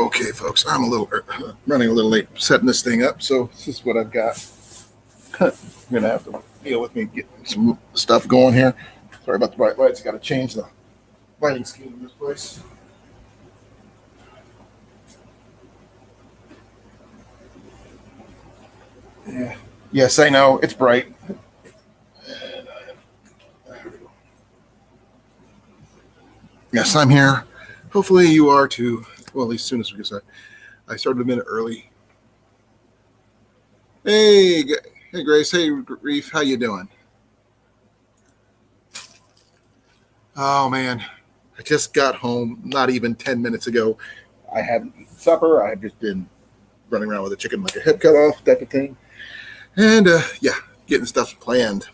Okay, folks, I'm running a little late setting this thing up, so this is what I've got. You're going to have to deal with me getting some stuff going here. Sorry about the bright lights. I got to change the lighting scheme in this place. Yeah. Yes, I know. It's bright. Yes, I'm here. Hopefully you are too. Well, at least as soon as we get started. I started a minute early. Hey, Grace. Hey, Reef. How you doing? Oh, man. I just got home not even 10 minutes ago. I haven't eaten supper. I've just been running around with a chicken like a head cut off type of thing. And, getting stuff planned.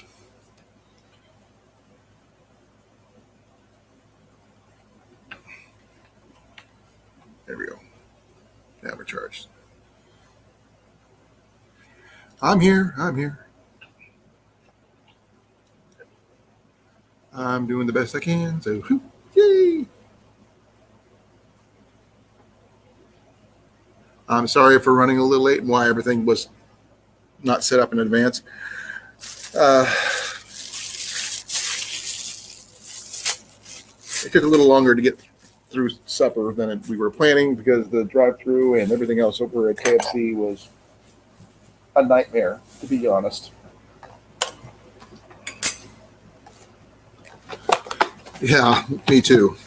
There we go. Now we're charged. I'm here. I'm doing the best I can. So, yay! I'm sorry for running a little late and why everything was not set up in advance. It took a little longer to get through supper than we were planning because the drive-through and everything else over at KFC was a nightmare, to be honest. Yeah, me too.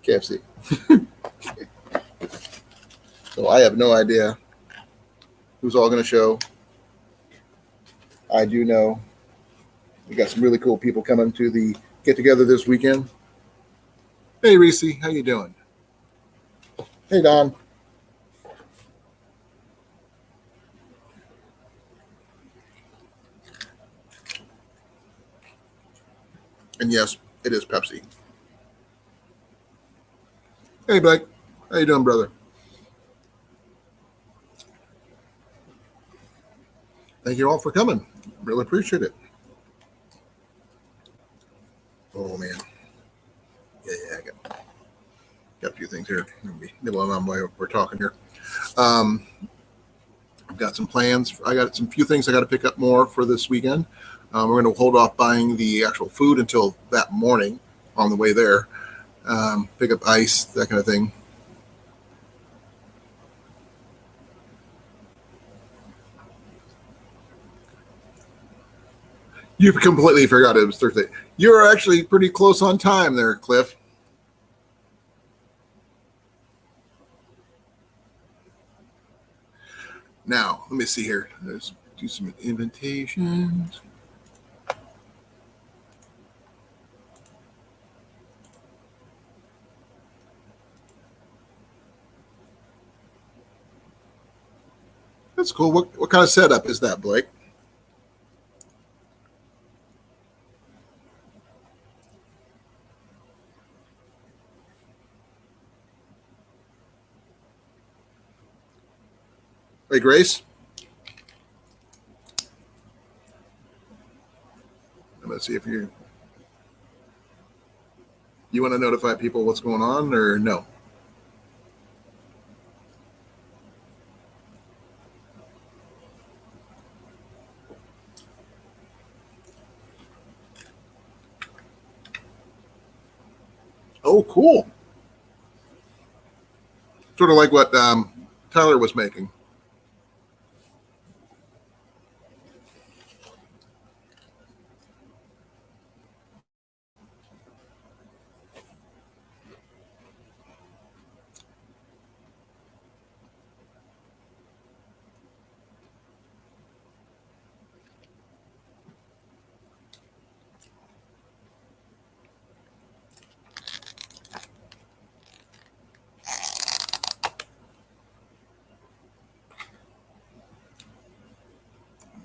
KFC. So I have no idea who's all going to show. I do know we got some really cool people coming to the get together this weekend. Hey, Reese, how you doing? Hey, Don. And yes, it is Pepsi. Hey, Blake. How you doing, brother? Thank you all for coming. Really appreciate it. Oh, man. Yeah, I got a few things here. Nibbling on while we're talking here. I've got some plans. I got some few things I got to pick up more for this weekend. We're going to hold off buying the actual food until that morning on the way there. Pick up ice, that kind of thing. You completely forgot it was Thursday. You're actually pretty close on time there, Cliff. Now, let me see here. Let's do some invitations. That's cool. What kind of setup is that, Blake? Hey, Grace. I'm going to see if you want to notify people what's going on or no. Oh, cool. Sort of like what Tyler was making.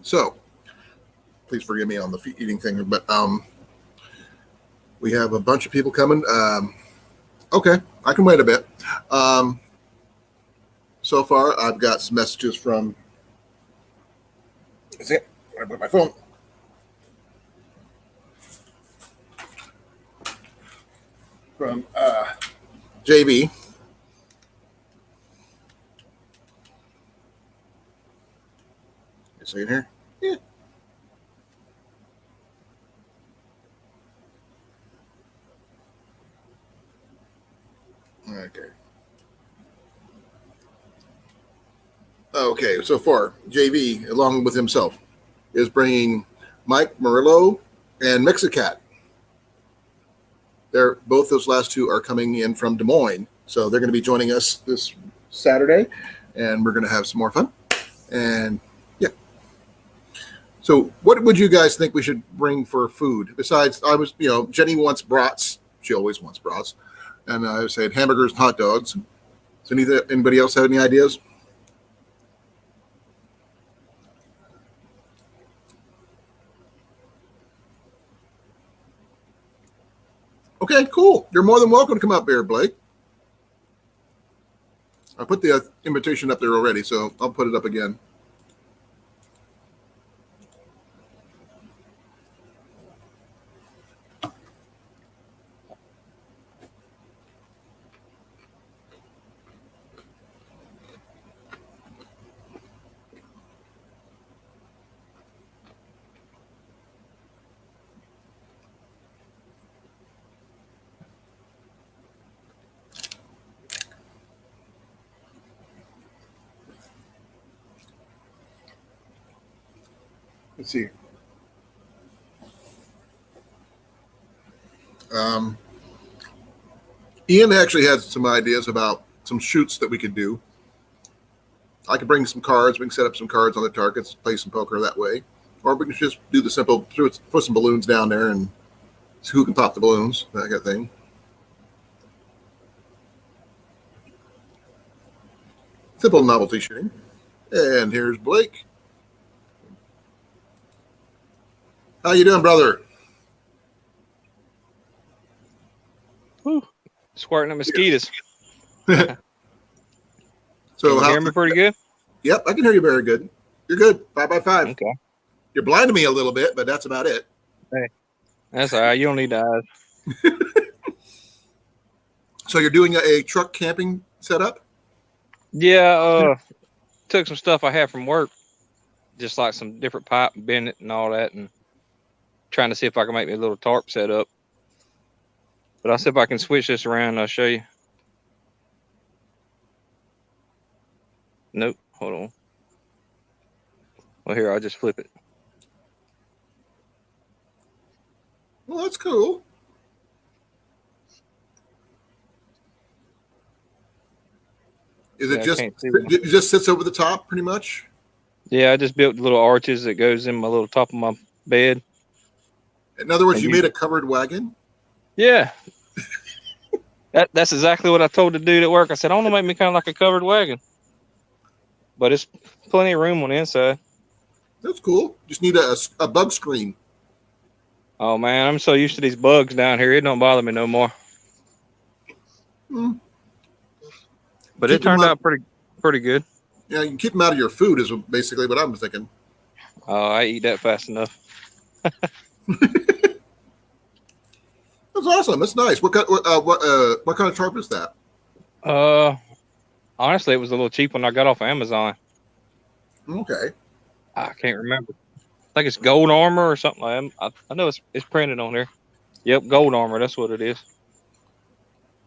So, please forgive me on the eating thing, but we have a bunch of people coming. Okay, I can wait a bit. So far, I've got some messages from. I put my phone. from JV. See in here? Yeah. Okay. Okay, so far, JV, along with himself, is bringing Mike Murillo and Mexicat. They're both those last two are coming in from Des Moines, so they're going to be joining us this Saturday, and we're going to have some more fun. And yeah. So, what would you guys think we should bring for food? Besides, Jenny wants brats. She always wants brats, and I said hamburgers and hot dogs. So, anybody else have any ideas? Okay, cool. You're more than welcome to come up here, Blake. I put the invitation up there already, so I'll put it up again. Let's see. Ian actually had some ideas about some shoots that we could do. I could bring some cards. We can set up some cards on the targets, play some poker that way. Or we can just do the simple, put some balloons down there and see who can pop the balloons, that kind of thing. Simple novelty shooting. And here's Blake. How you doing, brother? Whew. Squirting the mosquitoes. So can you hear me pretty good? Yep, I can hear you very good. You're good. 5 by 5. Okay. You're blinding me a little bit, but that's about it. Hey, that's all right. You don't need the eyes. So you're doing a truck camping setup? Yeah. Took some stuff I had from work, just like some different pipe and bend it and all that, and trying to see if I can make me a little tarp set up. But I'll see if I can switch this around and I'll show you. Nope. Hold on. Well, here, I'll just flip it. Well, that's cool. Is it it just sits over the top pretty much? Yeah, I just built little arches that goes in my little top of my bed. In other words, you made a covered wagon? Yeah. That's exactly what I told the dude at work. I said, I want to make me kind of like a covered wagon. But it's plenty of room on the inside. That's cool. Just need a bug screen. Oh, man, I'm so used to these bugs down here. It don't bother me no more. But it turned out pretty good. Yeah, you can keep them out of your food is basically what I'm thinking. Oh, I eat that fast enough. That's awesome. That's nice. What kind of tarp is that? Honestly, it was a little cheap when I got off of Amazon. Okay. I can't remember. I think it's Gold Armor or something like that. I know it's printed on there. Yep, Gold Armor. That's what it is.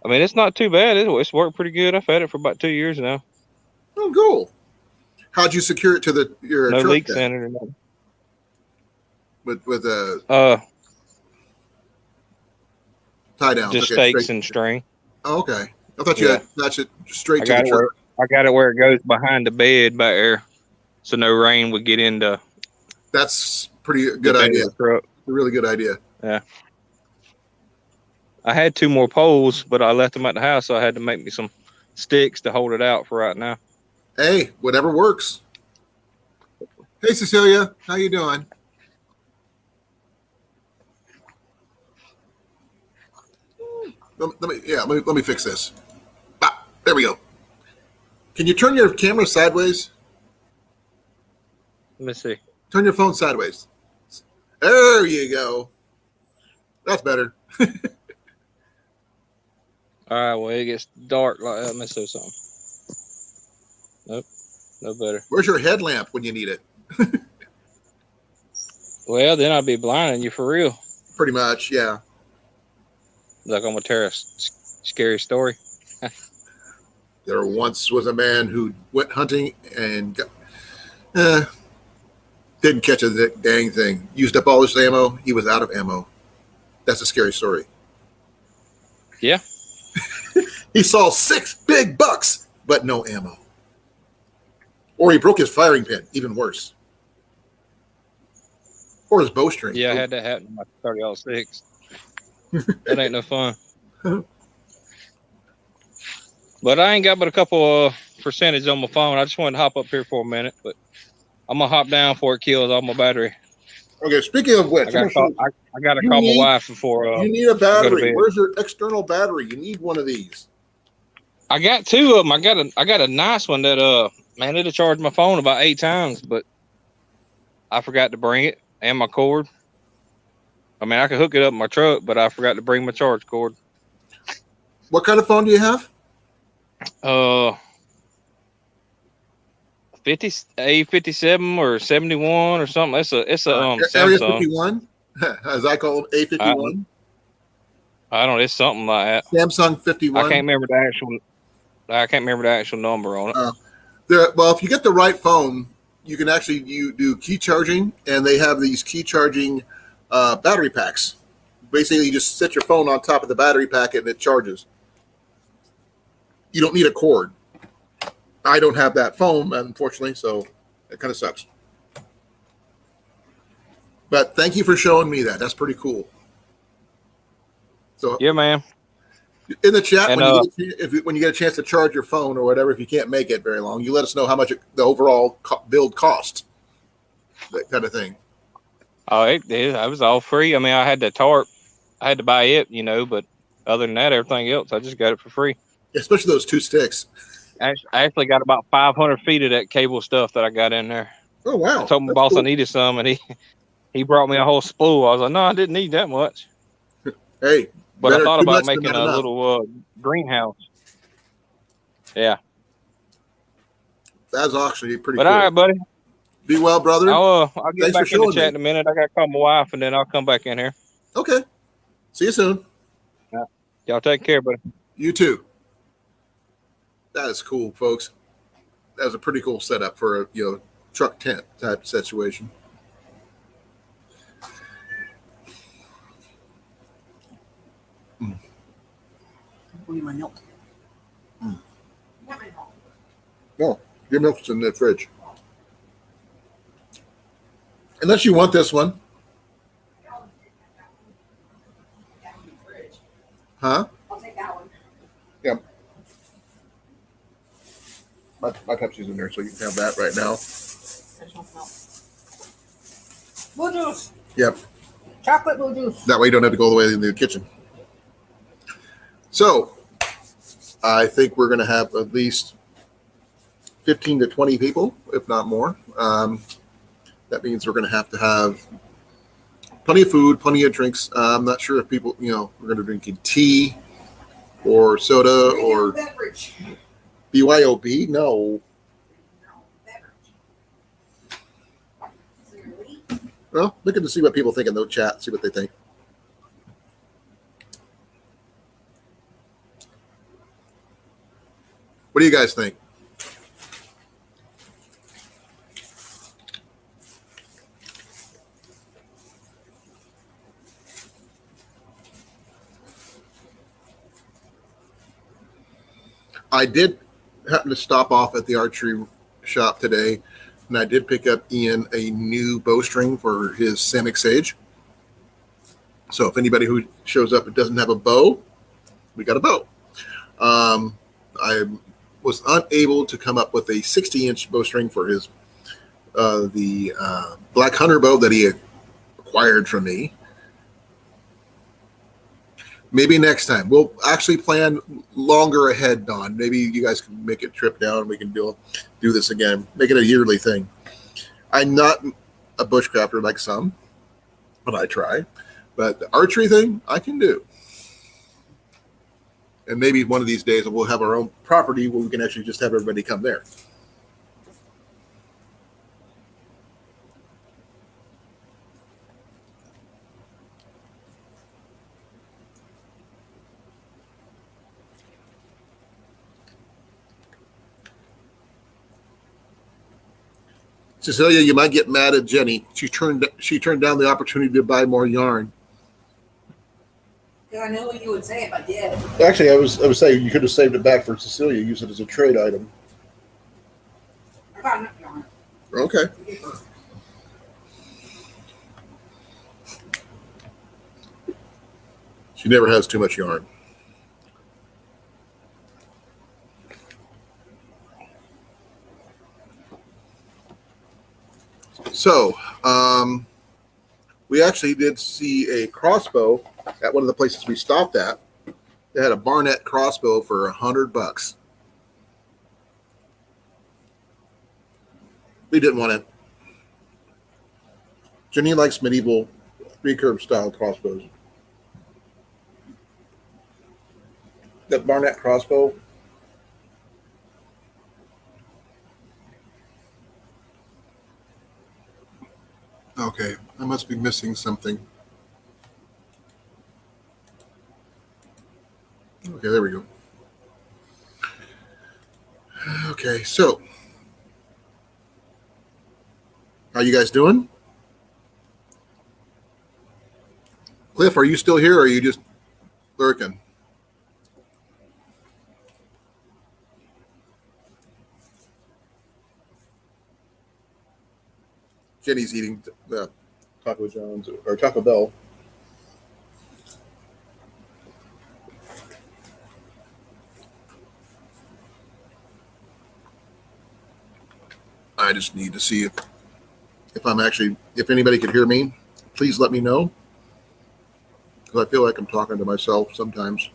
I mean, it's not too bad. It's worked pretty good. I've had it for about 2 years now. Oh, cool. How'd you secure it to your no truck? leaks in it or nothing. With tie downs. Just stakes and string. Oh, okay. I thought you had attached it straight to the truck. I got it where it goes behind the bed back there, so no rain would get into. That's pretty good idea. A really good idea. Yeah. I had 2 more poles, but I left them at the house, so I had to make me some sticks to hold it out for right now. Hey, whatever works. Hey, Cecilia, how you doing? Let me fix this. There we go. Can you turn your camera sideways? Let me see. Turn your phone sideways. There you go. That's better. All right, well, it gets dark. Like that. Let me see something. Nope, no better. Where's your headlamp when you need it? Well, then I'd be blinding you for real. Pretty much, yeah. Like I'm gonna tell a scary story. There once was a man who went hunting and didn't catch a dang thing. Used up all his ammo. He was out of ammo. That's a scary story. Yeah. He saw 6 big bucks, but no ammo. Or he broke his firing pin. Even worse. Or his bowstring. Yeah, I had that happen in my 30-06. That ain't no fun. But I ain't got but a couple percentage on my phone. I just wanted to hop up here for a minute, but I'm gonna hop down before it kills all my battery. Okay, speaking of which, I gotta call my wife before. You need a battery. Where's your external battery? You need one of these. I got 2 of them. I got a nice one that man, it'll charge my phone about 8 times, but I forgot to bring it and my cord. I mean, I could hook it up in my truck, but I forgot to bring my charge cord. What kind of phone do you have? 57 or 71 or something. It's a Area Samsung. 51, as I call them, A51. I don't know. It's something like that. Samsung 51. I can't remember the actual number on it. Well, if you get the right phone, you can actually do key charging, and they have these key charging battery packs. Basically, you just set your phone on top of the battery pack, and it charges. You don't need a cord. I don't have that phone, unfortunately, so it kind of sucks. But thank you for showing me that. That's pretty cool. So yeah, man. In the chat, And, when you get a chance to charge your phone or whatever, if you can't make it very long, you let us know how much the overall build cost. That kind of thing. Oh, it was all free. I mean, I had the tarp. I had to buy it, but other than that, everything else, I just got it for free. Especially those 2 sticks. I actually got about 500 feet of that cable stuff that I got in there. Oh, wow. I told my boss I needed some, and he brought me a whole spool. I was like, no, I didn't need that much. Hey. But I thought about making a little greenhouse. Yeah. That's actually pretty cool. But all right, buddy. Be well, brother. I'll get back in the chat in a minute. I got to call my wife, and then I'll come back in here. Okay. See you soon. Y'all take care, buddy. You too. That is cool, folks. That was a pretty cool setup for a truck tent type situation. Where's my milk? No, your milk's in the fridge. Unless you want this one. Huh? I'll take that one. Yeah. My Pepsi's in there, so you can have that right now. Blue juice. Yep. Chocolate blue juice. That way you don't have to go all the way into the kitchen. So, I think we're going to have at least 15 to 20 people, if not more. That means we're going to have plenty of food, plenty of drinks. I'm not sure if people, we're going to be drinking tea or soda or beverage. BYOB. No. Well, looking to see what people think in the chat, see what they think. What do you guys think? I did happen to stop off at the archery shop today, and I did pick up Ian a new bowstring for his Samick Sage. So if anybody who shows up and doesn't have a bow, we got a bow. I was unable to come up with a 60-inch bowstring for his the Black Hunter bow that he acquired from me. Maybe next time. We'll actually plan longer ahead, Don. Maybe you guys can make a trip down and we can do this again. Make it a yearly thing. I'm not a bushcrafter like some, but I try. But the archery thing, I can do. And maybe one of these days we'll have our own property where we can actually just have everybody come there. Cecilia, you might get mad at Jenny. She turned down the opportunity to buy more yarn. Yeah, I know what you would say if I did. Actually, I was saying you could have saved it back for Cecilia, use it as a trade item. I got enough yarn. Okay. She never has too much yarn. So, we actually did see a crossbow at one of the places we stopped at. They had a Barnett crossbow for $100. We didn't want it. Jenny likes medieval recurve style crossbows. That Barnett crossbow. Okay, I must be missing something. Okay, there we go. Okay, so how you guys doing? Cliff, are you still here or are you just lurking? Jenny's eating Taco John's or Taco Bell. I just need to see if anybody could hear me. Please let me know, because I feel like I'm talking to myself sometimes.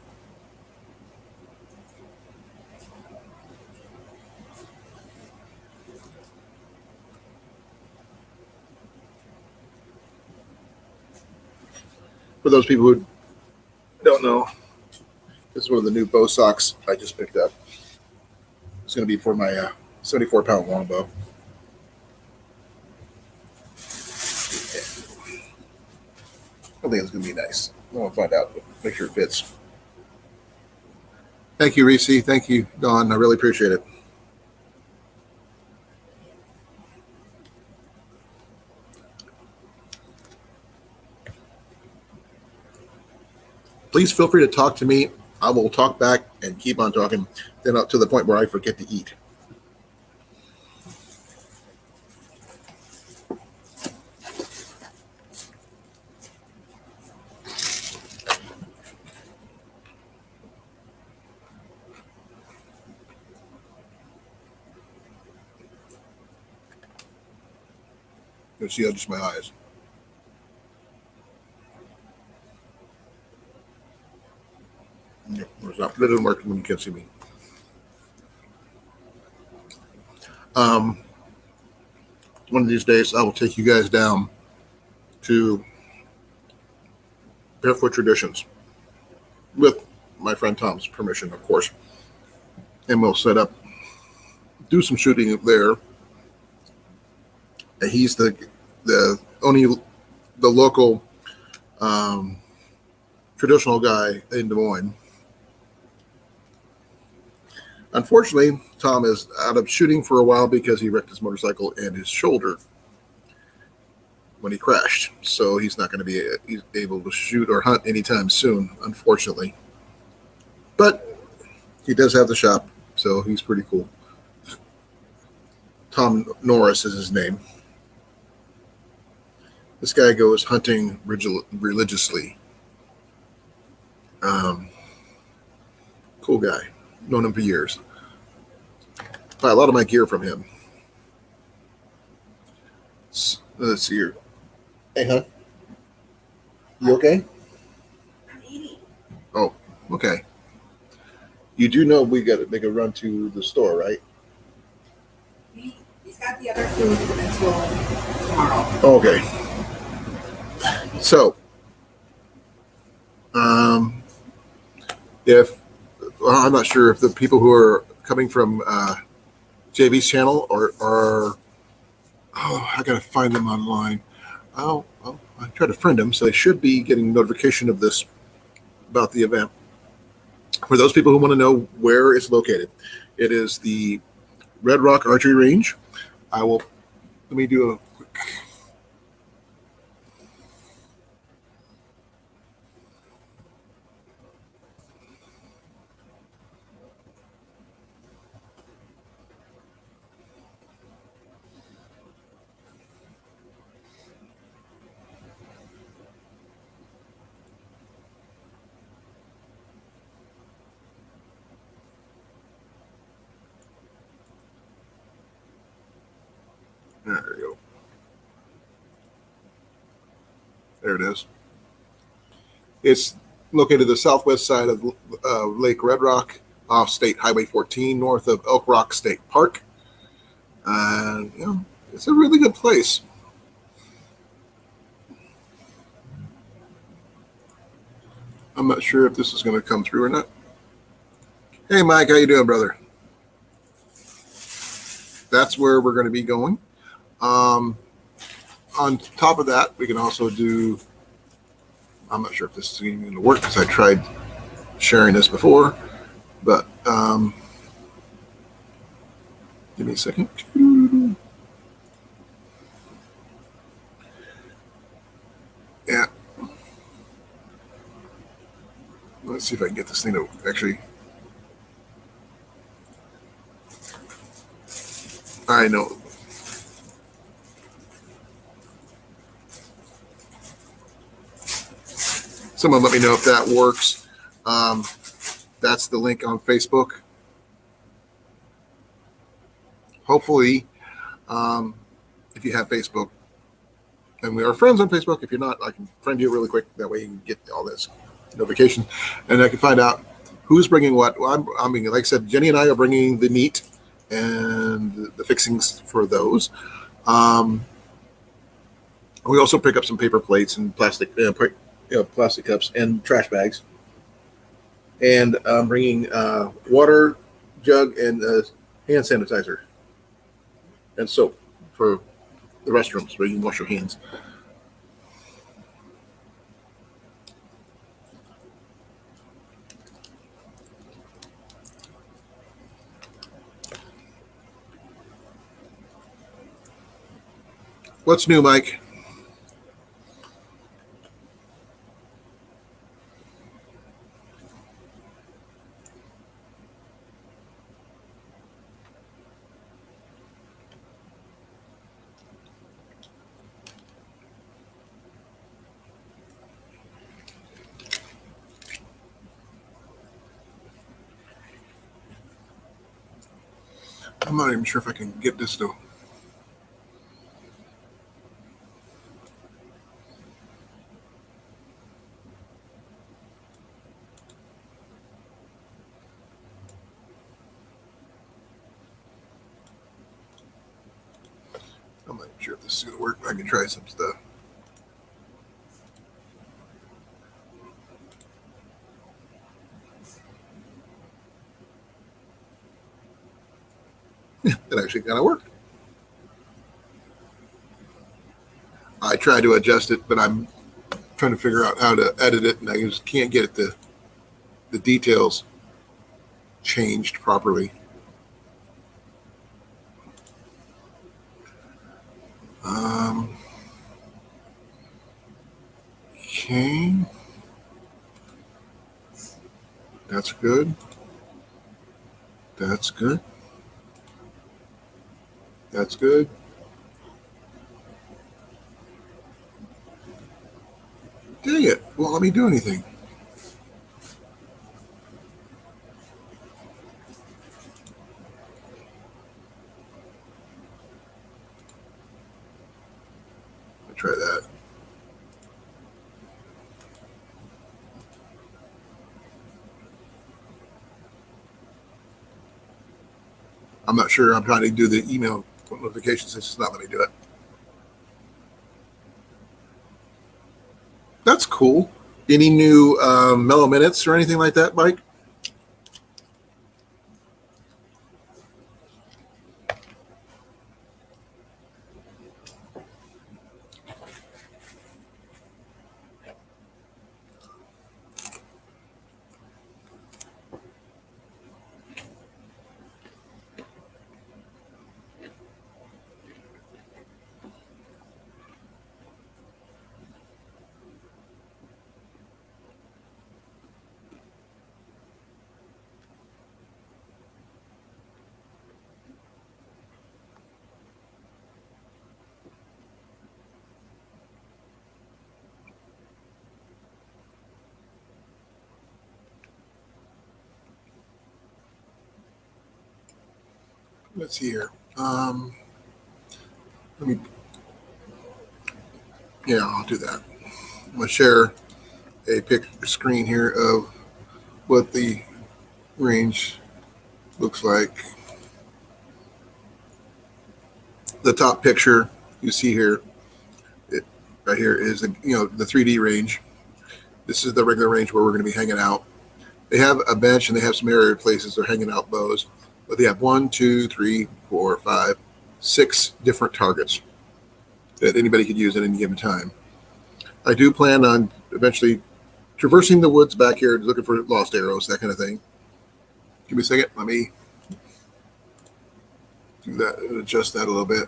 For those people who don't know, this is one of the new bow socks I just picked up. It's going to be for my 74-pound longbow. I think it's going to be nice. I want to find out, make sure it fits. Thank you, Reese. Thank you, Dawn. I really appreciate it. Please feel free to talk to me. I will talk back and keep on talking, then up to the point where I forget to eat. You see, just my eyes. Yeah, it doesn't work when you can't see me. One of these days, I will take you guys down to Barefoot Traditions with my friend Tom's permission, of course, and we'll do some shooting there. And he's the local traditional guy in Des Moines. Unfortunately, Tom is out of shooting for a while because he wrecked his motorcycle and his shoulder when he crashed. So he's not going to be able to shoot or hunt anytime soon, unfortunately. But he does have the shop, so he's pretty cool. Tom Norris is his name. This guy goes hunting religiously. Cool guy. Known him for years. Buy a lot of my gear from him. Let's see here. Hey, huh? You okay? I'm eating. Oh, okay. You do know we got to make a run to the store, right? He's got the other food until tomorrow. Okay. So, if well, I'm not sure if the people who are coming from JV's channel are I gotta find them online. I try to friend them, so they should be getting notification of this about the event. For those people who want to know where it's located, it is the Red Rock Archery Range. Let me do a quick. There we go. There it is. It's located the southwest side of Lake Red Rock, off State Highway 14, north of Elk Rock State Park. And it's a really good place. I'm not sure if this is going to come through or not. Hey, Mike, how you doing, brother? That's where we're going to be going. On top of that, we can also do, I'm not sure if this is even going to work because I tried sharing this before, but give me a second. Yeah. Let's see if I can get this thing to actually. I know. Someone let me know if that works. That's the link on Facebook. Hopefully, if you have Facebook, and we are friends on Facebook. If you're not, I can friend you really quick. That way you can get all this notification, and I can find out who's bringing what. Well, I mean, like I said, Jenny and I are bringing the meat and the fixings for those. We also pick up some paper plates and plastic cups and trash bags, and bringing water jug and hand sanitizer and soap for the restrooms where you can wash your hands. What's new, Mike? I'm not even sure if I can get this though. I'm not even sure if this is going to work, but I can try some stuff. It actually kind of worked. I tried to adjust it, but I'm trying to figure out how to edit it, and I just can't get the details changed properly. Okay. That's good. That's good. That's good. Dang it. Won't let me do anything. I'll try that. I'm not sure. I'm trying to do the email notifications. It's just not letting me do it. That's cool. Any new mellow minutes or anything like that, Mike? let's see here. Let me. Yeah, I'll do that. I'm gonna share a screen here of what the range looks like. The top picture you see here, right here is the 3D range. This is the regular range where we're going to be hanging out. They have a bench and they have some area places they're hanging out bows, but they have 1, 2, 3, 4, 5, 6 different targets that anybody could use at any given time. I do plan on eventually traversing the woods back here, looking for lost arrows, that kind of thing. Give me a second. Let me do that, adjust that a little bit.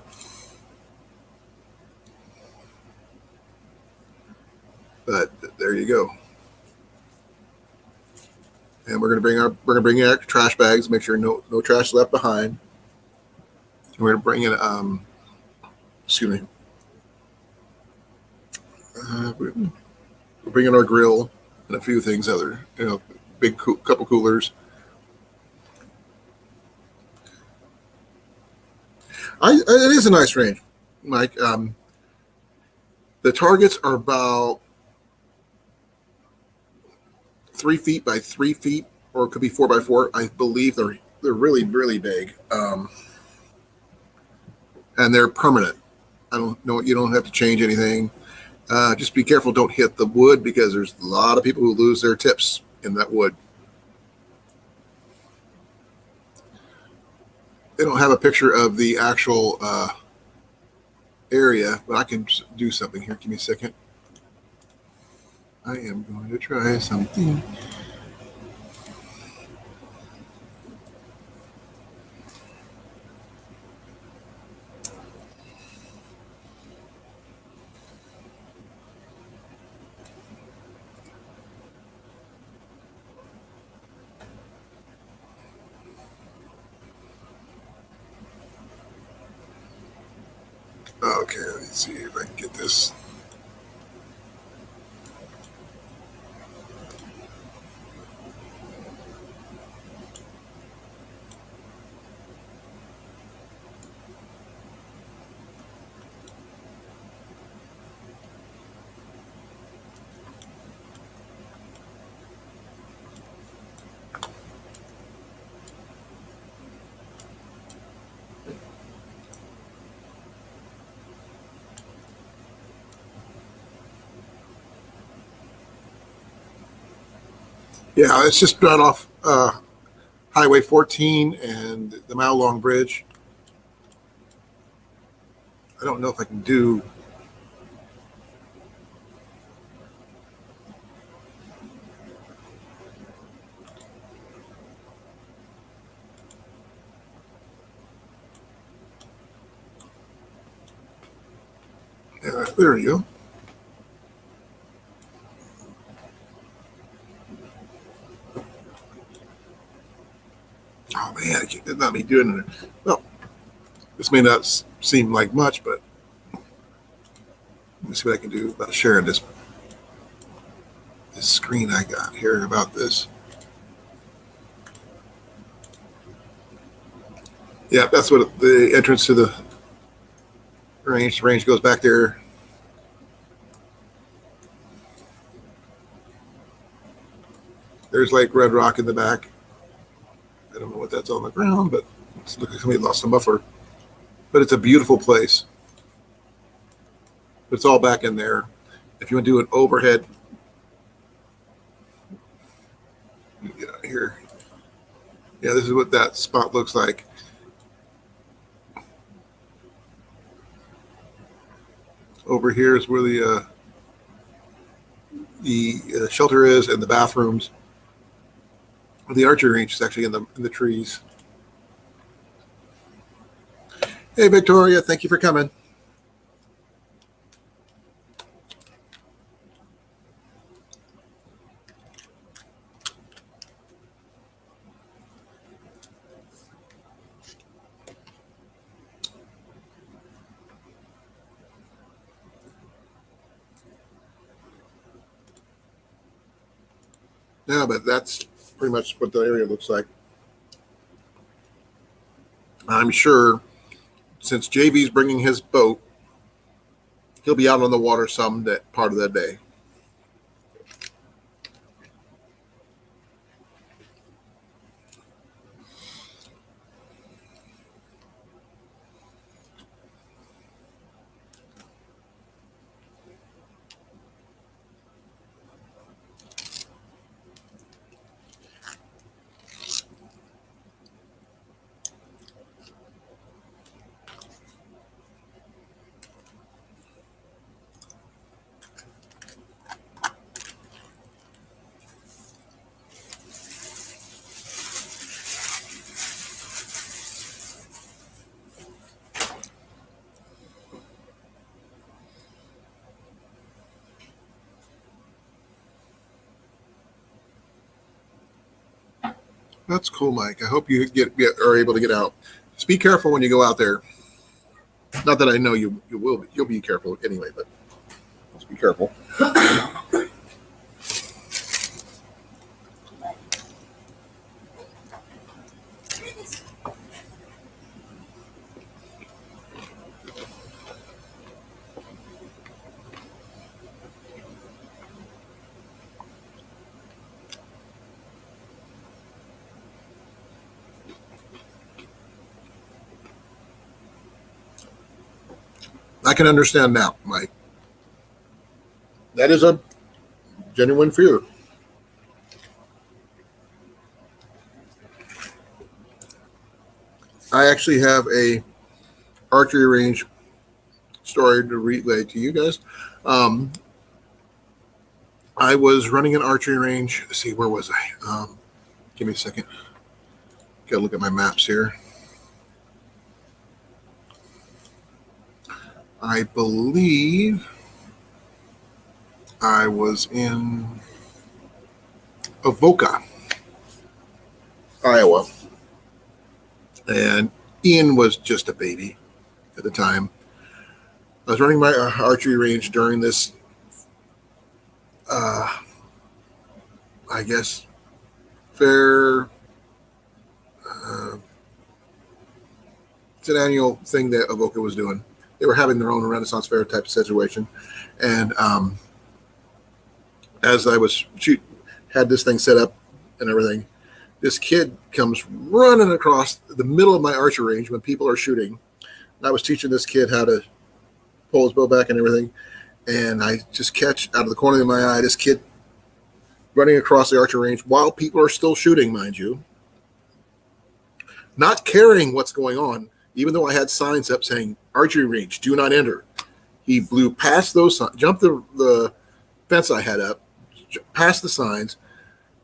But there you go. And we're gonna bring in our trash bags, make sure no trash left behind. And we're gonna bring in excuse me. We're bringing our grill and a few things other, big couple coolers. It is a nice range, Mike. The targets are about 3 feet by 3 feet, or it could be 4 by 4. I believe they're really, really big, and they're permanent. I don't know. You don't have to change anything. Just be careful. Don't hit the wood because there's a lot of people who lose their tips in that wood. They don't have a picture of the actual area, but I can do something here. Give me a second. I am going to try something. Okay, let's see if I can get this. Yeah, it's just right off Highway 14 and the Mile Long Bridge. I don't know if I can do. Yeah, there you go. Oh man, I can't, not me doing it. Well, this may not seem like much, but let me see what I can do about sharing this screen I got here about this. Yeah, that's what the entrance to the range. The range goes back there. There's like Red Rock in the back. I don't know what that's on the ground, but it looks like somebody lost a muffler. But it's a beautiful place. It's all back in there. If you want to do an overhead, get out of here. Yeah, this is what that spot looks like. Over here is where the shelter is and the bathrooms. The archery range is actually in the trees. Hey, Victoria, thank you for coming. Yeah, but that's pretty much what the area looks like. I'm sure since JV's bringing his boat, he'll be out on the water some that part of that day. That's cool, Mike. I hope you are able to get out. Just be careful when you go out there. Not that I know you will be. You'll be careful anyway, but just be careful. I can understand now, Mike. That is a genuine fear. I actually have a archery range story to relay to you guys. I was running an archery range. Let's see, where was I? Give me a second. Got to look at my maps here. I believe I was in Avoca, Iowa. And Ian was just a baby at the time. I was running my archery range during this, I guess, fair. It's an annual thing that Avoca was doing. They were having their own Renaissance Fair type of situation. And as I was had this thing set up and everything, this kid comes running across the middle of my archery range when people are shooting. And I was teaching this kid how to pull his bow back and everything. And I just catch out of the corner of my eye this kid running across the archery range while people are still shooting, mind you, not caring what's going on, even though I had signs up saying archery range, do not enter. He blew past those signs, jumped the fence I had up, past the signs,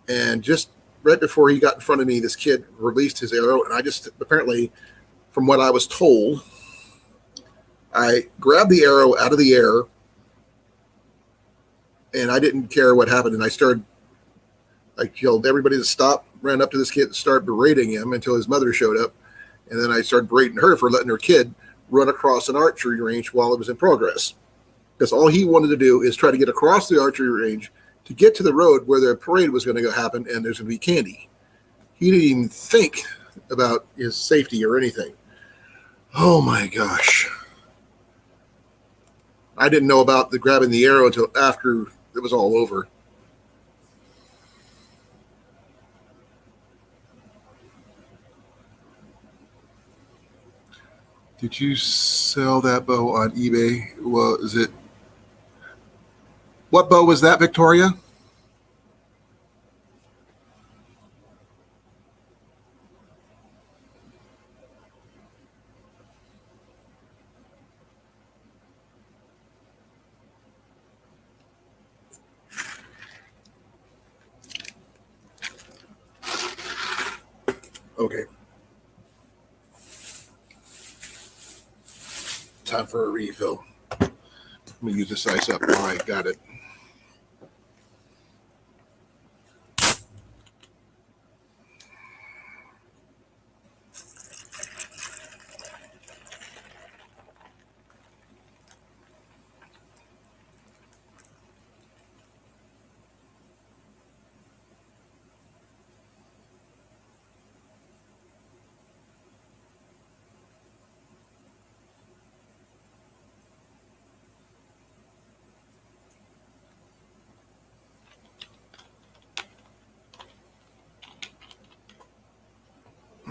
and just right before he got in front of me, this kid released his arrow, and I just, apparently, from what I was told, I grabbed the arrow out of the air, and I didn't care what happened, and I killed everybody to stop, ran up to this kid and started berating him until his mother showed up, and then I started berating her for letting her kid run across an archery range while it was in progress. Because all he wanted to do is try to get across the archery range to get to the road where the parade was going to go happen and there's going to be candy. He didn't even think about his safety or anything. Oh my gosh. I didn't know about the grabbing the arrow until after it was all over. Did you sell that bow on eBay? Well, what bow was that, Victoria? Okay. Time for a refill. Let me use this ice up. All right, got it.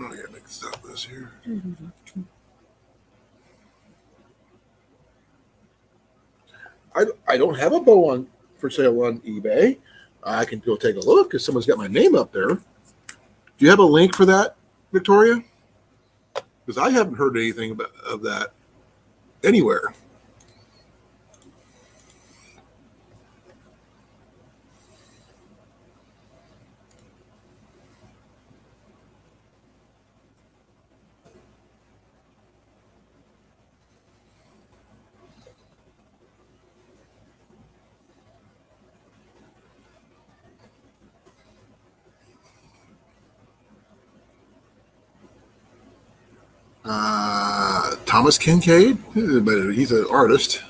Oh, I gotta stop this here. I don't have a bow on for sale on eBay. I can go take a look because someone's got my name up there. Do you have a link for that, Victoria? Because I haven't heard anything of that anywhere. Thomas Kincaid, but he's an artist.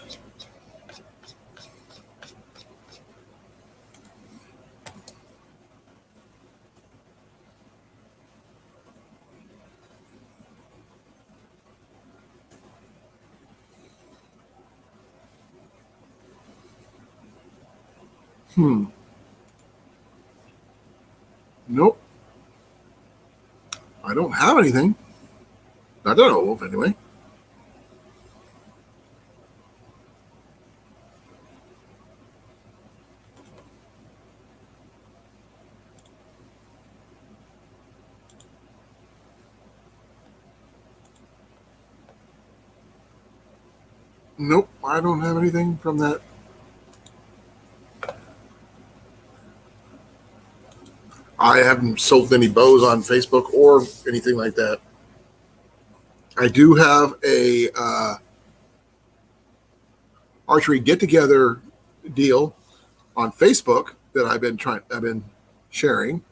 Nope. I don't have anything. I don't know of anyway. Nope, I don't have anything from that. I haven't sold any bows on Facebook or anything like that. I do have a Archery Get Together deal on Facebook that I've been sharing.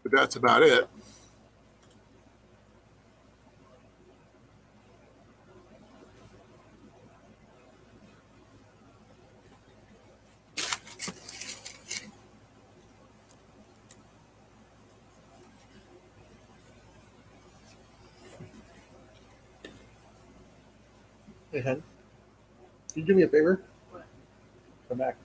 But that's about it. Hey, hon, can you do me a favor? What? Come back.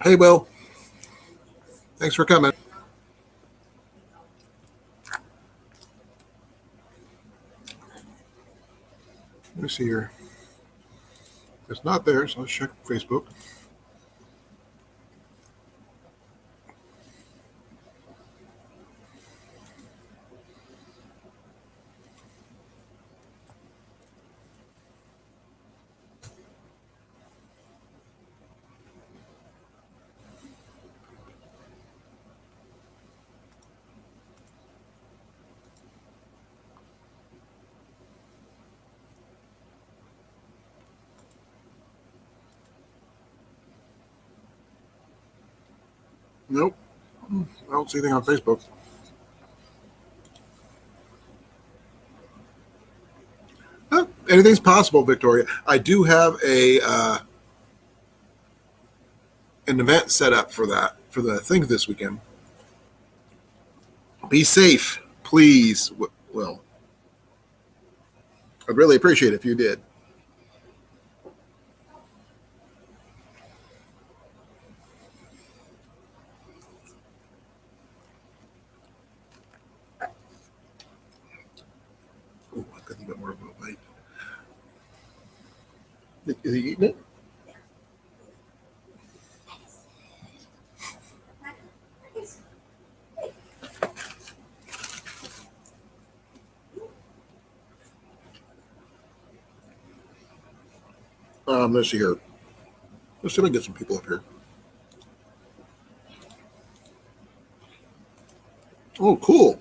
Hey, Will. Thanks for coming. Let me see here. It's not there, so let's check Facebook. Nope. I don't see anything on Facebook. Huh, anything's possible, Victoria. I do have an event set up for the thing this weekend. Be safe, please. Well, I'd really appreciate it if you did. Oh, I've got a little bit more of a bite. Is he eating it? Let's see here. Let's see if I can get some people up here. Oh, cool.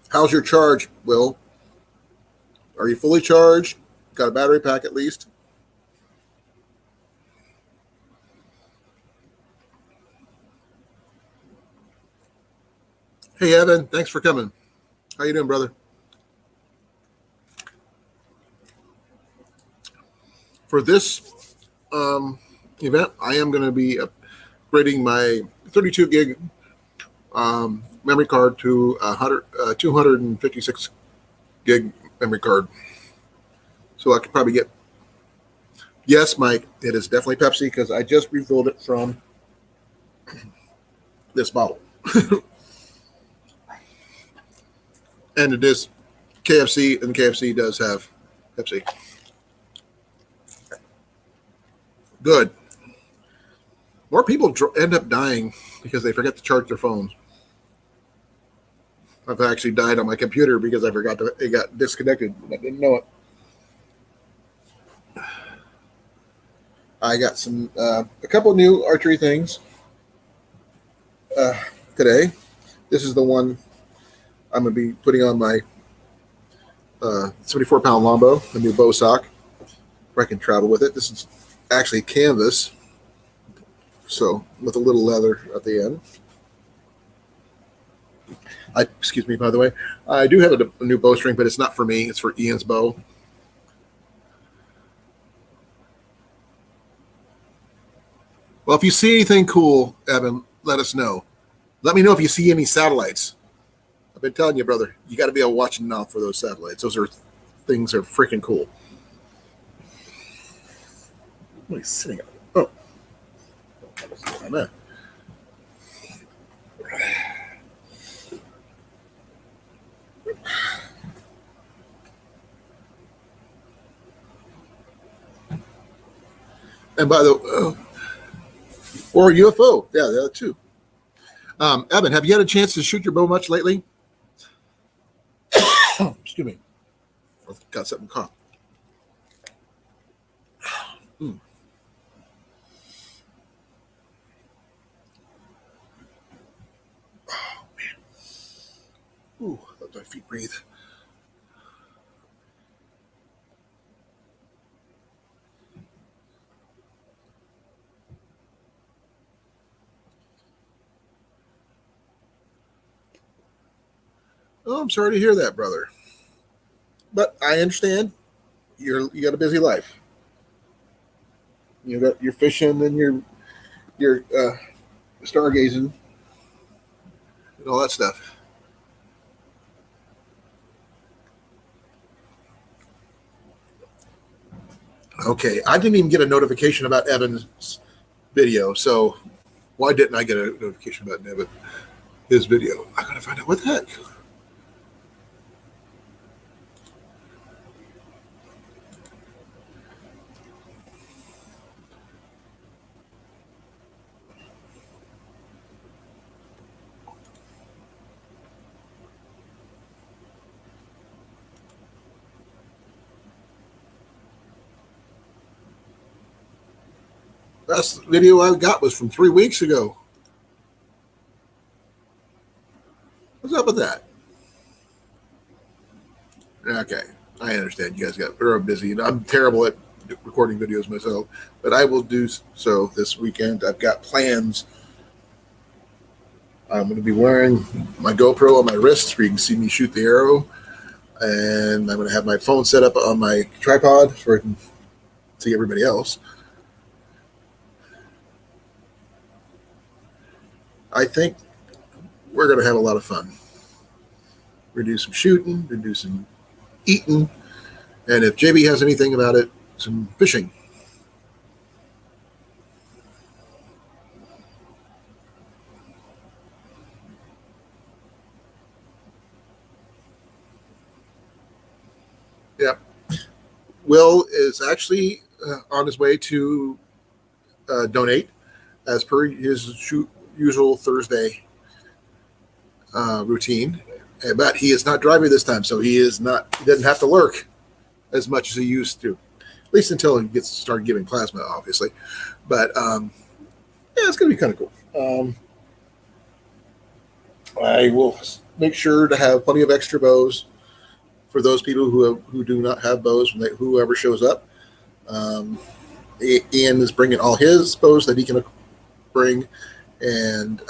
How's your charge, Will? Are you fully charged? Got a battery pack at least? Hey, Evan. Thanks for coming. How you doing, brother? For this event, I am going to be upgrading my 32 gig memory card to 256 gig memory card. So I could probably get, yes, Mike, it is definitely Pepsi because I just refilled it from this bottle. And it is KFC, and KFC does have Pepsi. Good. More people end up dying because they forget to charge their phones. I've actually died on my computer because I forgot it got disconnected. I didn't know it. I got a couple new archery things today. This is the one I'm going to be putting on my 74-pound longbow, the new bow sock, where I can travel with it. This is actually canvas, so with a little leather at the end. Excuse me, by the way. I do have a new bowstring, but it's not for me. It's for Ian's bow. Well, if you see anything cool, Evan, let us know. Let me know if you see any satellites. I've been telling you, brother, you got to be able to watch out for those satellites. Those are things are freaking cool. What are you sitting on? Oh. On that. And by the or UFO, yeah, the other two. Evan, have you had a chance to shoot your bow much lately? Excuse me, I've got something caught. Mm. Oh man, ooh, let my feet breathe. Oh, I'm sorry to hear that, brother. But I understand you got a busy life. You're fishing and you're stargazing and all that stuff. Okay, I didn't even get a notification about Evan's video, so why didn't I get a notification about his video? I gotta find out what the heck. Last video I got was from 3 weeks ago. What's up with that? Okay, I understand. You guys are busy, and I'm terrible at recording videos myself, but I will do so this weekend. I've got plans. I'm going to be wearing my GoPro on my wrist where you can see me shoot the arrow, and I'm going to have my phone set up on my tripod so I can see everybody else. I think we're going to have a lot of fun. We're going to do some shooting, we're going to do some eating, and if JB has anything about it, some fishing. Yeah. Will is actually on his way to donate as per his usual Thursday routine. But he is not driving this time, so he doesn't have to lurk as much as he used to, at least until he gets to start giving plasma, obviously. But yeah, it's going to be kind of cool. I will make sure to have plenty of extra bows for those people who do not have bows, whoever shows up. Ian is bringing all his bows that he can bring, and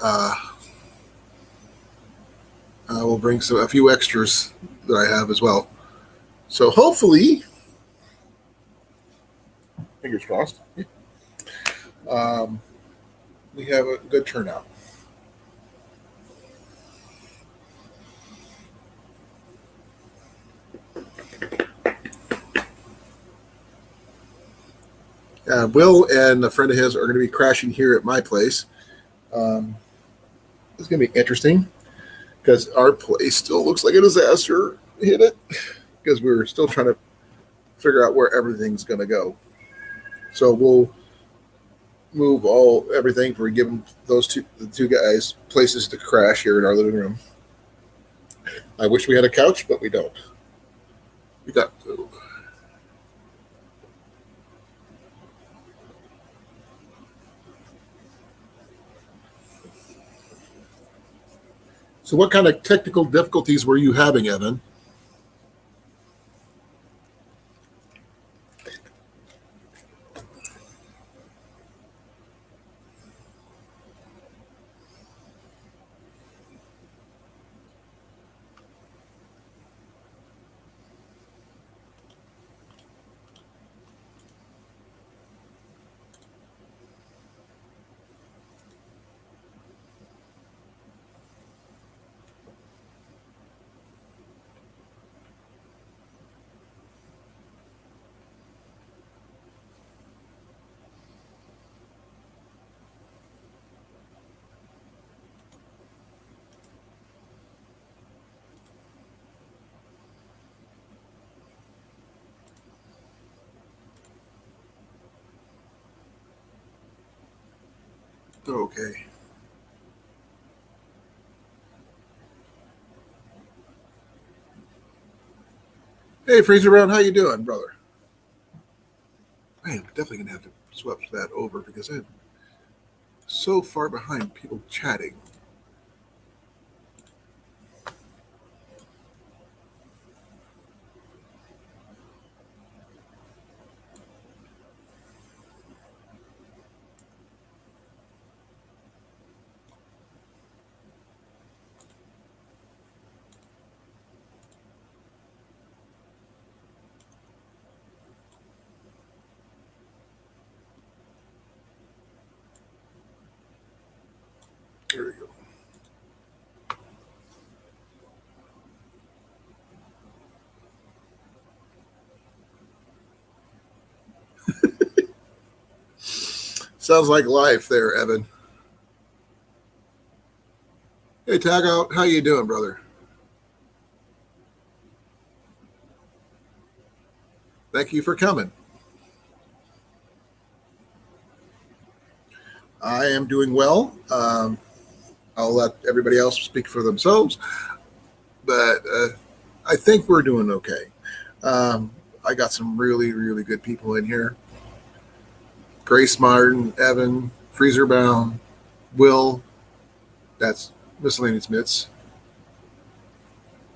we'll bring a few extras that I have as well. So hopefully, fingers crossed, We have a good turnout. Will and a friend of his are going to be crashing here at my place. It's going to be interesting because our place still looks like a disaster hit it because we're still trying to figure out where everything's going to go. So we'll move everything for giving the two guys places to crash here in our living room. I wish we had a couch, but we don't. We got. So, what kind of technical difficulties were you having, Evan? Okay. Hey, Freezer Brown, how you doing, brother? I am definitely gonna have to swap that over because I'm so far behind people chatting. There we go. Sounds like life there, Evan. Hey, Tag Out, how you doing, brother? Thank you for coming. I am doing well. I'll let everybody else speak for themselves, but I think we're doing okay. I got some really, really good people in here. Grace Martin, Evan, Freezer Bound, Will, that's Miscellaneous Mitts,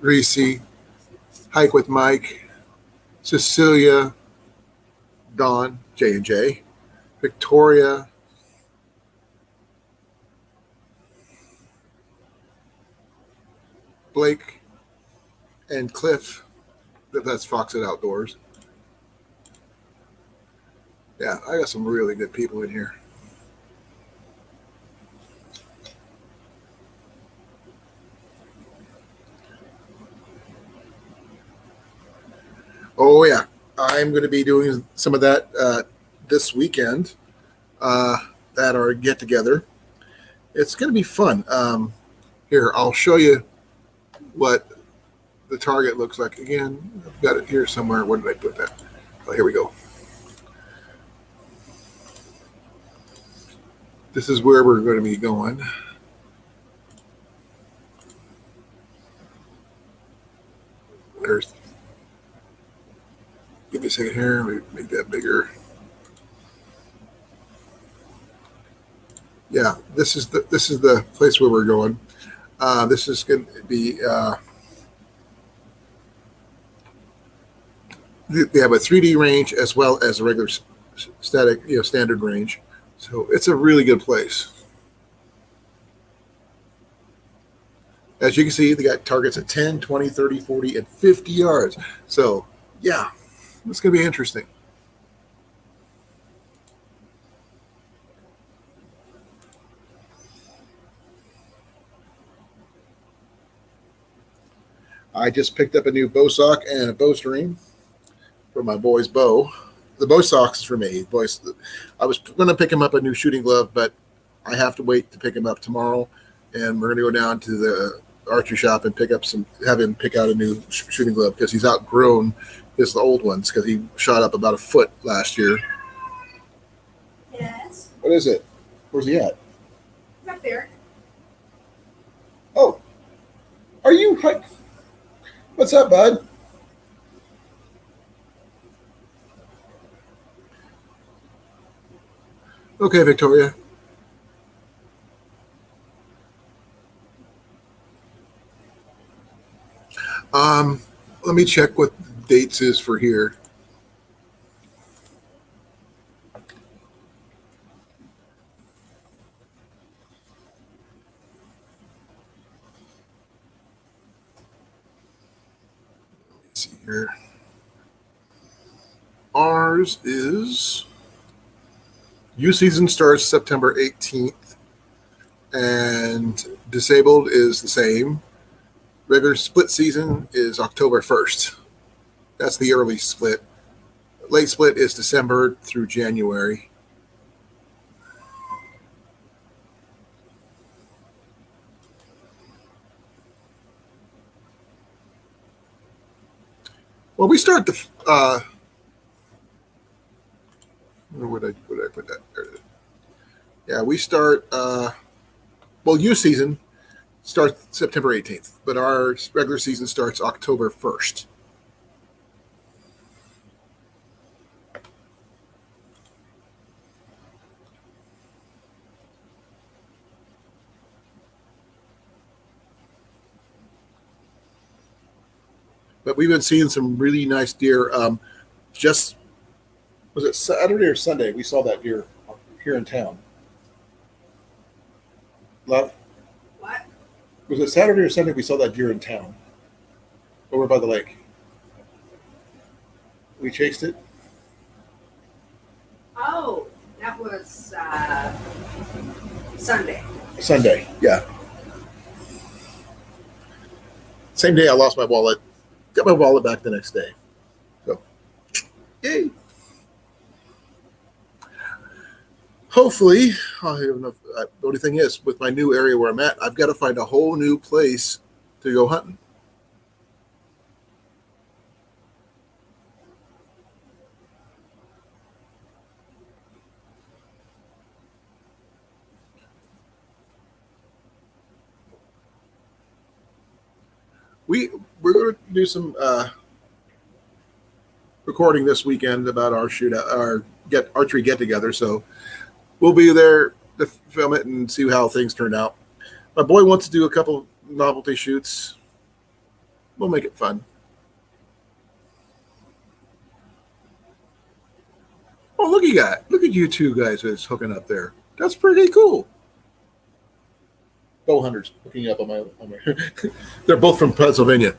Reese, Hike with Mike, Cecilia, Dawn, J&J, Victoria, Blake, and Cliff. That's Fox It Outdoors. Yeah, I got some really good people in here. Oh, yeah. I'm going to be doing some of that this weekend at our get together. It's going to be fun. Here, I'll show you what the target looks like. Again, I've got it here somewhere. Where did I put that? Oh, here we go. This is where we're going to be going. There's. Give me a second here. Let me make that bigger. Yeah, this is the place where we're going. This is going to be. They have a 3D range as well as a regular static, standard range. So it's a really good place. As you can see, they got targets at 10, 20, 30, 40, and 50 yards. So, yeah, it's going to be interesting. I just picked up a new bow sock and a bowstring for my boy's bow. The bow socks is for me. Boys, I was going to pick him up a new shooting glove, but I have to wait to pick him up tomorrow, and we're going to go down to the archery shop and have him pick out a new shooting glove because he's outgrown his old ones because he shot up about a foot last year. Yes. What is it? Where's he at? He's up there. Oh, are you? What's up, bud? Okay, Victoria. Let me check what dates is for here. Let's see here. Ours is U season starts September 18th, and disabled is the same. Regular split season is October 1st. That's the early split. Late split is December through January. Well, we start the where would I put that? There it is. Yeah, we start U season starts September 18th, but our regular season starts October 1st. But we've been seeing some really nice deer. Just was it Saturday or Sunday? We saw that deer here in town. Love? What? Was it Saturday or Sunday we saw that deer in town? Over by the lake. We chased it. Oh, that was Sunday. Sunday, yeah. Same day I lost my wallet. Got my wallet back the next day. So, yay. Hopefully, I'll have enough. The only thing is, with my new area where I'm at, I've got to find a whole new place to go hunting. We're going to do some recording this weekend about our archery get together. So we'll be there to film it and see how things turn out. My boy wants to do a couple novelty shoots. We'll make it fun. Oh, look at you two guys that's hooking up there. That's pretty cool. Bow hunters hooking up on my they're both from Pennsylvania.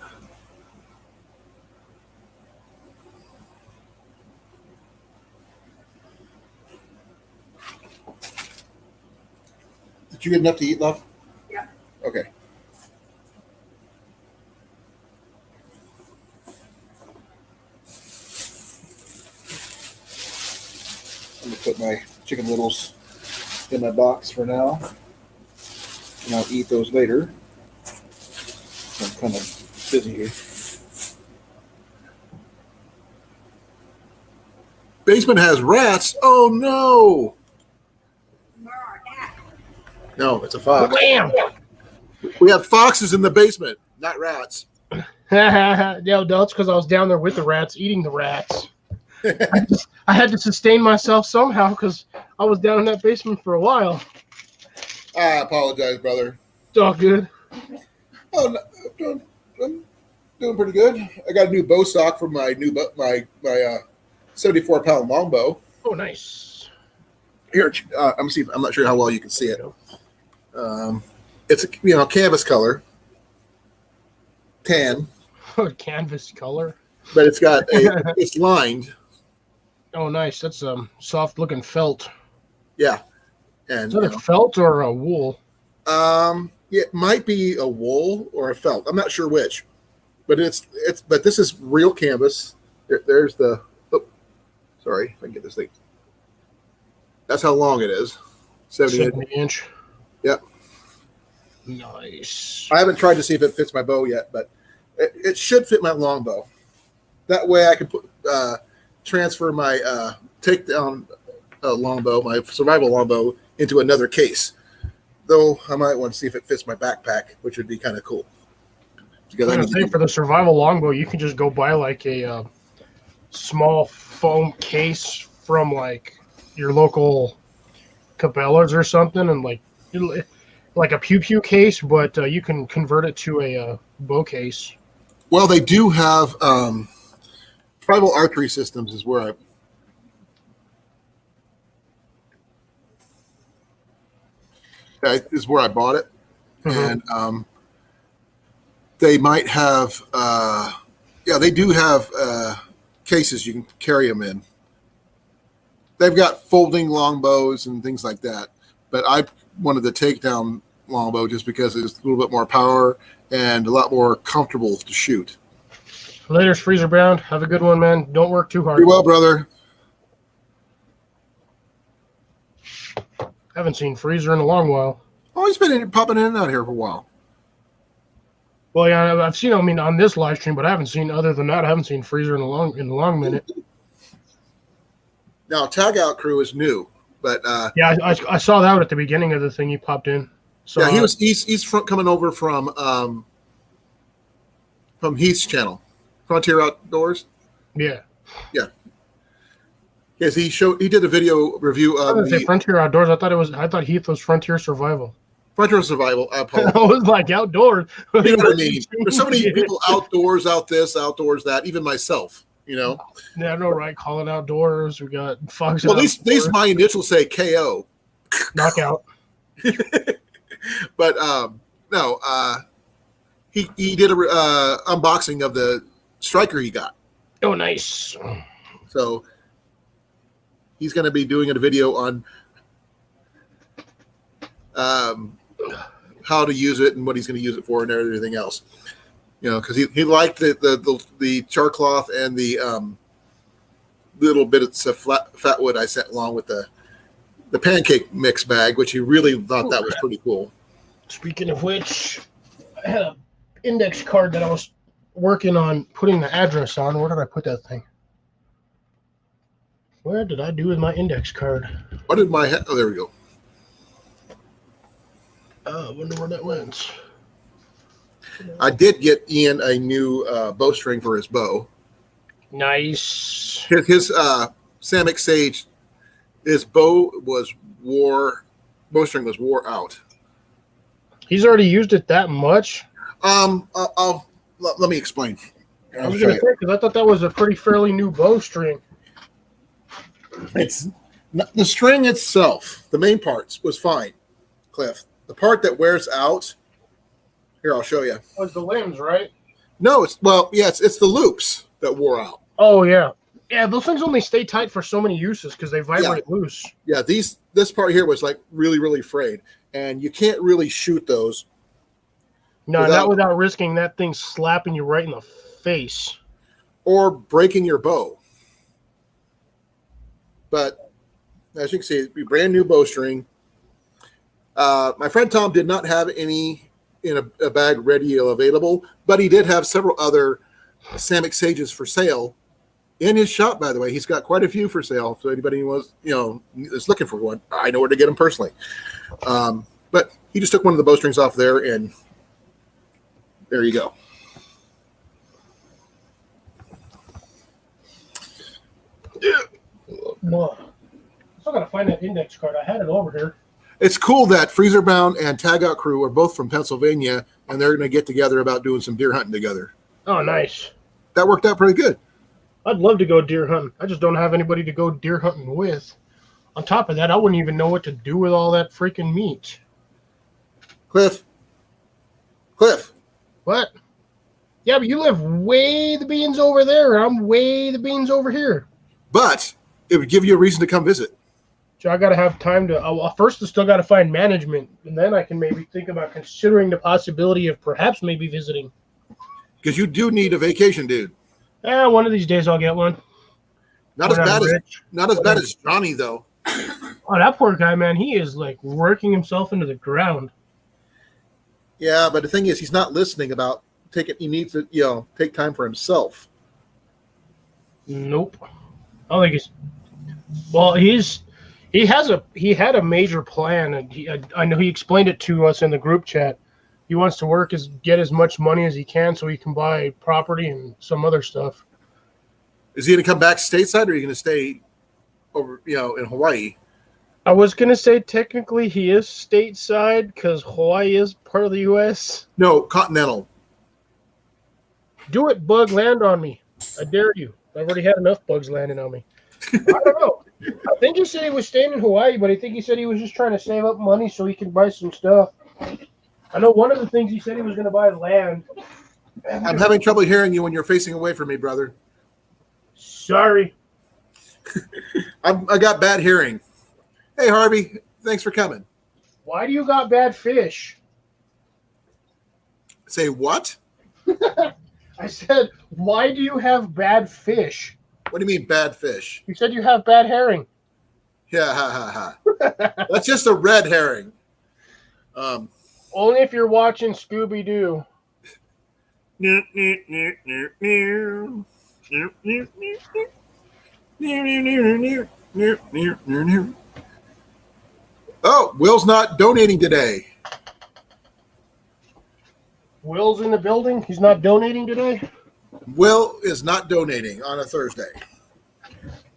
Did you get enough to eat, love? Yeah. Okay. I'm gonna put my chicken littles in my box for now. And I'll eat those later. I'm kind of busy here. Basement has rats. Oh no! No, it's a fox. Bam! We have foxes in the basement, not rats. Yeah, that's because I was down there with the rats, eating the rats. I had to sustain myself somehow because I was down in that basement for a while. I apologize, brother. It's all good. Oh, no, I'm doing pretty good. I got a new bow stock for my new my 74-pound longbow. Oh, nice. Here, I'm not sure how well you can see it. It's a canvas color, tan, Canvas color. but it's lined. Oh, nice. That's soft looking felt. Yeah, and Is that a felt or a wool? it might be a wool or a felt. I'm not sure which, but but this is real canvas. There's the. Oh, sorry, if I can get this thing. That's how long it is. 70 inch. Yep. Nice. I haven't tried to see if it fits my bow yet, but it should fit my longbow. That way I can transfer my takedown longbow, my survival longbow, into another case. Though I might want to see if it fits my backpack, which would be kind of cool. Because I think for the survival longbow, you can just go buy like a small foam case from like your local Cabela's or something, and like a pew case, but you can convert it to a bow case. Well, they do have Tribal Archery Systems is where I bought it, and they might have they do have cases you can carry them in. They've got folding longbows and things like that, but I wanted the takedown longbow just because it's a little bit more power and a lot more comfortable to shoot. Later, Freezer Bound. Have a good one, man. Don't work too hard. Be well, brother. Haven't seen Freezer in a long while. Oh, he's been popping in and out here for a while. Well, yeah, I've seen. I mean, on this live stream, but I haven't seen. Other than that, I haven't seen Freezer in a long minute. Now, Tag Out Crew is new, but yeah, I saw that at the beginning of the thing. He popped in. So yeah, he's coming over from Heath's channel, Frontier Outdoors. Yeah. Yes, he did a video review I of didn't say Frontier Outdoors. I thought Heath was Frontier Survival. Frontier Survival. I apologize. I was like outdoors. You know what I mean? There's so many people outdoors, outdoors, that, even myself, you know. Yeah, I know, right? Calling Outdoors. We got Fox. Well, these my initials say KO. Knockout. But no, he did a unboxing of the striker he got. Oh, nice. So he's going to be doing a video on how to use it and what he's going to use it for and everything else. You know, because he liked the char cloth and the little bits of fat wood I sent along with the pancake mix bag, which he really thought that was pretty cool. Speaking of which, I had an index card that I was working on putting the address on. Where did I put that thing? Where did I do with my index card? What did my oh, there we go. I wonder where that went. I did get Ian a new bowstring for his bow. Nice. His Samick Sage, his bowstring was wore out. He's already used it that much? Let me explain. I was going to say, because I thought that was a pretty fairly new bowstring. It's the string itself, the main parts was fine, Cliff. The part that wears out, here, I'll show you. Was the limbs, right? No, it's the loops that wore out. Oh, yeah. Yeah, those things only stay tight for so many uses because they vibrate loose. Yeah, this part here was like really, really frayed, and you can't really shoot those. No, not without risking that thing slapping you right in the face. Or breaking your bow. But as you can see, it's a brand new bowstring. My friend Tom did not have any in a bag ready available, but he did have several other Samick Sages for sale in his shop. By the way, he's got quite a few for sale. So anybody who is looking for one, I know where to get them personally. But he just took one of the bowstrings off there, and there you go. Well, I still got to find that index card. I had it over here. It's cool that Freezer Bound and Tag Out Crew are both from Pennsylvania, and they're going to get together about doing some deer hunting together. Oh, nice. That worked out pretty good. I'd love to go deer hunting. I just don't have anybody to go deer hunting with. On top of that, I wouldn't even know what to do with all that freaking meat. Cliff. What? Yeah, but you live way the beans over there, and I'm way the beans over here. But it would give you a reason to come visit. So I got to have time to. First, I still got to find management, and then I can maybe think about considering the possibility of perhaps maybe visiting. Because you do need a vacation, dude. One of these days I'll get one. Not as When I'm bad as rich. Johnny though. Oh, that poor guy, man. He is like working himself into the ground. Yeah, but the thing is, he's not listening about taking. He needs to, take time for himself. Nope. I don't think he's. Well, he had a major plan, and I know he explained it to us in the group chat. He wants to get as much money as he can so he can buy property and some other stuff. Is he going to come back stateside, or are you going to stay over, in Hawaii? I was gonna say technically he is stateside because Hawaii is part of the U.S. No, continental. Do it, bug. Land on me. I dare you. I've already had enough bugs landing on me. I don't know. I think he said he was staying in Hawaii, but I think he said he was just trying to save up money so he can buy some stuff. I know one of the things he said he was going to buy land. I'm having trouble hearing you when you're facing away from me, brother. Sorry. I got bad hearing. Hey, Harvey, thanks for coming. Why do you got bad fish? Say what? I said, why do you have bad fish? What do you mean bad fish? You said you have bad herring. Yeah, ha, ha, ha. That's just a red herring. Only if you're watching Scooby-Doo. Oh, Will's not donating today. Will's in the building. He's not donating today. Will is not donating on a Thursday.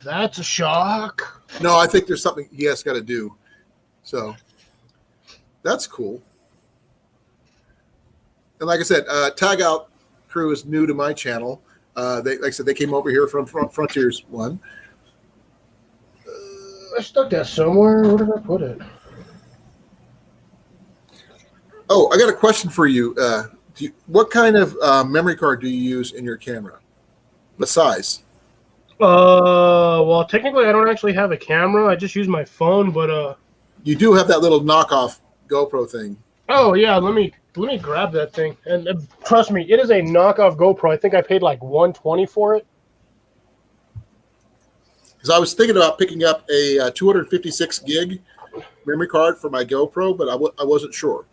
That's a shock. No, I think there's something he has got to do. So that's cool. And like I said, Tag Out Crew is new to my channel. Like I said, they came over here from Frontiers One. I stuck that somewhere. Where did I put it? Oh, I got a question for you. What kind of memory card do you use in your camera? What size? Well, technically, I don't actually have a camera. I just use my phone, but You do have that little knockoff GoPro thing. Oh yeah, let me grab that thing. And trust me, it is a knockoff GoPro. I think I paid like $120 for it. Because I was thinking about picking up a 256 gig memory card for my GoPro, but I wasn't sure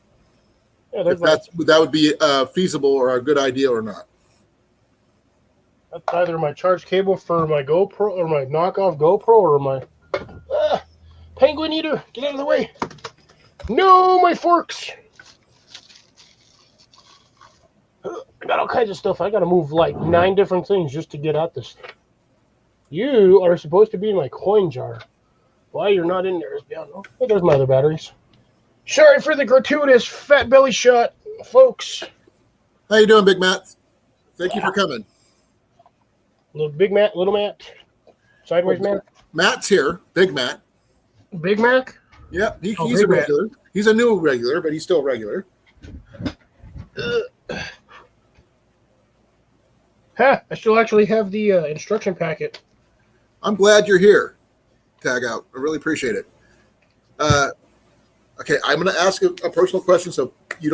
Yeah, if that would be feasible or a good idea or not. that's either my charge cable for my GoPro or my knockoff GoPro or my penguin eater. Get out of the way! No, my forks. I got all kinds of stuff. I got to move like 9 different things just to get at this. You are supposed to be in my coin jar. Why you're not in there is beyond. Oh, there's my other batteries. Sorry for the gratuitous fat belly shot, folks. How you doing, Big Matt? Thank you for coming. Little Big Matt, Little Matt, Sideways Matt. Matt's here. Big Matt. Big Mac? Yep, he's Big a regular. Matt. He's a new regular, but he's still regular. I still actually have the instruction packet. I'm glad you're here, Tag Out. I really appreciate it. Okay, I'm going to ask a personal question, so you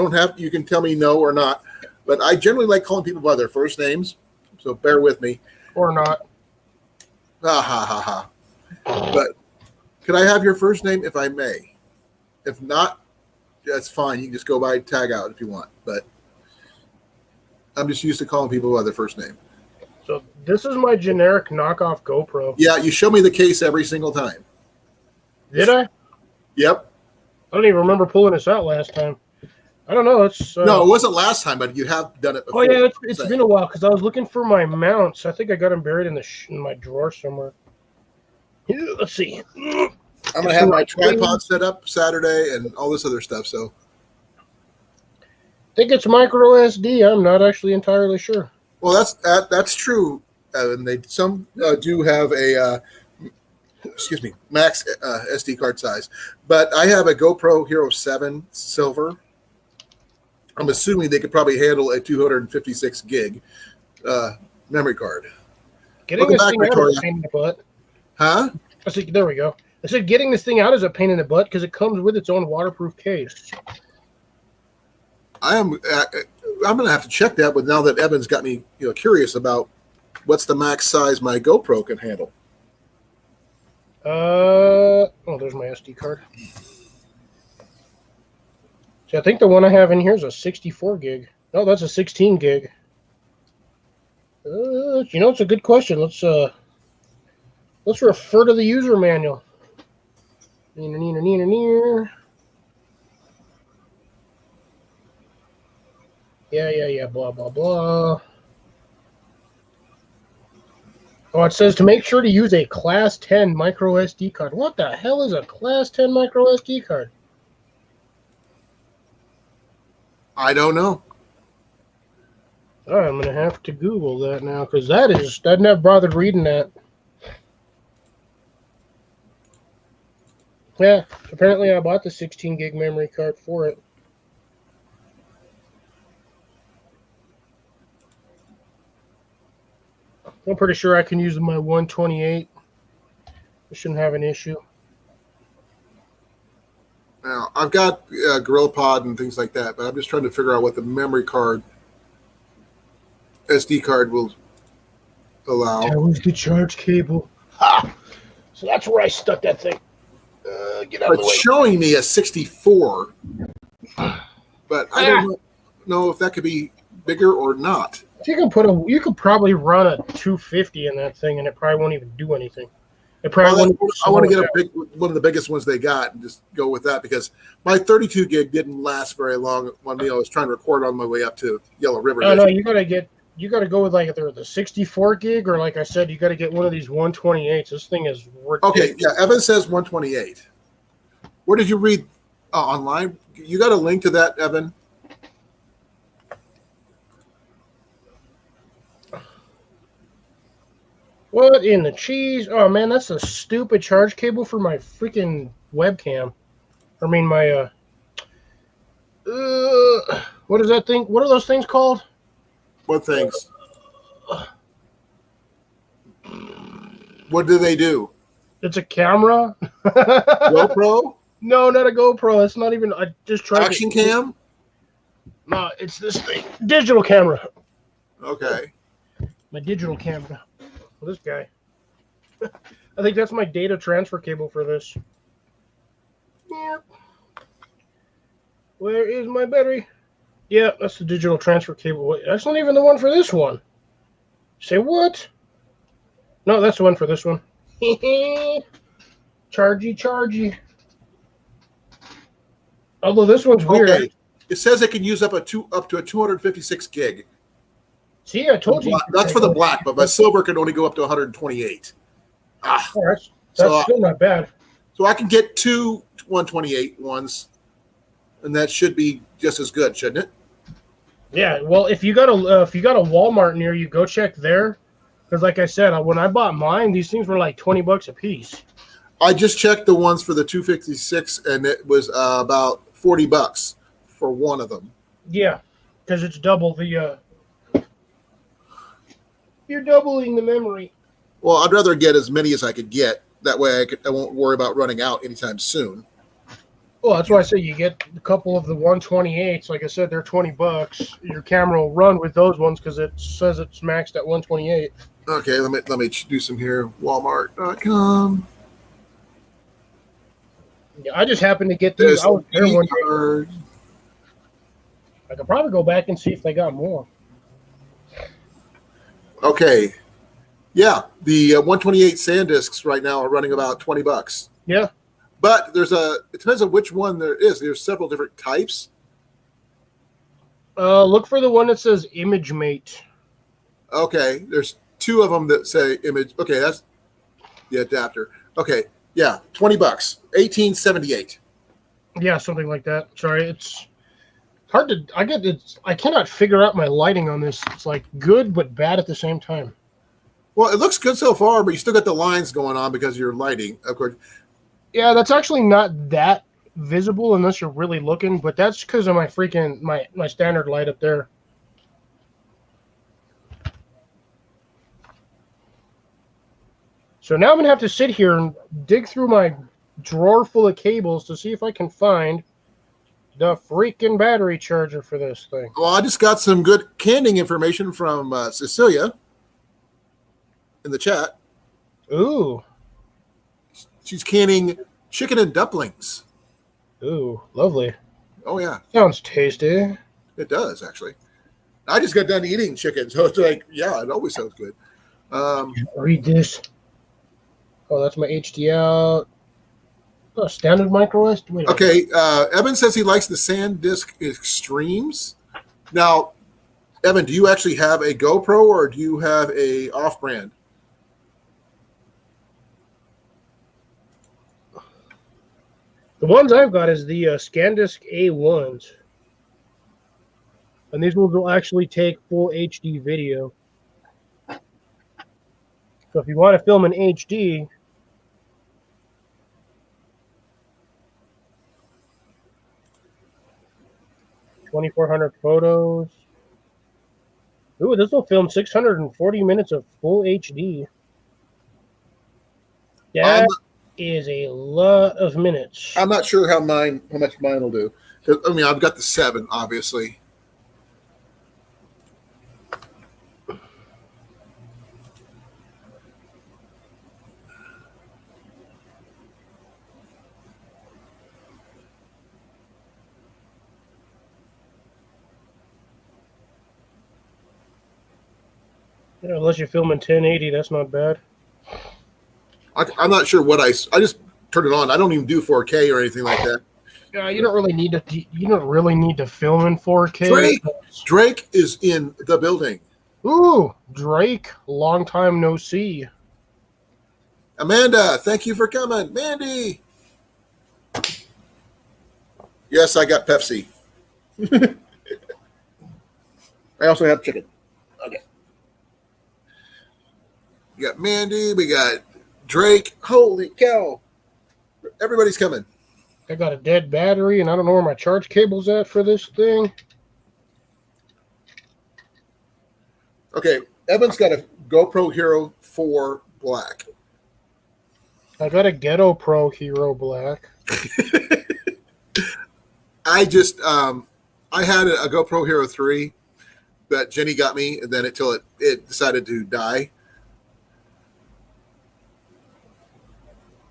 can tell me no or not. But I generally like calling people by their first names, so bear with me. Or not. Ha ha ha ha. But could I have your first name if I may? If not, that's fine. You can just go by Tag Out if you want. But I'm just used to calling people by their first name. So this is my generic knockoff GoPro. Yeah, you show me the case every single time. Did I? Yep. I don't even remember pulling this out last time. I don't know. It's no, it wasn't last time, but you have done it before. Oh yeah, it's been a while because I was looking for my mounts. I think I got them buried in my drawer somewhere. Let's see. I'm gonna have my tripod set up Saturday and all this other stuff. So I think it's micro SD. I'm not actually entirely sure. Well, that's true. And some do have a max SD card size, but I have a GoPro Hero 7 Silver. I'm assuming they could probably handle a 256 gig memory card. Getting this thing out is a pain in the butt. Huh? I said, there we go. I said getting this thing out is a pain in the butt because it comes with its own waterproof case. I'm going to have to check that, but now that Evan's got me curious about what's the max size my GoPro can handle. Oh, there's my SD card. So I think the one I have in here is a 64 gig. No, that's a 16 gig. It's a good question. Let's refer to the user manual. Near. Yeah. Blah blah blah. Oh, it says to make sure to use a Class 10 micro SD card. What the hell is a Class 10 micro SD card? I don't know. Oh, I'm gonna have to Google that now because I'd never bothered reading that. Yeah, apparently I bought the 16 gig memory card for it. I'm pretty sure I can use my 128. I shouldn't have an issue. Now, I've got GorillaPod and things like that, but I'm just trying to figure out what the memory card, SD card will allow. That was the charge cable. Ha! So that's where I stuck that thing. Get out of the It's way. showing me a 64, but I don't know if that could be bigger or not. You could probably run a 250 in that thing, and it probably won't even do anything. It probably won't even I want to slow get down. one of the biggest ones they got and just go with that because my 32 gig didn't last very long when I was trying to record on my way up to Yellow River. No, you gotta go with like either the 64 gig or like I said, you gotta get one of these 128s. This thing is ridiculous. Okay, yeah, Evan says 128. Where did you read online? You got a link to that, Evan? What in the cheese? Oh man, that's a stupid charge cable for my freaking webcam. I mean my what is that thing? What are those things called? What things? What do they do? It's a camera. GoPro? No, not a GoPro. It's not even. I just tried. Action cam? No, it's this thing. Digital camera. Okay. My digital camera. Well, this guy. I think that's my data transfer cable for this. Yeah. Where is my battery? Yeah, that's the digital transfer cable. Wait, that's not even the one for this one. Say what? No, that's the one for this one. Chargy. Although this one's weird. Okay. It says it can use up to a 256 gig. See, I told you. That's for the black, but my silver can only go up to 128. Oh, that's So, still not bad. So I can get two 128 ones, and that should be just as good, shouldn't it? Yeah, well, if you got a Walmart near you, go check there. Because, like I said, when I bought mine, these things were like $20 a piece. I just checked the ones for the 256, and it was about $40 for one of them. Yeah, because it's double the. You're doubling the memory. Well, I'd rather get as many as I could get. That way, I won't worry about running out anytime soon. Well, that's why I say you get a couple of the 128s. Like I said, they're $20. Your camera will run with those ones because it says it's maxed at 128. Okay, let me do some here. Walmart.com. Yeah, I just happened to get these. I was there one day. I could probably go back and see if they got more. Okay. Yeah, the 128 SanDisks right now are running about $20. Yeah. But it depends on which one there is. There's several different types. Look for the one that says ImageMate. Okay, there's two of them that say image. Okay, that's the adapter. Okay, yeah, $20, $18.78. Yeah, something like that. Sorry, it's hard to. I cannot figure out my lighting on this. It's like good but bad at the same time. Well, it looks good so far, but you still got the lines going on because of your lighting, of course. Yeah, that's actually not that visible unless you're really looking, but that's because of my freaking my standard light up there. So now I'm gonna have to sit here and dig through my drawer full of cables to see if I can find the freaking battery charger for this thing. Well, I just got some good canning information from Cecilia in the chat. Ooh. She's canning chicken and dumplings. Ooh, lovely. Oh, yeah, Sounds tasty. it does, actually. I just got done eating chicken, so it's like, yeah, it always sounds good. Read this. Oh, that's my HD out. Oh, standard micro SD. Wait a minute. Okay, Evan says he likes the SanDisk Extremes. Now, Evan, do you actually have a GoPro or do you have a off-brand? The ones I've got is the SanDisk A1s. And these ones will actually take full HD video. So if you want to film in HD, (2,400 photos). Ooh, this will film 640 minutes of full HD. That is a lot of minutes. I'm not sure how much mine will do. I mean, I've got the 7, obviously. Yeah, unless you film in 1080, that's not bad. I'm not sure what I just turned it on. I don't even do 4K or anything like that. Yeah, you don't really need to. You don't really need to film in 4K. Drake is in the building. Ooh, Drake, long time no see. Amanda, thank you for coming. Mandy. Yes, I got Pepsi. I also have chicken. Okay. We got Mandy. We got Drake. Holy cow. Everybody's coming. I got a dead battery, and I don't know where my charge cable's at for this thing. Okay, Evan's got a GoPro Hero 4 Black. I got a Ghetto Pro Hero Black. I just, I had a GoPro Hero 3 that Jenny got me, and then until it decided to die.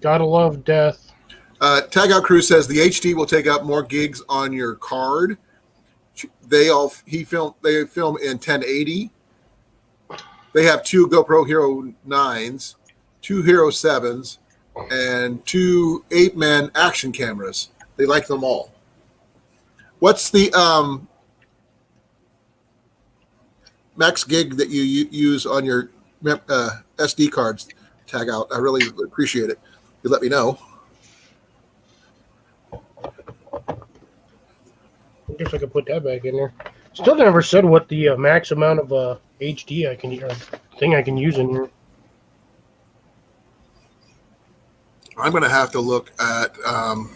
Gotta love death. Tag Out Crew says the HD will take up more gigs on your card. They film in 1080. They have 2 GoPro Hero 9s, 2 Hero 7s, and 2 8-man action cameras. They like them all. What's the max gig that you use on your SD cards? Tag Out. I really appreciate it. You let me know. I guess I could put that back in there. Still never said what the max amount of HD I can thing I can use in here. I'm going to have to look at aha.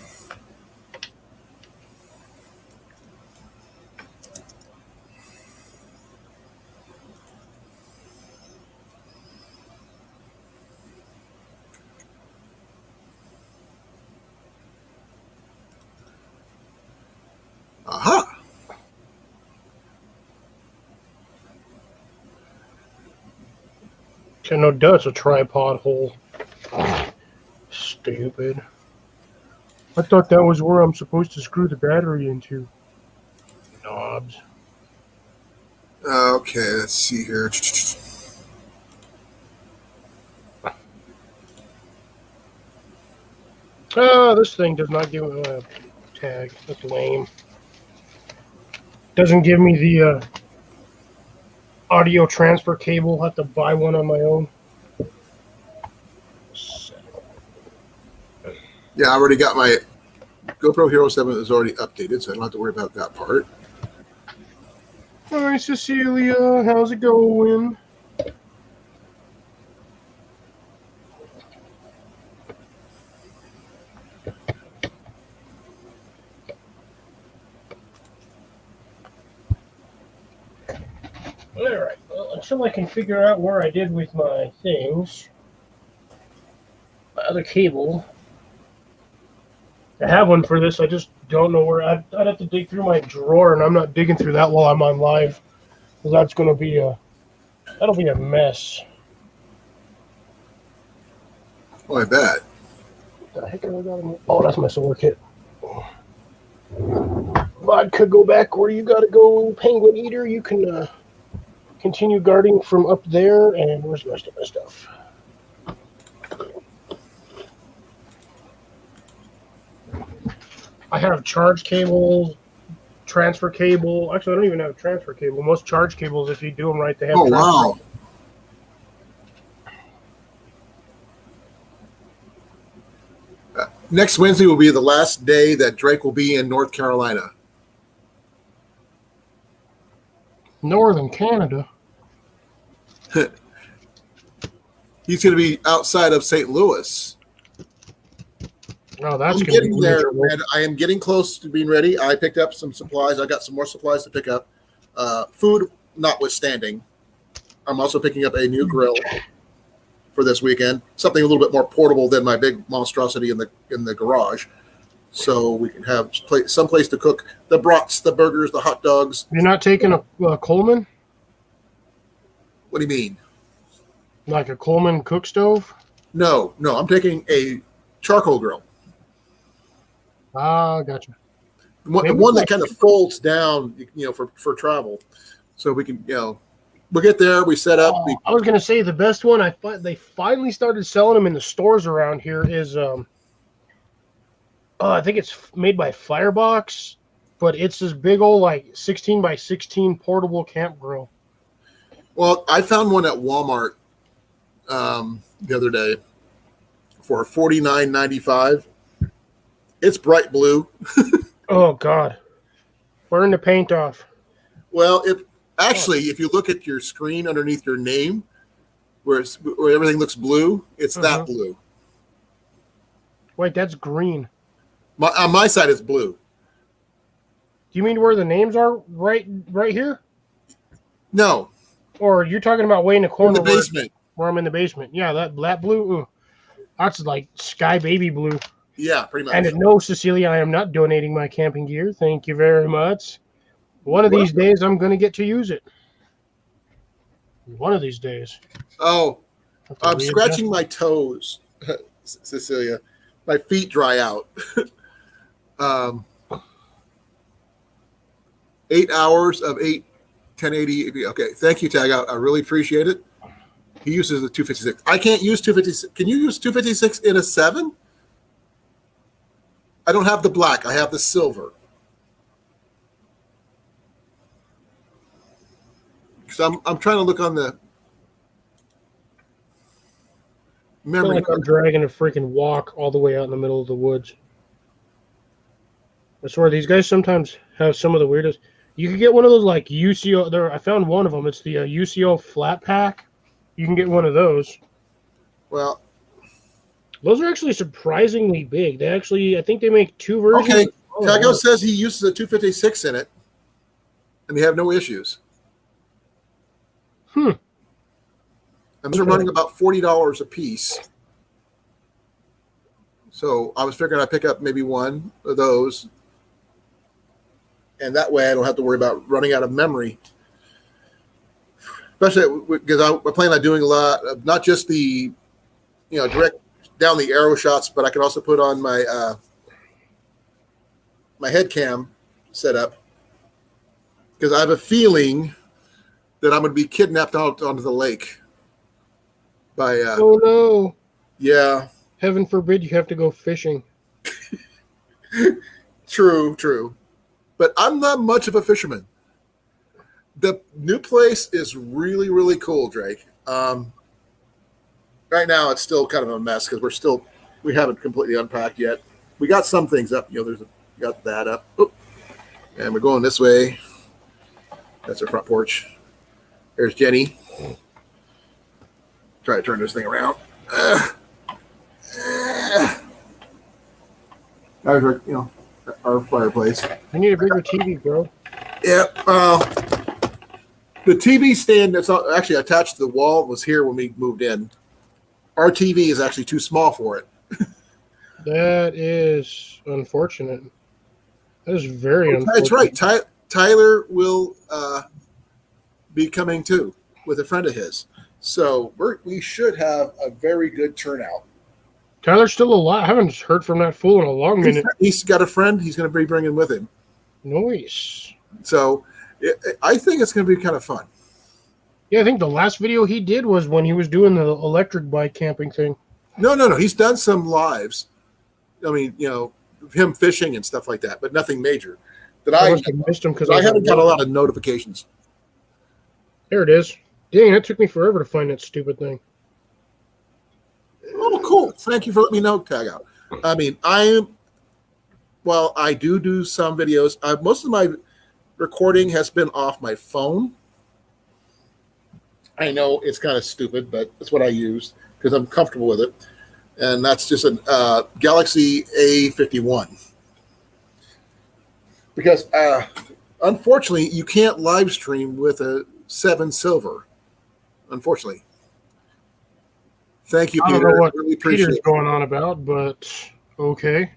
No, it's a tripod hole. Stupid. I thought that was where I'm supposed to screw the battery into. Knobs. Okay, let's see here. Oh, this thing does not give me a tag. That's lame. Doesn't give me the audio transfer cable. I'll have to buy one on my own. Yeah, I already got my GoPro Hero 7 is already updated, so I don't have to worry about that part. Hi, Cecilia. How's it going? All right. Well, until I can figure out where I did with my things, my other cable. I have one for this. I just don't know where. I'd have to dig through my drawer, and I'm not digging through that while I'm on live. Because that's going to be that'll be a mess. Oh, I bet. What the heck have I got in here? Oh, that's my solar kit. Vodka, go back where you got to go, Penguin Eater. You can continue guarding from up there. And where's the rest of my stuff? I have charge cables, transfer cable. Actually, I don't even have a transfer cable. Most charge cables, if you do them right, they have Oh, transfer. wow. Next Wednesday will be the last day that Drake will be in North Carolina. Northern Canada. He's going to be outside of St. Louis. Oh, that's I'm gonna getting be there, miserable. man. I am getting close to being ready. I picked up some supplies. I got some more supplies to pick up. Food notwithstanding, I'm also picking up a new grill for this weekend. Something a little bit more portable than my big monstrosity in the garage, so we can have some place to cook the brats, the burgers, the hot dogs. You're not taking a Coleman, What do you mean? like a Coleman cook stove? No, I'm taking a charcoal grill. Ah, gotcha. The one that kind of folds down, for travel, so we can, we'll get there. We set up. Oh, I was gonna say the best one. They finally started selling them in the stores around here. Is I think it's made by Firebox, but it's this big old 16 by 16 portable camp grill. Well, I found one at Walmart the other day for $49.95. It's bright blue. Oh God, burn the paint off. Well, if you look at your screen underneath your name, where everything looks blue, it's that blue. Wait, that's green. On my side, it's blue. Do you mean where the names are right here? No, Or you're talking about way in the in corner the basement. where I'm in the basement? Yeah, that blue. That's like sky baby blue. Yeah, pretty much. And no, Cecilia, I am not donating my camping gear. Thank you very much. One of these days, I'm going to get to use it. One of these days. Oh, Have to I'm readjust. scratching my toes, Cecilia. My feet dry out. 8 hours of 1080. Okay, thank you, Tag. I really appreciate it. He uses the 256. I can't use 256. Can you use 256 in a 7? I don't have the black. I have the silver. So I'm trying to look on the I feel memory. like I'm dragging a freaking walk all the way out in the middle of the woods. I swear, these guys sometimes have some of the weirdest. You can get one of those UCO. I found one of them. It's the UCO flat pack. You can get one of those. Well, Those are actually surprisingly big. I think they make two versions. okay. Oh, Tago says he uses a 256 in it, and they have no issues. And they're running about $40 a piece. So I was figuring I'd pick up maybe one of those, and that way I don't have to worry about running out of memory. Especially because I plan on doing a lot of not just the, direct down the arrow shots, but I can also put on my my head cam setup, because I have a feeling that I'm going to be kidnapped out onto the lake by Oh no! yeah. Heaven forbid you have to go fishing. True. But I'm not much of a fisherman. The new place is really, really cool, Drake. Right now it's still kind of a mess because we haven't completely unpacked yet. We got some things up. Got that up. Oop. And we're going this way. That's our front porch. There's Jenny. Try to turn this thing around. There's our fireplace. I need a bigger TV, bro. Yeah. The TV stand that's actually attached to the wall was here when we moved in. Our TV is actually too small for it. That is unfortunate. That is very unfortunate. That's right. Tyler will be coming too with a friend of his. So we should have a very good turnout. Tyler's still alive. I haven't heard from that fool in a long minute. He's got a friend he's going to be bringing with him. Nice. So I think it's going to be kind of fun. Yeah, I think the last video he did was when he was doing the electric bike camping thing. No. He's done some lives. I mean, him fishing and stuff like that, but nothing major. I must have missed him because I haven't got a lot of notifications. There it is. Dang, it took me forever to find that stupid thing. Oh, cool. Thank you for letting me know, Tag Out. I mean, I do some videos. Most of my recording has been off my phone. I know it's kind of stupid, but it's what I use because I'm comfortable with it. And that's just a Galaxy A51. Because, unfortunately, you can't live stream with a 7 silver. Unfortunately. Thank you, Peter. I don't know what really appreciate Peter's going on about, but okay.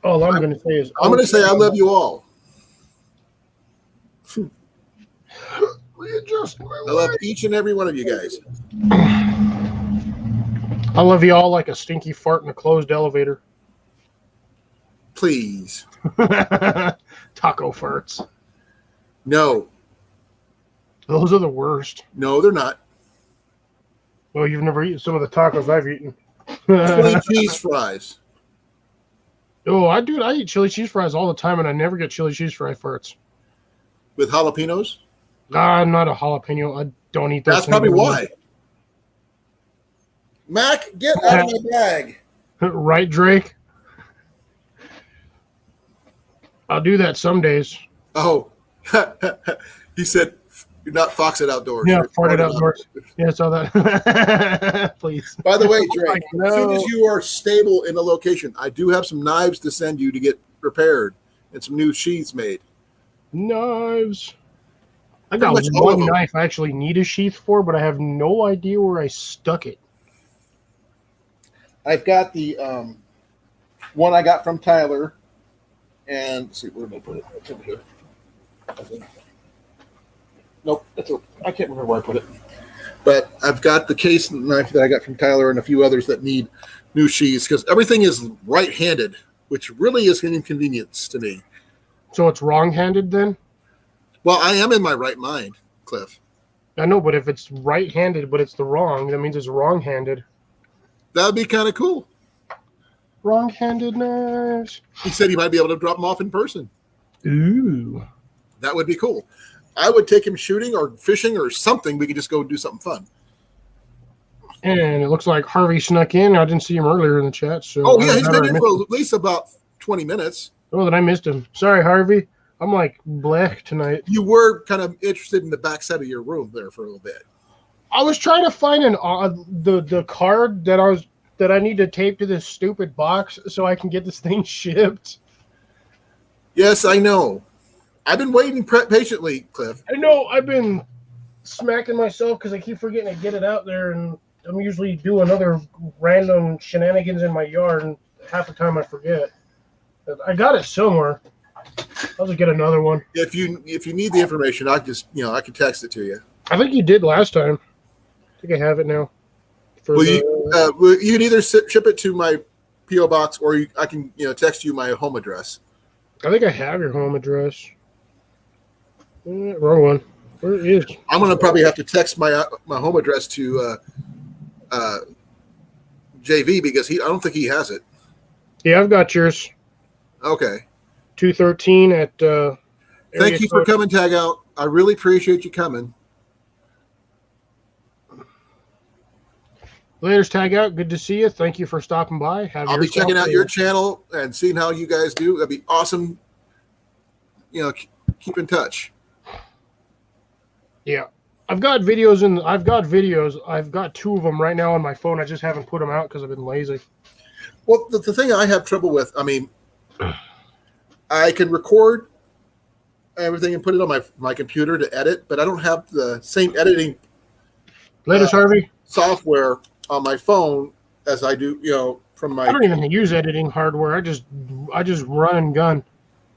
All I'm going to say is... I'm going to say I love you all. I love each and every one of you guys. I love you all like a stinky fart in a closed elevator. Please. Taco farts. No. Those are the worst. No, they're not. Well, you've never eaten some of the tacos I've eaten. Chili cheese fries. Oh, I eat chili cheese fries all the time, and I never get chili cheese fry farts. With jalapenos? I'm not a jalapeno. I don't eat that. That's probably why. Mac, get out of my bag. Right, Drake? I'll do that some days. Oh, he said, "You're not Fox it outdoors." Yeah, farted outdoors. Yeah, I saw that. Please. By the way, Drake, No. as soon as you are stable in a location, I do have some knives to send you to get repaired and some new sheaths made. Knives. I got Pretty much all of one them. knife I actually need a sheath for, but I have no idea where I stuck it. I've got the one I got from Tyler, and let's see, where did I put it? It's over here. Nope, I can't remember where I put it. But I've got the case knife that I got from Tyler and a few others that need new sheaths because everything is right-handed, which really is an inconvenience to me. So it's wrong-handed then? Well, I am in my right mind, Cliff. I know, but if it's right-handed, but it's the wrong, that means it's wrong-handed. That would be kind of cool. Wrong-handed knives. He said he might be able to drop them off in person. Ooh. That would be cool. I would take him shooting or fishing or something. We could just go do something fun. And it looks like Harvey snuck in. I didn't see him earlier in the chat. So Oh, yeah, he's been in for at least about 20 minutes. Oh, then I missed him. Sorry, Harvey. I'm like blech tonight. You were kind of interested in the back side of your room there for a little bit. I was trying to find the card that I need to tape to this stupid box so I can get this thing shipped. Yes, I know. I've been waiting patiently, Cliff. I know I've been smacking myself because I keep forgetting to get it out there, and I'm usually doing other random shenanigans in my yard, and half the time I forget. I got it somewhere. I'll just get another one. If you need the information, I can text it to you. I think you did last time. I think I have it now. You can either ship it to my P.O. box, or I can text you my home address. I think I have your home address. Wrong one. Where is? I'm gonna probably have to text my home address to JV because I don't think he has it. Yeah, I've got yours. Okay. 213 at. Thank you for coming, Tag Out. I really appreciate you coming. Later's Tag Out. Good to see you. Thank you for stopping by. I'll be checking out your channel and seeing how you guys do. That'd be awesome. Keep in touch. Yeah. I've got videos. I've got 2 of them right now on my phone. I just haven't put them out because I've been lazy. Well, the thing I have trouble with, I can record everything and put it on my computer to edit, but I don't have the same editing Harvey. software on my phone as I do, from my. I don't even use editing hardware. I just run and gun.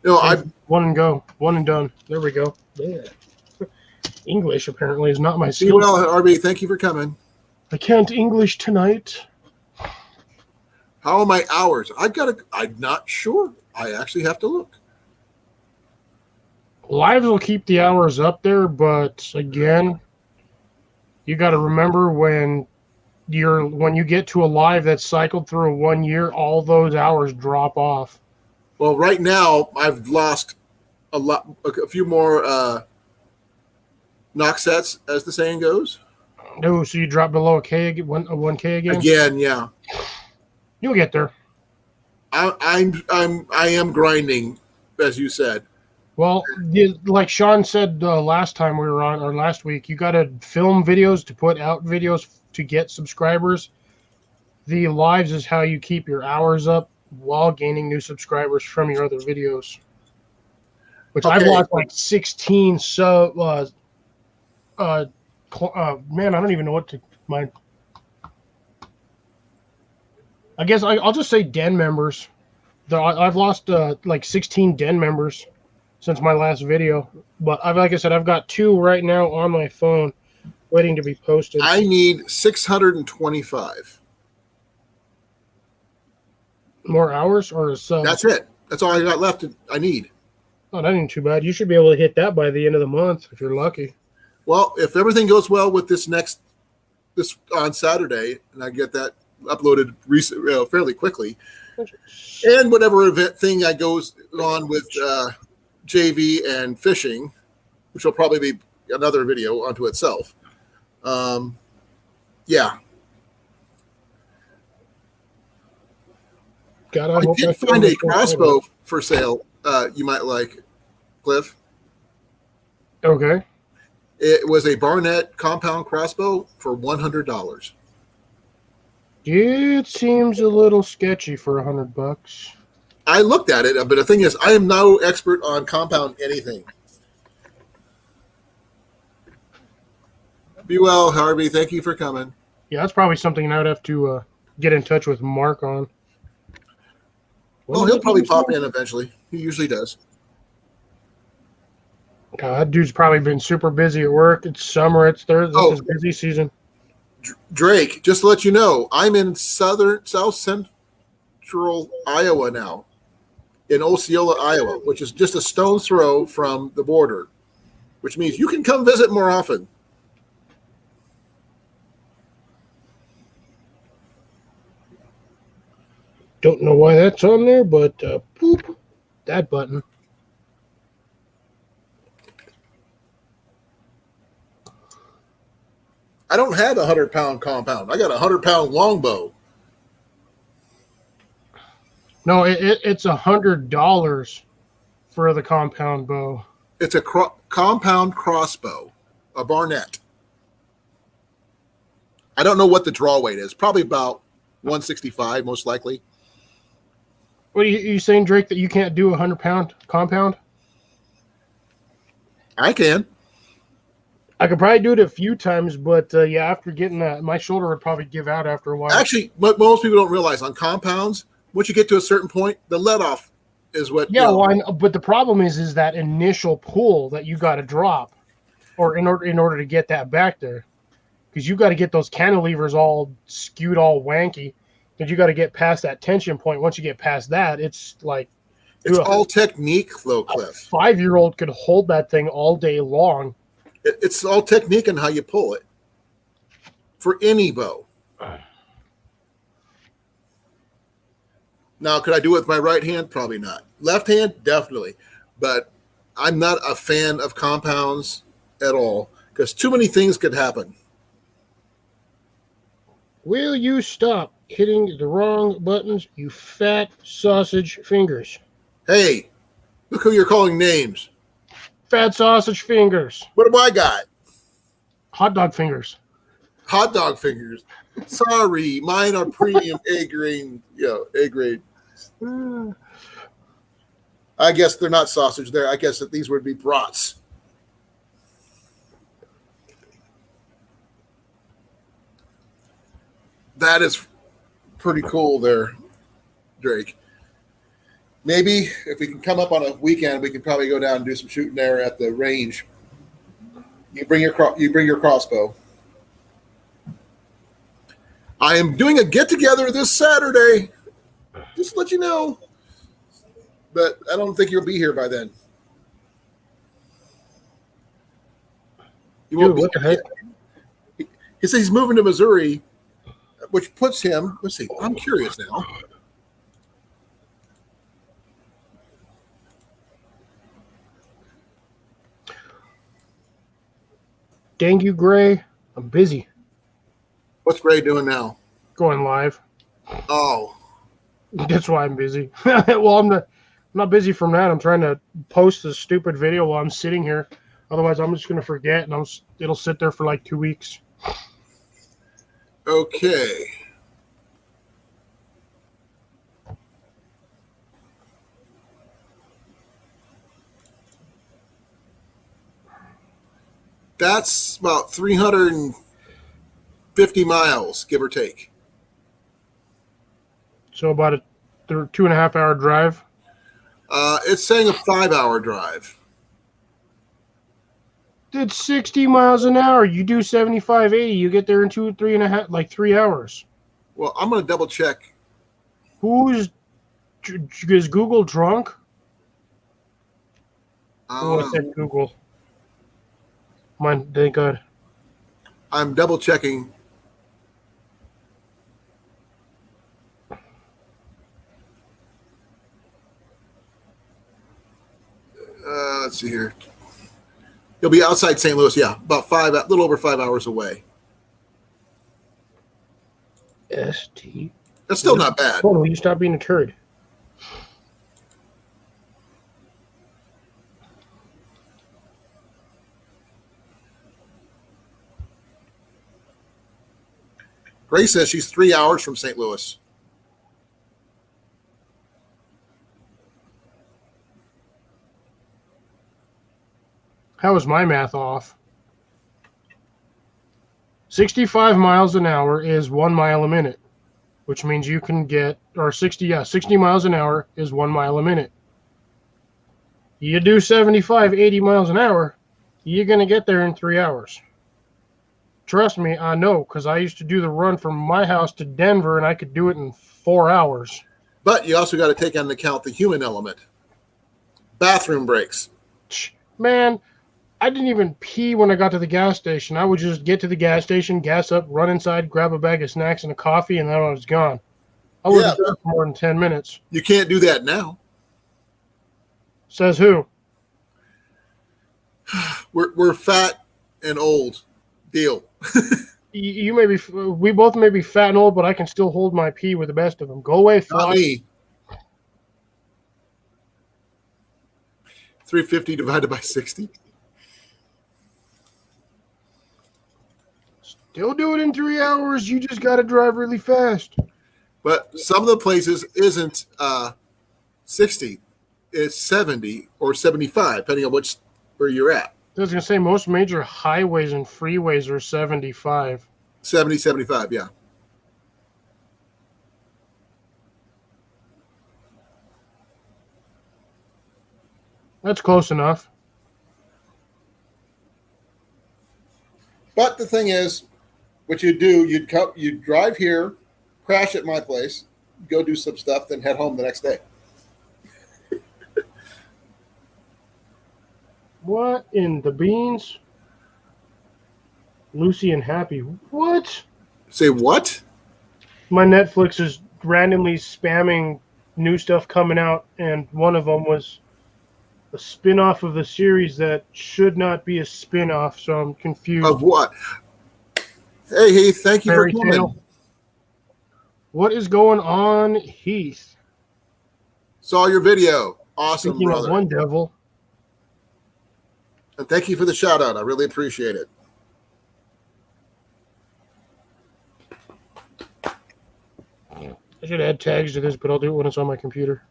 I One and go, one and done. There we go. Yeah. English apparently is not my be skill. well, RB. Thank you for coming. I can't English tonight. How are my hours? I'm not sure. I actually have to look. Lives will keep the hours up there, but again, you got to remember when you get to a live that's cycled through 1 year, all those hours drop off. Well, right now I've lost a few more knock sets, as the saying goes. No, so you drop below a 1K again. Again, yeah. You'll get there. I am grinding, as you said. Well, like Sean said last time we were on, or last week, you got to film videos to put out videos to get subscribers. The lives is how you keep your hours up while gaining new subscribers from your other videos. Which I've lost like 16. So, man, I don't even know what to mind. I guess I'll just say den members. I've lost like 16 den members since my last video, but like I said, I've got 2 right now on my phone waiting to be posted. I need 625 more hours or a sub. That's it. That's all I got left. I need. Oh, that ain't too bad. You should be able to hit that by the end of the month if you're lucky. Well, if everything goes well with this on Saturday, and I get that uploaded fairly quickly, and whatever event thing I goes on with JV and fishing, which will probably be another video unto itself. Yeah. God, I did find a crossbow for sale. You might like, Cliff. Okay. It was a Barnett compound crossbow for $100. It seems a little sketchy for $100. I looked at it, but the thing is, I am no expert on compound anything. Be well, Harvey. Thank you for coming. Yeah, that's probably something I'd have to get in touch with Mark on. Well, he'll probably pop in eventually. He usually does. God, that dude's probably been super busy at work. It's summer. It's his busy season. Drake, just to let you know, I'm in south central Iowa now, in Osceola, Iowa, which is just a stone's throw from the border, which means you can come visit more often. Don't know why that's on there, but boop, that button. I don't have a 100-pound compound. I got a 100-pound longbow. No, it's $100 for the compound bow. It's a compound crossbow, a Barnett. I don't know what the draw weight is. Probably about 165, most likely. What are you saying, Drake, that you can't do a 100-pound compound? I can. I could probably do it a few times, but yeah, after getting that, my shoulder would probably give out after a while. Actually, what most people don't realize on compounds, once you get to a certain point, the let off is what. Yeah, but the problem is that initial pull that you got to drop, or in order to get that back there, because you got to get those cantilevers all skewed, all wanky, and you got to get past that tension point. Once you get past that, it's like it's all technique, though, Cliff. A 5-year-old could hold that thing all day long. It's all technique and how you pull it for any bow. Now, could I do it with my right hand? Probably not. Left hand, definitely. But I'm not a fan of compounds at all because too many things could happen. Will you stop hitting the wrong buttons, you fat sausage fingers? Hey, look who you're calling names. Fat sausage fingers. What have I got? Hot dog fingers. Hot dog fingers. Sorry, mine are premium A grade. A grade. I guess they're not sausage there. I guess that these would be brats. That is pretty cool there, Drake. Maybe if we can come up on a weekend, we can probably go down and do some shooting there at the range. You bring your crossbow. I am doing a get together this Saturday. Just to let you know. But I don't think you'll be here by then. You won't Dude, what the heck? He says he's moving to Missouri, which puts him. Let's see. I'm curious now. Dang you, Gray. I'm busy. What's Gray doing now? Going live. Oh, That's why I'm busy. Well, I'm not busy from that. I'm trying to post this stupid video while I'm sitting here. Otherwise, I'm just going to forget, and it'll sit there for like 2 weeks. okay. That's about 350 miles, give or take. So about a 2.5 hour drive. It's saying a 5-hour drive. It's 60 miles an hour. You do 75, 80. You get there in 3 hours. Well, I'm going to double check. Is Google drunk? I Oh, I don't know. said Google. Mine, thank God. I'm double checking. Let's see here. You'll be outside St. Louis. Yeah, about a little over 5 hours away. ST. That's still not bad. Hold on, will you stop being a turd? Grace says she's 3 hours from St. Louis. How is my math off? 65 miles an hour is 1 mile a minute, which means you can get, or 60 miles an hour is 1 mile a minute. You do 75, 80 miles an hour, you're going to get there in 3 hours. Trust me, I know, because I used to do the run from my house to Denver, and I could do it in 4 hours. But you also got to take into account the human element. Bathroom breaks. Man, I didn't even pee when I got to the gas station. I would just get to the gas station, gas up, run inside, grab a bag of snacks and a coffee, and then I was gone. I wasn't there for more than 10 minutes. You can't do that now. Says who? We're fat and old. Deal. You may be. We both may be fat and old, but I can still hold my pee with the best of them. Go away, Not Floss. me. 350 divided by 60. Still do it in 3 hours. You just got to drive really fast. But some of the places isn't 60. It's 70 or 75, depending on where you're at. I was going to say most major highways and freeways are 75. 70, 75, yeah. That's close enough. But the thing is, what you do, you'd drive here, crash at my place, go do some stuff, then head home the next day. What in the beans? Lucy and Happy. What? Say what? My Netflix is randomly spamming new stuff coming out, and one of them was a spin-off of the series that should not be a spin-off, so I'm confused. Of what? Hey, thank you Fairy for coming. tale. What is going on, Heath? Saw your video. Awesome, Speaking brother. of one devil, And thank you for the shout out. I really appreciate it. I should add tags to this, but I'll do it when it's on my computer.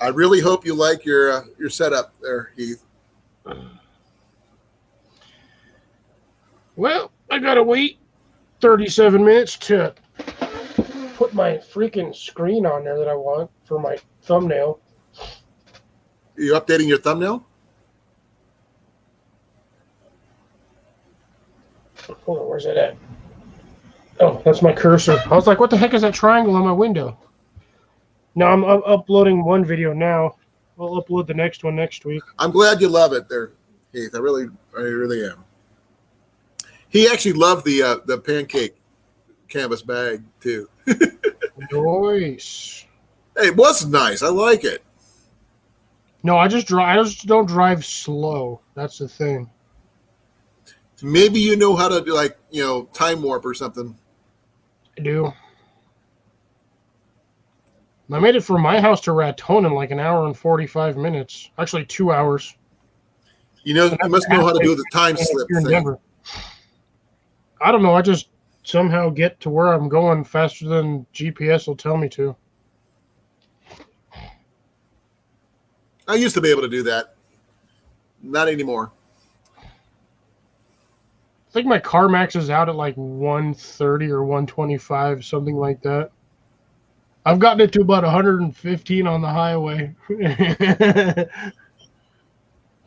I really hope you like your setup there, Heath. Well, I gotta wait 37 minutes to put my freaking screen on there that I want for my thumbnail. Are you updating your thumbnail? Hold on, where's it at? Oh, that's my cursor. I was like, what the heck is that triangle on my window? No, I'm uploading one video now. I'll upload the next one next week. I'm glad you love it there, Heath. I really am. He actually loved the pancake canvas bag too. Nice. Hey, it was nice. I like it. No, I just don't drive slow. That's the thing. Maybe you know how to do, like, time warp or something. I do. I made it from my house to Raton in like an hour and 45 minutes. Actually, 2 hours. You must know how to do the time slip Here in thing. Denver. I don't know. I just somehow get to where I'm going faster than GPS will tell me to. I used to be able to do that. Not anymore. I think my car maxes out at like 130 or 125, something like that. I've gotten it to about 115 on the highway.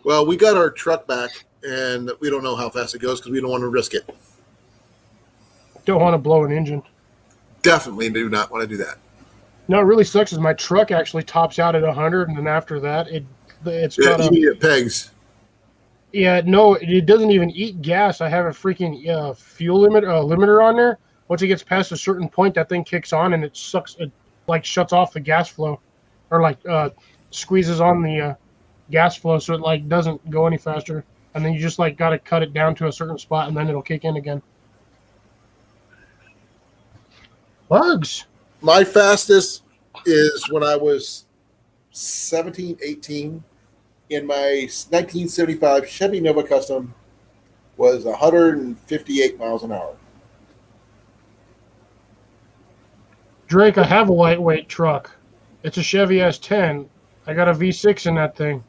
Well, we got our truck back, and we don't know how fast it goes because we don't want to risk it. Don't want to blow an engine. Definitely do not want to do that. No, it really sucks is my truck actually tops out at 100, and then after that, it's got You a... need pegs. Yeah, no, it doesn't even eat gas. I have a freaking fuel limiter on there. Once it gets past a certain point, that thing kicks on and it sucks. It like shuts off the gas flow, or like squeezes on the gas flow, so it like doesn't go any faster. And then you just like got to cut it down to a certain spot, and then it'll kick in again. Bugs. My fastest is when I was 17, 18. In my 1975 Chevy Nova Custom was 158 miles an hour. Drake, I have a lightweight truck. It's a Chevy S10. I got a V6 in that thing,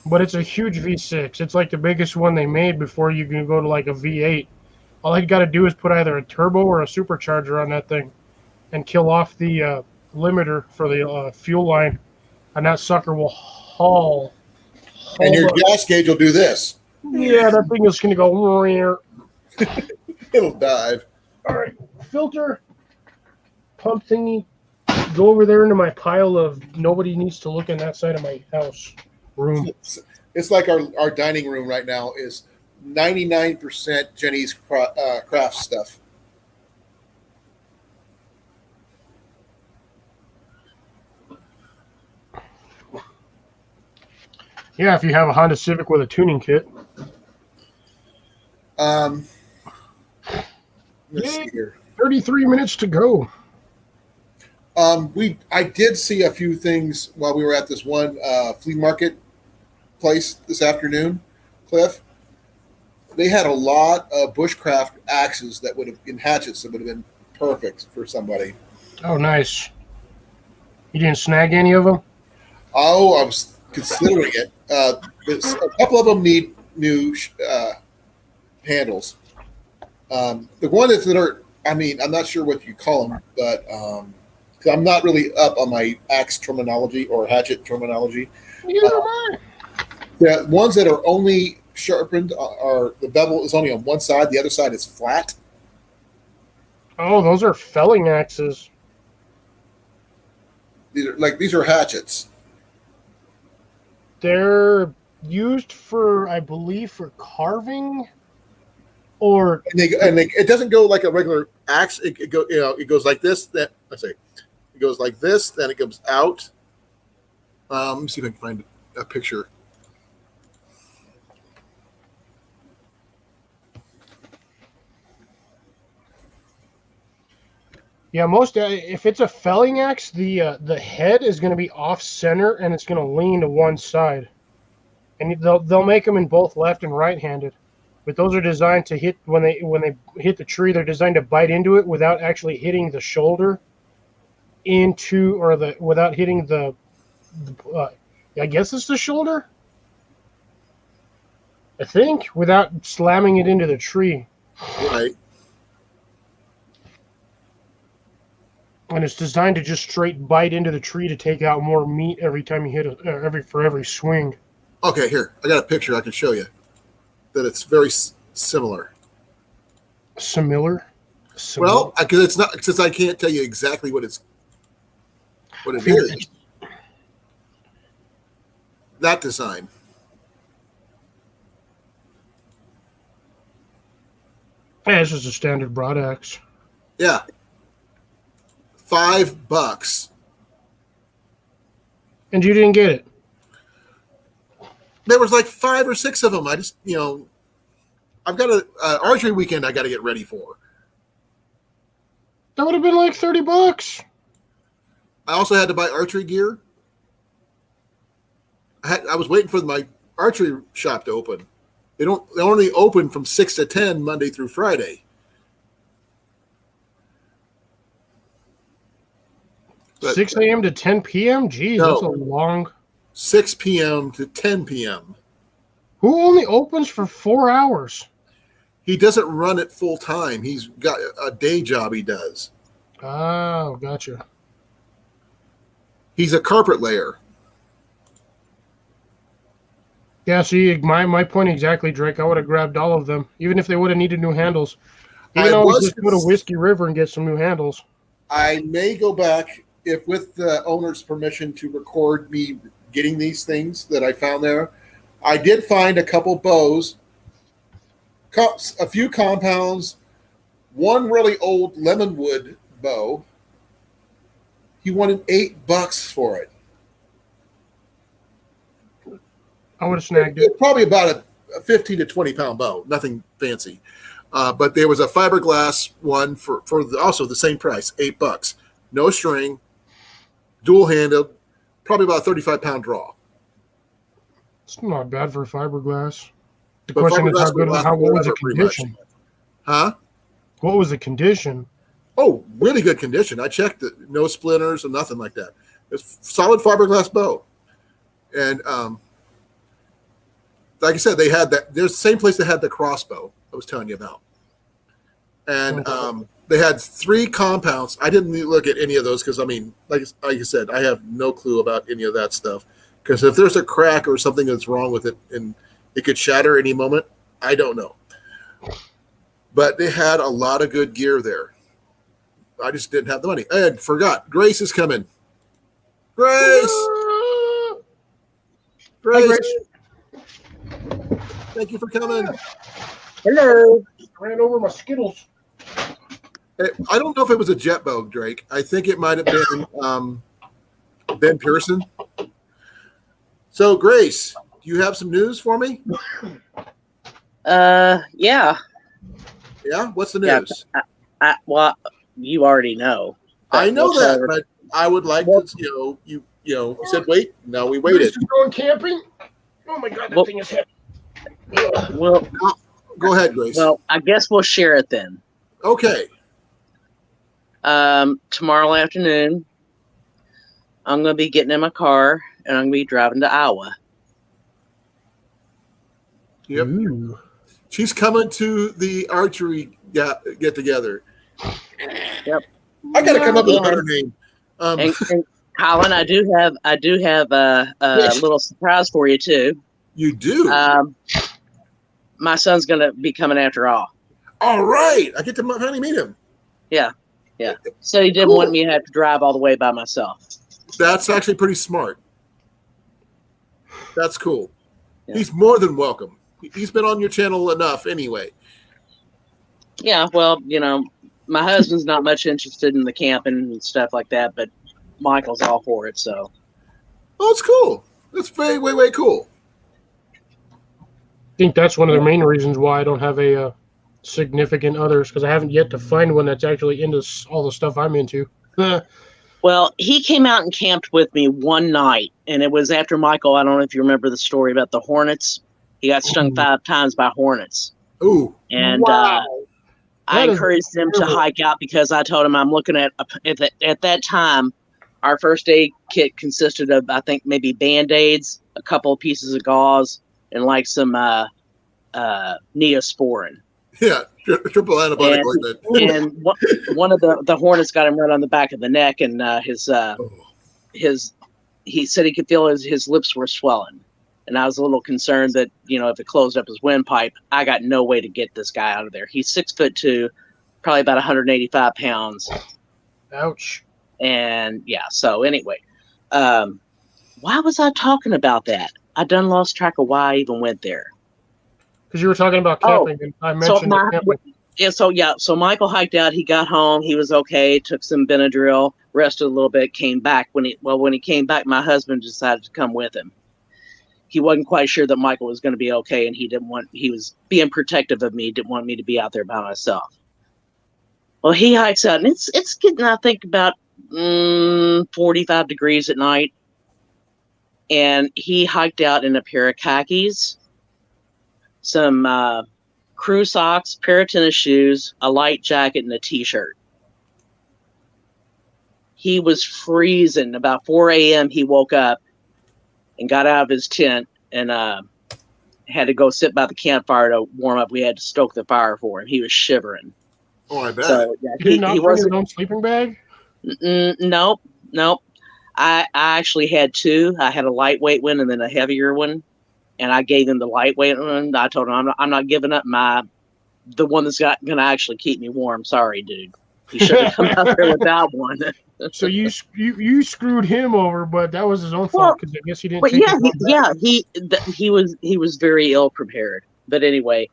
but it's a huge V6. It's like the biggest one they made before you can go to like a V8. All I got to do is put either a turbo or a supercharger on that thing and kill off the limiter for the fuel line, and that sucker will haul. And your gas gauge will do this. Yeah, that thing is going to go. It'll dive. All right, filter, pump thingy, go over there into my pile of nobody needs to look in that side of my house room. It's like our dining room right now is 99% Jenny's craft stuff. Yeah, if you have a Honda Civic with a tuning kit. Let's see here. 33 minutes to go. I did see a few things while we were at this one flea market place this afternoon, Cliff. They had a lot of bushcraft axes that would have been hatchets that would have been perfect for somebody. Oh, nice. You didn't snag any of them? Oh, I was considering it. A couple of them need new handles. The one that are, I'm not sure what you call them, but I'm not really up on my axe terminology or hatchet terminology. The ones that are only sharpened are the bevel is only on one side, the other side is flat. Oh, those are felling axes. These are hatchets. They're used for, I believe, for carving, or it doesn't go like a regular axe. It goes like this. It goes like this. Then it comes out. Let me see if I can find a picture. yeah, most if it's a felling axe, the head is going to be off center and it's going to lean to one side, and they'll make them in both left and right-handed, but those are designed to hit when they hit the tree. They're designed to bite into it without actually hitting the shoulder without hitting the I guess it's the shoulder. I think, without slamming it into the tree. Right. And it's designed to just straight bite into the tree to take out more meat every time you hit it, for every swing. Okay, here. I got a picture I can show you that it's very similar. Similar? Well, because it's not, since I can't tell you exactly what it is. That design. Yeah, it's just a standard broad axe. Yeah. $5. And you didn't get it? There was like 5 or 6 of them. I just, I've got a archery weekend I got to get ready for. That would have been like $30. I also had to buy archery gear. I was waiting for my archery shop to open. They only open from 6 to 10 Monday through Friday. But 6 a.m. to 10 p.m.? Geez, No. that's a long... 6 p.m. to 10 p.m. Who only opens for 4 hours? He doesn't run it full time. He's got a day job he does. Oh, gotcha. He's a carpet layer. Yeah, see, my point exactly, Drake. I would have grabbed all of them, even if they would have needed new handles. You I can always was just go to Whiskey River and get some new handles. I may go back if with the owner's permission to record me getting these things that I found there. I did find a couple bows, a few compounds, one really old lemonwood bow. He wanted $8 for it. I would have snagged it. It's probably about a 15 to 20 pound bow, nothing fancy. But there was a fiberglass one for also the same price, $8. No string, dual handed, probably about a 35-pound draw. It's not bad for fiberglass. The But question is fiberglass would last what was the forever, pretty much. condition? Huh? What was the condition? Oh, really good condition. I checked it. No splinters and nothing like that. It's solid fiberglass bow. And like I said, they had that. There's the same place that had the crossbow I was telling you about. And they had 3 compounds. I didn't look at any of those because, I mean, like I said, I have no clue about any of that stuff. Because if there's a crack or something that's wrong with it and it could shatter any moment, I don't know. But they had a lot of good gear there. I just didn't have the money. I forgot. Grace is coming. Grace! Hi, Grace! Grace. Thank you for coming. Hello. Ran over my Skittles. I don't know if it was a jet bow, Drake. I think it might have been Ben Pearson. So, Grace, do you have some news for me? Yeah. Yeah? What's the news? Well, you already know. I know What's that, over- but I would like to, you said wait. No, we waited. Grace is going camping? Oh my God, that Well- thing is heavy. Well, Go ahead, Grace. well, I guess we'll share it then. Okay. Tomorrow afternoon, I'm going to be getting in my car and I'm going to be driving to Iowa. Yep. Ooh. She's coming to the archery get together. Yep. I got to come up with a better name. And Colin, I do have a Yes. little surprise for you too. You do? My son's going to be coming after all. All right. I get to finally meet him. So he didn't Cool. want me to have to drive all the way by myself. That's actually pretty smart. That's cool. Yeah. He's more than welcome. He's been on your channel enough anyway. Yeah, well, my husband's not much interested in the camping and stuff like that, but Michael's all for it. So Oh, it's cool. That's way, way, way cool. I think that's one of the main reasons why I don't have a significant others, because I haven't yet to find one that's actually into all the stuff I'm into. well, he came out and camped with me one night, and it was after Michael. I don't know if you remember the story about the hornets. He got stung 5 times by hornets, Ooh. and Wow. I That is encouraged him to terrible. hike out because I told him I'm looking at that time. our first aid kit consisted of, I think, maybe Band-Aids, a couple of pieces of gauze, and like some Neosporin. Yeah, triple antibiotic ointment. And one of the hornets got him right on the back of the neck, and he said he could feel his lips were swelling. And I was a little concerned that, if it closed up his windpipe, I got no way to get this guy out of there. He's 6'2", probably about 185 pounds. Ouch. And so anyway, why was I talking about that? I done lost track of why I even went there. Because you were talking about camping, and I mentioned camping. So Michael hiked out. He got home. He was okay. Took some Benadryl, rested a little bit, came back. When he came back, my husband decided to come with him. He wasn't quite sure that Michael was going to be okay, and he was being protective of me. Didn't want me to be out there by myself. Well, he hikes out, and it's getting, I think, about 45 degrees at night. And he hiked out in a pair of khakis, some crew socks, pair of tennis shoes, a light jacket, and a t-shirt. He was freezing. About 4 a.m. he woke up and got out of his tent and had to go sit by the campfire to warm up. We had to stoke the fire for him. He was shivering. Oh, I bet. So, He not bring his own sleeping bag? Nope. I actually had two. I had a lightweight one and then a heavier one. And I gave him the lightweight one. I told him I'm not giving up the one that's going to actually keep me warm. Sorry, dude. He should have come out there without one. So you screwed him over, but that was his own fault because I guess he didn't. But he was very ill prepared. But anyway,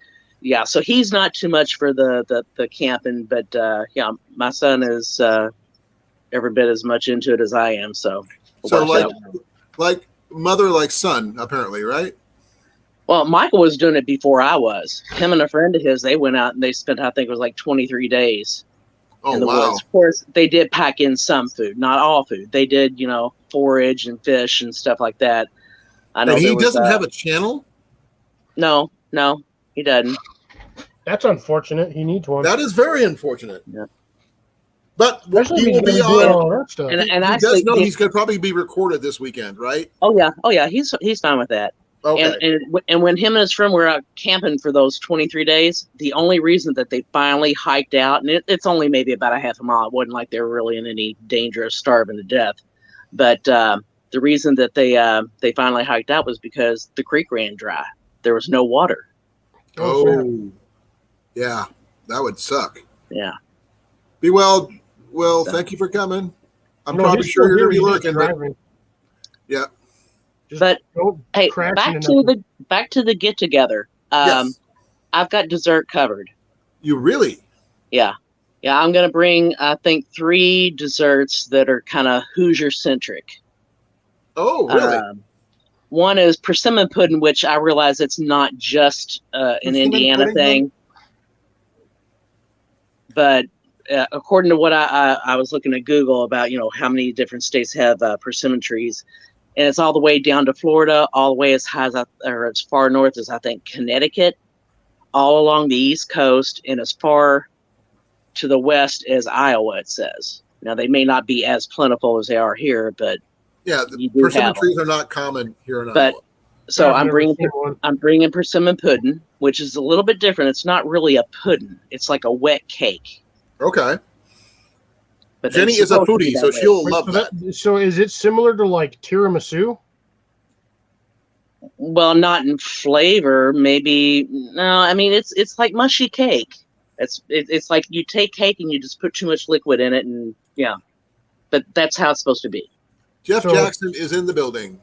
so he's not too much for the camping. But my son is every bit as much into it as I am. So like mother, like son, apparently, right? Well, Michael was doing it before I was. Him and a friend of his, they went out and they spent, I think it was like 23 days in the woods. Of course, they did pack in some food, not all food. They did, forage and fish and stuff like that. I know. And he doesn't have a channel? No, he doesn't. That's unfortunate. He needs one. That is very unfortunate. Yeah. But especially he will be all that stuff. And he actually, does know he's going to probably be recorded this weekend, right? Oh yeah, he's fine with that. Okay. And when him and his friend were out camping for those 23 days, the only reason that they finally hiked out, and it's only maybe about a half a mile, it wasn't like they were really in any danger of starving to death. But the reason that they finally hiked out was because the creek ran dry. There was no water. Oh, yeah, that would suck. Yeah. Be well. Well, thank you for coming. I'm probably sure you're going to be lurking. But yeah. But hey, back to the get together. Yes. I've got dessert covered. You really? Yeah. I'm gonna bring, I think, 3 desserts that are kind of Hoosier centric. Oh, really? One is persimmon pudding, which I realize it's not just an Indiana thing, but according to what I was looking at Google about, how many different states have persimmon trees. And it's all the way down to Florida, all the way as far north as I think Connecticut, all along the East Coast, and as far to the west as Iowa. It says. Now they may not be as plentiful as they are here, but the persimmon trees are not common here in Iowa. So I'm bringing persimmon pudding, which is a little bit different. It's not really a pudding; it's like a wet cake. Okay. But Jenny is a foodie, so she'll love that. So is it similar to like tiramisu? Well, not in flavor, maybe. No, I mean it's like mushy cake. It's like you take cake and you just put too much liquid in it, and but that's how it's supposed to be. Jeff Jackson is in the building.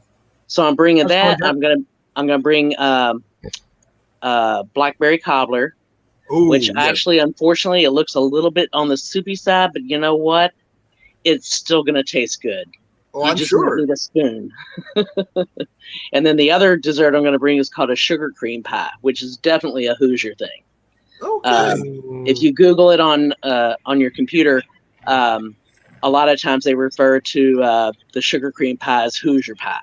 So I'm bringing that. I'm gonna bring blackberry cobbler. Ooh, which actually, unfortunately, it looks a little bit on the soupy side, but you know what? It's still going to taste good. Oh, I'm sure. Need a spoon. And then the other dessert I'm going to bring is called a sugar cream pie, which is definitely a Hoosier thing. Okay. If you Google it on your computer, a lot of times they refer to the sugar cream pie as Hoosier pie.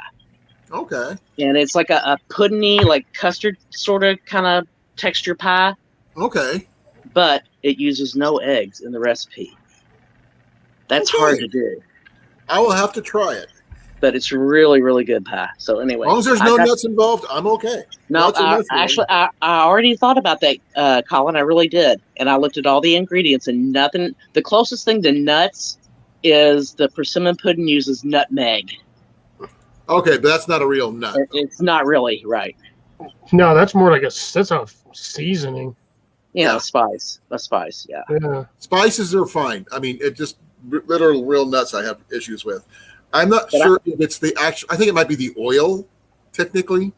Okay. And it's like a puddingy, like custard sort of kind of texture pie. Okay. But it uses no eggs in the recipe. That's hard to do. I will have to try it. but it's really, really good pie. So anyway, As long as there's no nuts involved, I'm okay. No, Nuts are nuts, actually, I already thought about that, Colin. I really did, and I looked at all the ingredients, and nothing. The closest thing to nuts is the persimmon pudding uses nutmeg. Okay, but that's not a real nut. It's not really right. No, that's more like that's a seasoning. Yeah, Yeah. a spice. Yeah. Yeah. Spices are fine. I mean, it just literal real nuts I have issues with. I'm not But sure if it's the actual. I think it might be the oil, technically,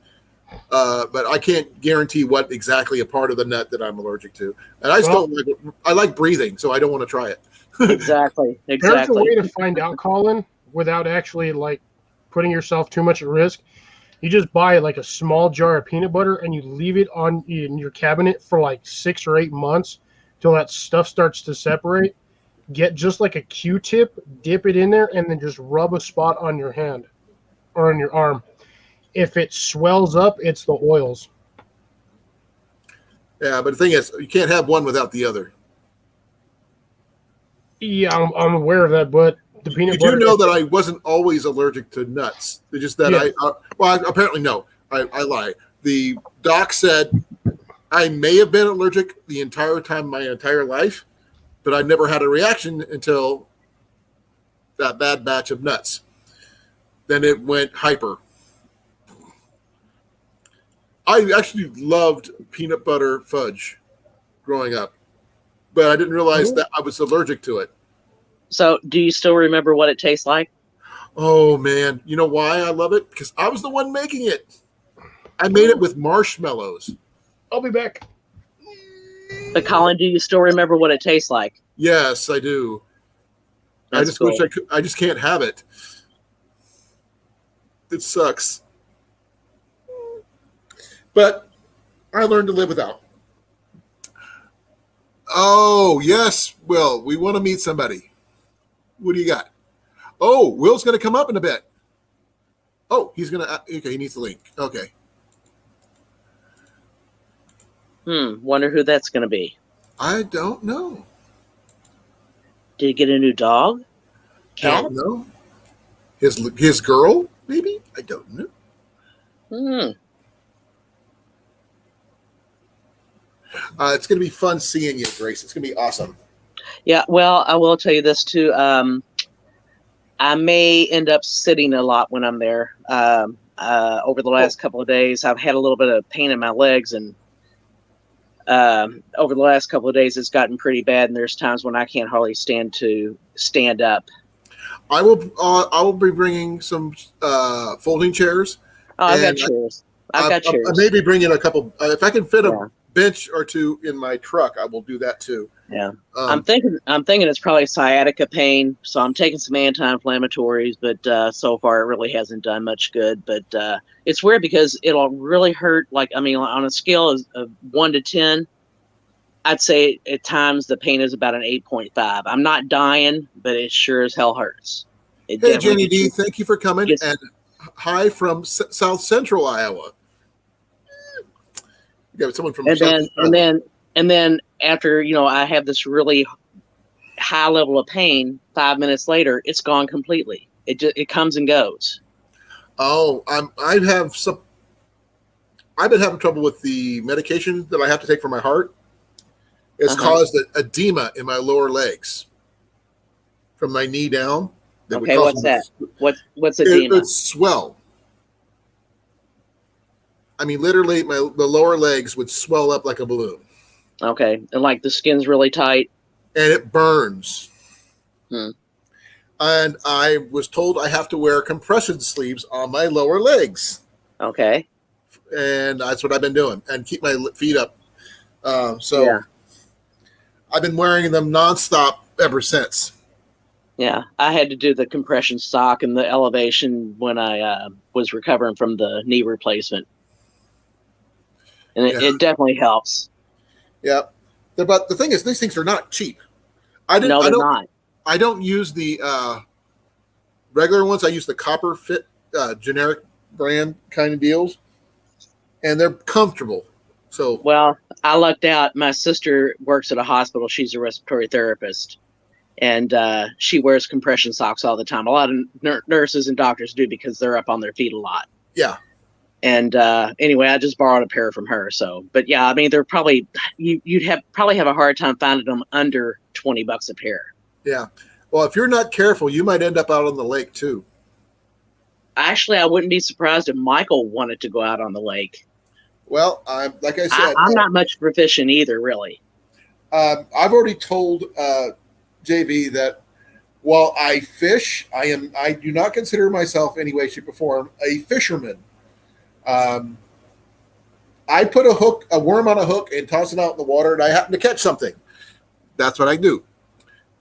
but I can't guarantee what exactly a part of the nut that I'm allergic to. And I just don't like it. I like breathing, so I don't want to try it. Exactly. There's a way to find out, Colin, without actually like putting yourself too much at risk. You just buy like a small jar of peanut butter and you leave it in your cabinet for like 6 or 8 months till that stuff starts to separate. Get just like a Q-tip, dip it in there, and then just rub a spot on your hand or on your arm. If it swells up, it's the oils. Yeah, but the thing is, you can't have one without the other. Yeah, I'm aware of that, but the peanut You butter. do know that I wasn't always allergic to nuts. It's just that apparently no. I lie. The doc said I may have been allergic the entire time, my entire life, but I never had a reaction until that bad batch of nuts. Then it went hyper. I actually loved peanut butter fudge growing up, but I didn't realize that I was allergic to it. So, do you still remember what it tastes like? Oh man, you know why I love it? Because I was the one making it. I made it with marshmallows. I'll be back. But Colin, do you still remember what it tastes like? Yes, I do. I That's just cool. wish I could. I just can't have it. It sucks. But I learned to live without. Oh yes, Will. We want to meet somebody. What do you got? Oh, Will's going to come up in a bit. Oh, he's going to. Okay, he needs the link. Okay. Wonder who that's going to be. I don't know. Did he get a new dog? Cat? Don't know. His girl, maybe? I don't know. It's going to be fun seeing you, Grace. It's going to be awesome. Yeah, well, I will tell you this too. I may end up sitting a lot when I'm there. Over the last couple of days, I've had a little bit of pain in my legs, and over the last couple of days, it's gotten pretty bad. And there's times when I can't hardly stand up. I will be bringing some folding chairs. Oh, I've got chairs. I've got chairs. I may be bringing a couple. If I can fit a bench or two in my truck, I will do that too. Yeah, I'm thinking it's probably sciatica pain, so I'm taking some anti-inflammatories, but so far it really hasn't done much good. But it's weird because it'll really hurt. Like, I mean, on a scale of 1 to 10, I'd say at times the pain is about an 8.5. I'm not dying, but it sure as hell hurts. Hey, Jenny D, thank you for coming, and hi from South Central Iowa. You got someone from and then after I have this really high level of pain, 5 minutes later it's gone completely. It comes and goes. Oh, I've been having trouble with the medication that I have to take for my heart. It's caused an edema in my lower legs from my knee down. Okay, what's that? What's edema? It's swell. I mean, literally, the lower legs would swell up like a balloon. Okay, and like the skin's really tight. And it burns. And I was told I have to wear compression sleeves on my lower legs. Okay. And that's what I've been doing, and keep my feet up. I've been wearing them nonstop ever since. Yeah, I had to do the compression sock and the elevation when I was recovering from the knee replacement. And it definitely helps. Yeah. But the thing is, these things are not cheap. No, they're not. I don't use the regular ones. I use the Copper Fit generic brand kind of deals. And they're comfortable. Well, I lucked out. My sister works at a hospital. She's a respiratory therapist. and she wears compression socks all the time. A lot of nurses and doctors do because they're up on their feet a lot. Yeah. And anyway, I just borrowed a pair from her. So, but yeah, I mean, they're probably you'd probably have a hard time finding them under $20 a pair. Yeah. Well, if you're not careful, you might end up out on the lake too. Actually, I wouldn't be surprised if Michael wanted to go out on the lake. Well, like I said, I'm not much proficient either, really. I've already told JV that while I fish, I do not consider myself any way, shape, or form a fisherman. I put a worm on a hook and toss it out in the water, and I happen to catch something. That's what I do.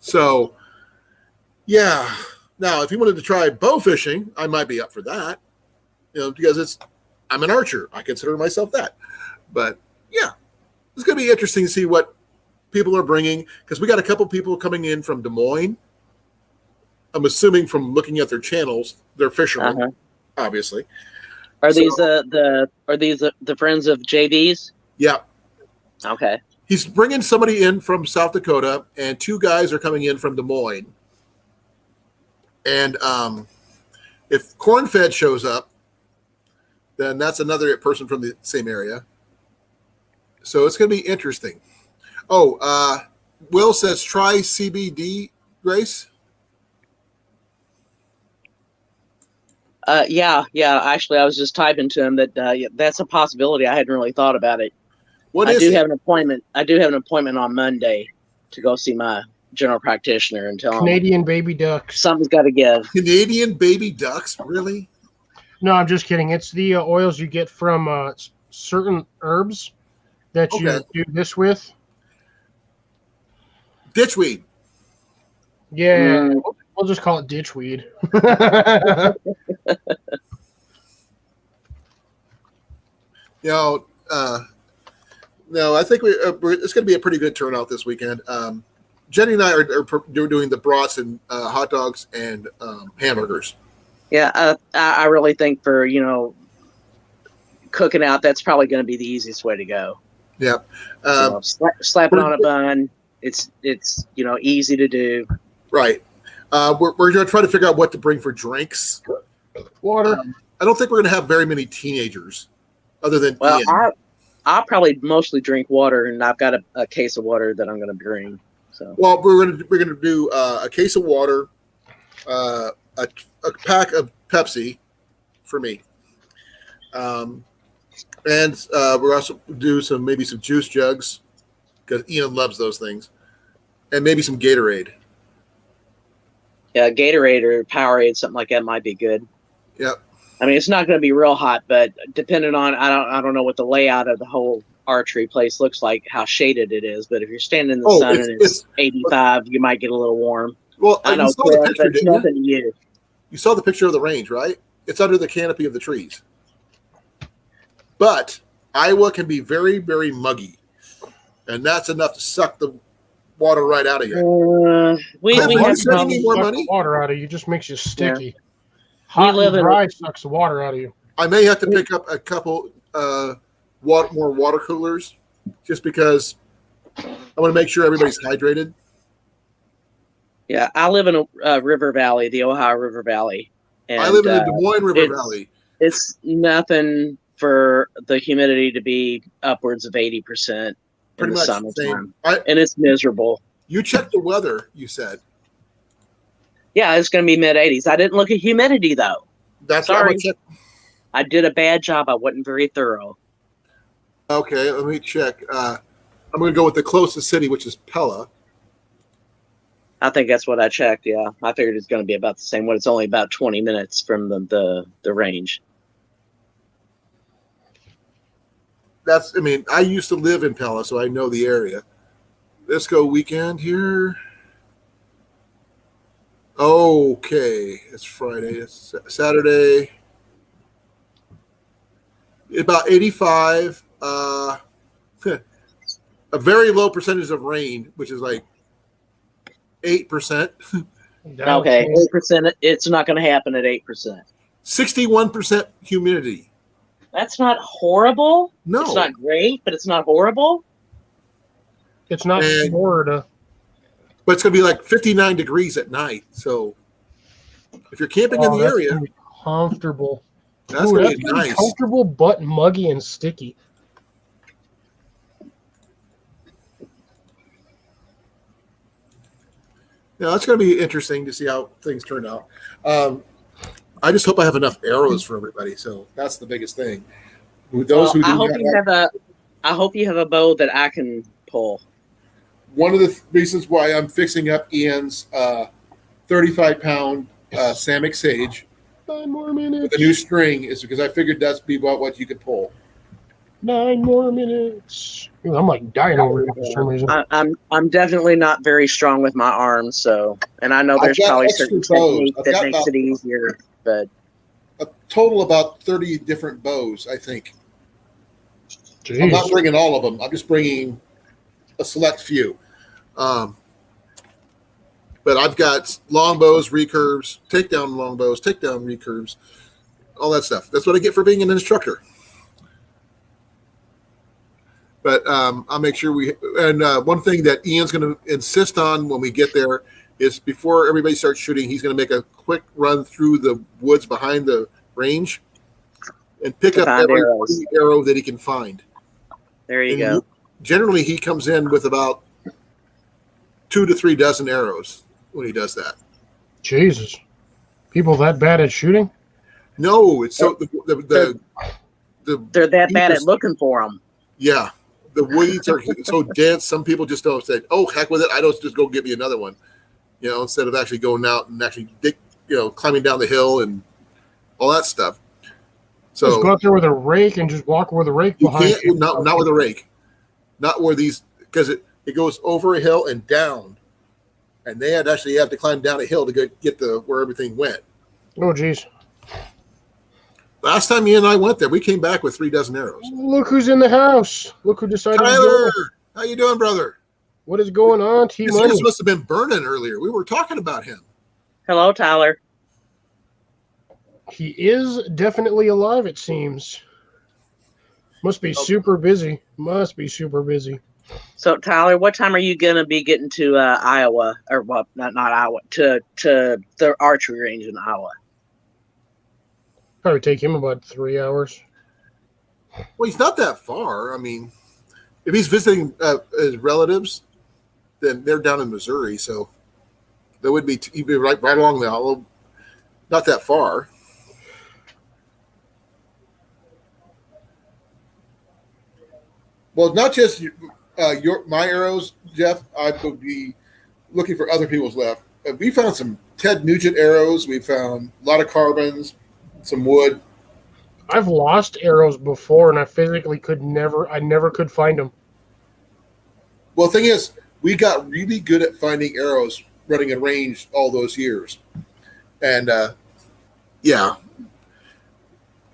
So, yeah. Now, if you wanted to try bow fishing, I might be up for that. Because I'm an archer. I consider myself that. But yeah, it's going to be interesting to see what people are bringing, because we got a couple people coming in from Des Moines. I'm assuming from looking at their channels, they're fishermen, obviously. Are these the friends of JV's? Yeah. Okay. He's bringing somebody in from South Dakota, and 2 guys are coming in from Des Moines. And if Cornfed shows up, then that's another person from the same area. So it's going to be interesting. Oh, Will says try CBD, Grace. Yeah. Actually, I was just typing to him that that's a possibility. I hadn't really thought about it. What I is do it? have an appointment. I do have an appointment on Monday to go see my general practitioner and tell him Canadian baby ducks. something's got to give. Canadian baby ducks? Really? No, I'm just kidding. It's the oils you get from certain herbs that you do this with. Ditchweed. Yeah, we'll just call it ditchweed. No, I think it's going to be a pretty good turnout this weekend. Jenny and I are doing the brats and hot dogs and hamburgers. Yeah, I really think for cooking out, that's probably going to be the easiest way to go. Yeah. Slap it on a bun. It's easy to do. Right. We're going to try to figure out what to bring for drinks. Water. I don't think we're going to have very many teenagers, other than Well, Ian. I'll probably mostly drink water, and I've got a case of water that I'm going to bring. So. Well, we're going to do a case of water, a pack of Pepsi for me, and we're also do maybe some juice jugs, because Ian loves those things, and maybe some Gatorade. Yeah, Gatorade or Powerade, something like that might be good. Yep. I mean, it's not going to be real hot, but depending on I don't know what the layout of the whole archery place looks like, how shaded it is. But if you're standing in the sun and it's 85, you might get a little warm. Well, I know, you saw the picture, that's didn't nothing to you. You saw the picture of the range, right? It's under the canopy of the trees. But Iowa can be very, very muggy, and that's enough to suck the water right out of you. We Cliff, have are you spending problems. any more Suck money? the water out of you just makes you sticky. We Hot live and in dry sucks the water out of you. I may have to pick up a couple more water coolers, just because I want to make sure everybody's hydrated. Yeah, I live in a river valley, the Ohio River Valley. And, I live in the Des Moines River Valley. It's nothing for the humidity to be upwards of 80% in Pretty the much summertime. same. And it's miserable. You checked the weather, you said. Yeah, it's going to be mid-80s. I didn't look at humidity, though. That's Sorry. I'm gonna check. I did a bad job. I wasn't very thorough. Okay, let me check. I'm going to go with the closest city, which is Pella. I think that's what I checked, yeah. I figured it's going to be about the same. It's only about 20 minutes from the range. I used to live in Pella, so I know the area. Let's go weekend here. Okay, it's Friday. It's Saturday. About 85. A very low percentage of rain, which is like 8%. Okay, 8%. It's not going to happen at 8%. 61% humidity. That's not horrible. No. It's not great, but it's not horrible. It's not And- Florida. but it's going to be like 59 degrees at night. So if you're camping in the that's area, gonna be comfortable. that's Ooh, going to that's be gonna be nice. comfortable, but muggy and sticky. Yeah, that's going to be interesting to see how things turn out. I just hope I have enough arrows for everybody. So that's the biggest thing. Those who I do hope not you have a. I hope you have a bow that I can pull. one of the reasons why I'm fixing up Ian's 35-pound Samick Sage 9 more minutes. with a new string is because I figured that's be about what you could pull. 9 more minutes. Ooh, I'm like dying over here for some reason. I'm definitely not very strong with my arms, so and I know there's I've got probably extra certain bows. technique I've that got makes about- it easier, but A total about 30 different bows, I think. I'm not Jeez. bringing all of them. I'm just bringing a select few. But I've got longbows, recurves, takedown longbows, takedown recurves, all that stuff. That's what I get for being an instructor. But I'll make sure one thing that Ian's going to insist on when we get there is before everybody starts shooting, he's going to make a quick run through the woods behind the range and pick To up find every arrows. arrow that he can find. there you And go. Generally, he comes in with about 2 to 3 dozen arrows when he does that. Jesus. People that bad at shooting? No, it's so the They're that bad at Jeepers. looking for them. yeah, the weeds are so dense. Some people just don't say, "Oh, heck with it! I don't just go get me another one." Instead of actually going out and actually climbing down the hill and all that stuff. Just go So out there with a rake and just walk with a rake you behind can't not with a rake, not where these because it goes over a hill and down, and they actually have to climb down a hill to get where everything went. Oh, jeez. Last time you and I went there, we came back with 3 dozen arrows. Look who's in the house. Look who decided to Tyler, go. how you doing, brother? What is going on, T His Money? ears must have been burning earlier. We were talking about him. Hello, Tyler. He is definitely alive, it seems. Must be super busy. Must be super busy. So, Tyler, what time are you gonna be getting to Iowa, or well, not Iowa, to the archery range in Iowa? Probably take him about 3 hours. Well, he's not that far. I mean, if he's visiting his relatives, then they're down in Missouri, so that would be he'd be right along the hollow, not that far. Well, not just my arrows, Jeff. I would be looking for other people's left. We found some Ted Nugent arrows. We found a lot of carbons, some wood. I've lost arrows before, and I physically I never could find them. Well, the thing is, we got really good at finding arrows running in range all those years. And, yeah,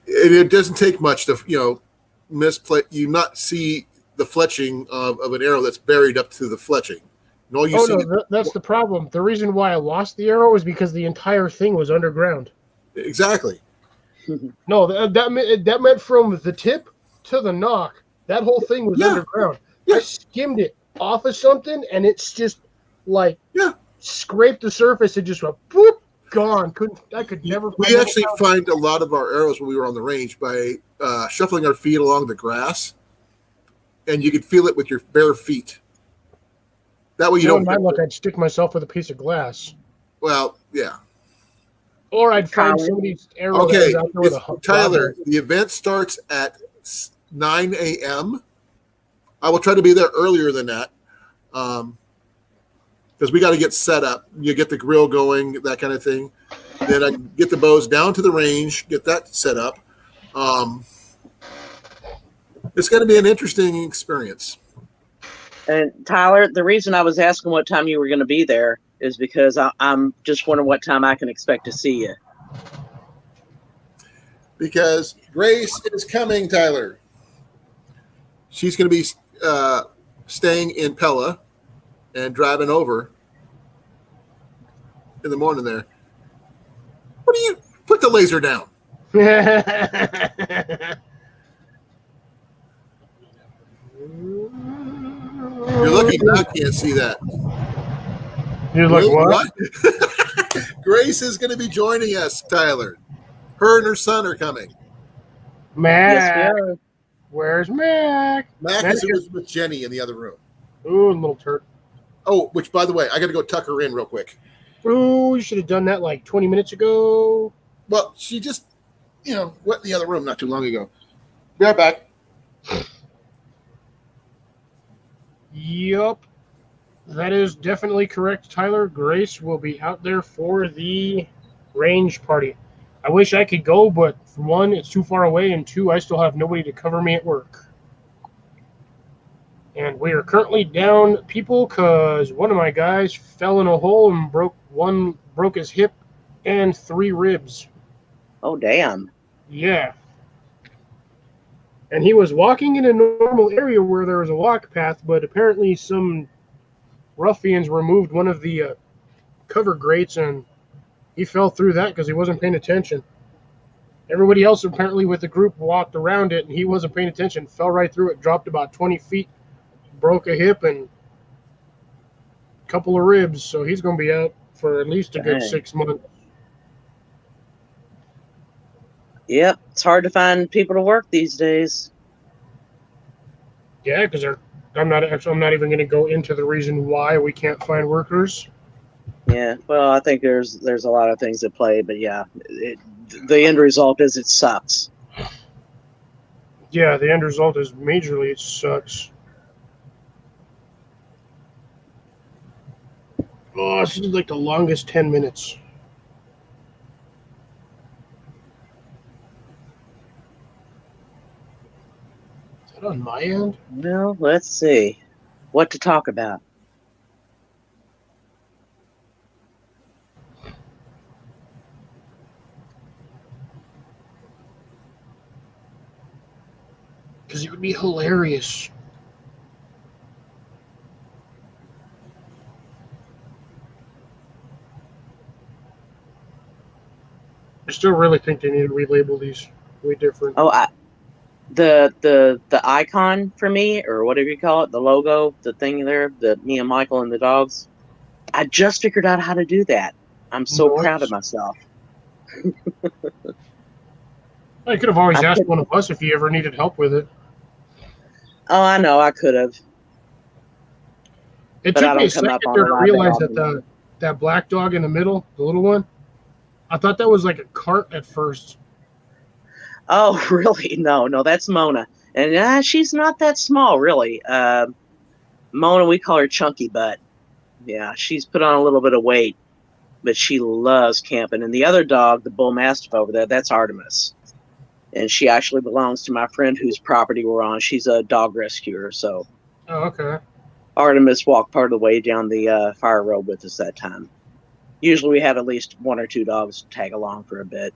it doesn't take much to, misplay. You not see the fletching of an arrow that's buried up to the fletching. And all you see That's the problem. The reason why I lost the arrow is because the entire thing was underground. Exactly. No, that meant from the tip to the knock. That whole thing was underground. Yeah. I skimmed it off of something, and it's just like scraped the surface and just went boop, gone. I could never. We actually find a lot of our arrows when we were on the range by shuffling our feet along the grass, and you could feel it with your bare feet. That way you don't. My luck, I'd stick myself with a piece of glass, Well, yeah. or I'd find somebody's arrow. Okay, that was out there with a Tyler, the event starts at 9 a.m. I will try to be there earlier than that because we got to get set up. You get the grill going, that kind of thing. Then I get the bows down to the range, get that set up. It's going to be an interesting experience. And Tyler, the reason I was asking what time you were going to be there is because I'm just wondering what time I can expect to see you. Because Grace is coming, Tyler. She's going to be staying in Pella and driving over in the morning there. What do you put the laser down? You're lucky I can't see that. You're like, Wait, what? Grace is going to be joining us, Tyler. Her and her son are coming. Mac. Yes, we are. Where's Mac? Mac is with Jenny in the other room. Ooh, little turd. Oh, which, by the way, I got to go tuck her in real quick. Ooh, you should have done that like 20 minutes ago. Well, she just, went in the other room not too long ago. Be right back. Yup. That is definitely correct, Tyler. Grace will be out there for the range party. I wish I could go, but for one, it's too far away, and two, I still have nobody to cover me at work. And we are currently down people because one of my guys fell in a hole and broke his hip and 3 ribs. Oh, damn. Yeah. And he was walking in a normal area where there was a walk path, but apparently some ruffians removed one of the cover grates, and he fell through that because he wasn't paying attention. Everybody else apparently with the group walked around it, and he wasn't paying attention, fell right through it, dropped about 20 feet, broke a hip and a couple of ribs, so he's going to be out for at least a good Dang. 6 months. Yep, it's hard to find people to work these days. Yeah, because I'm not even going to go into the reason why we can't find workers. Yeah, well, I think there's a lot of things at play, but yeah, the end result is it sucks. Yeah, the end result is majorly it sucks. Oh, this is like the longest 10 minutes. Is that on my end? Well, let's see what to talk about. Because it would be hilarious. I still really think they need to relabel these way different. Oh, the icon for me, or whatever you call it, the logo, the thing there, the me and Michael and the dogs. I just figured out how to do that. I'm so proud of myself. I could have always asked one of us if you ever needed help with it. Oh, I know, I could have. It took me a second to realize that that black dog in the middle, the little one, I thought that was like a cart at first. Oh, really? No, that's Mona. And she's not that small, really. Mona, we call her Chunky Butt. Yeah, she's put on a little bit of weight, but she loves camping. And the other dog, the bull mastiff over there, that's Artemis. And she actually belongs to my friend whose property we're on. She's a dog rescuer, so. Oh, okay. Artemis walked part of the way down the fire road with us that time. Usually we have at least 1 or 2 dogs tag along for a bit.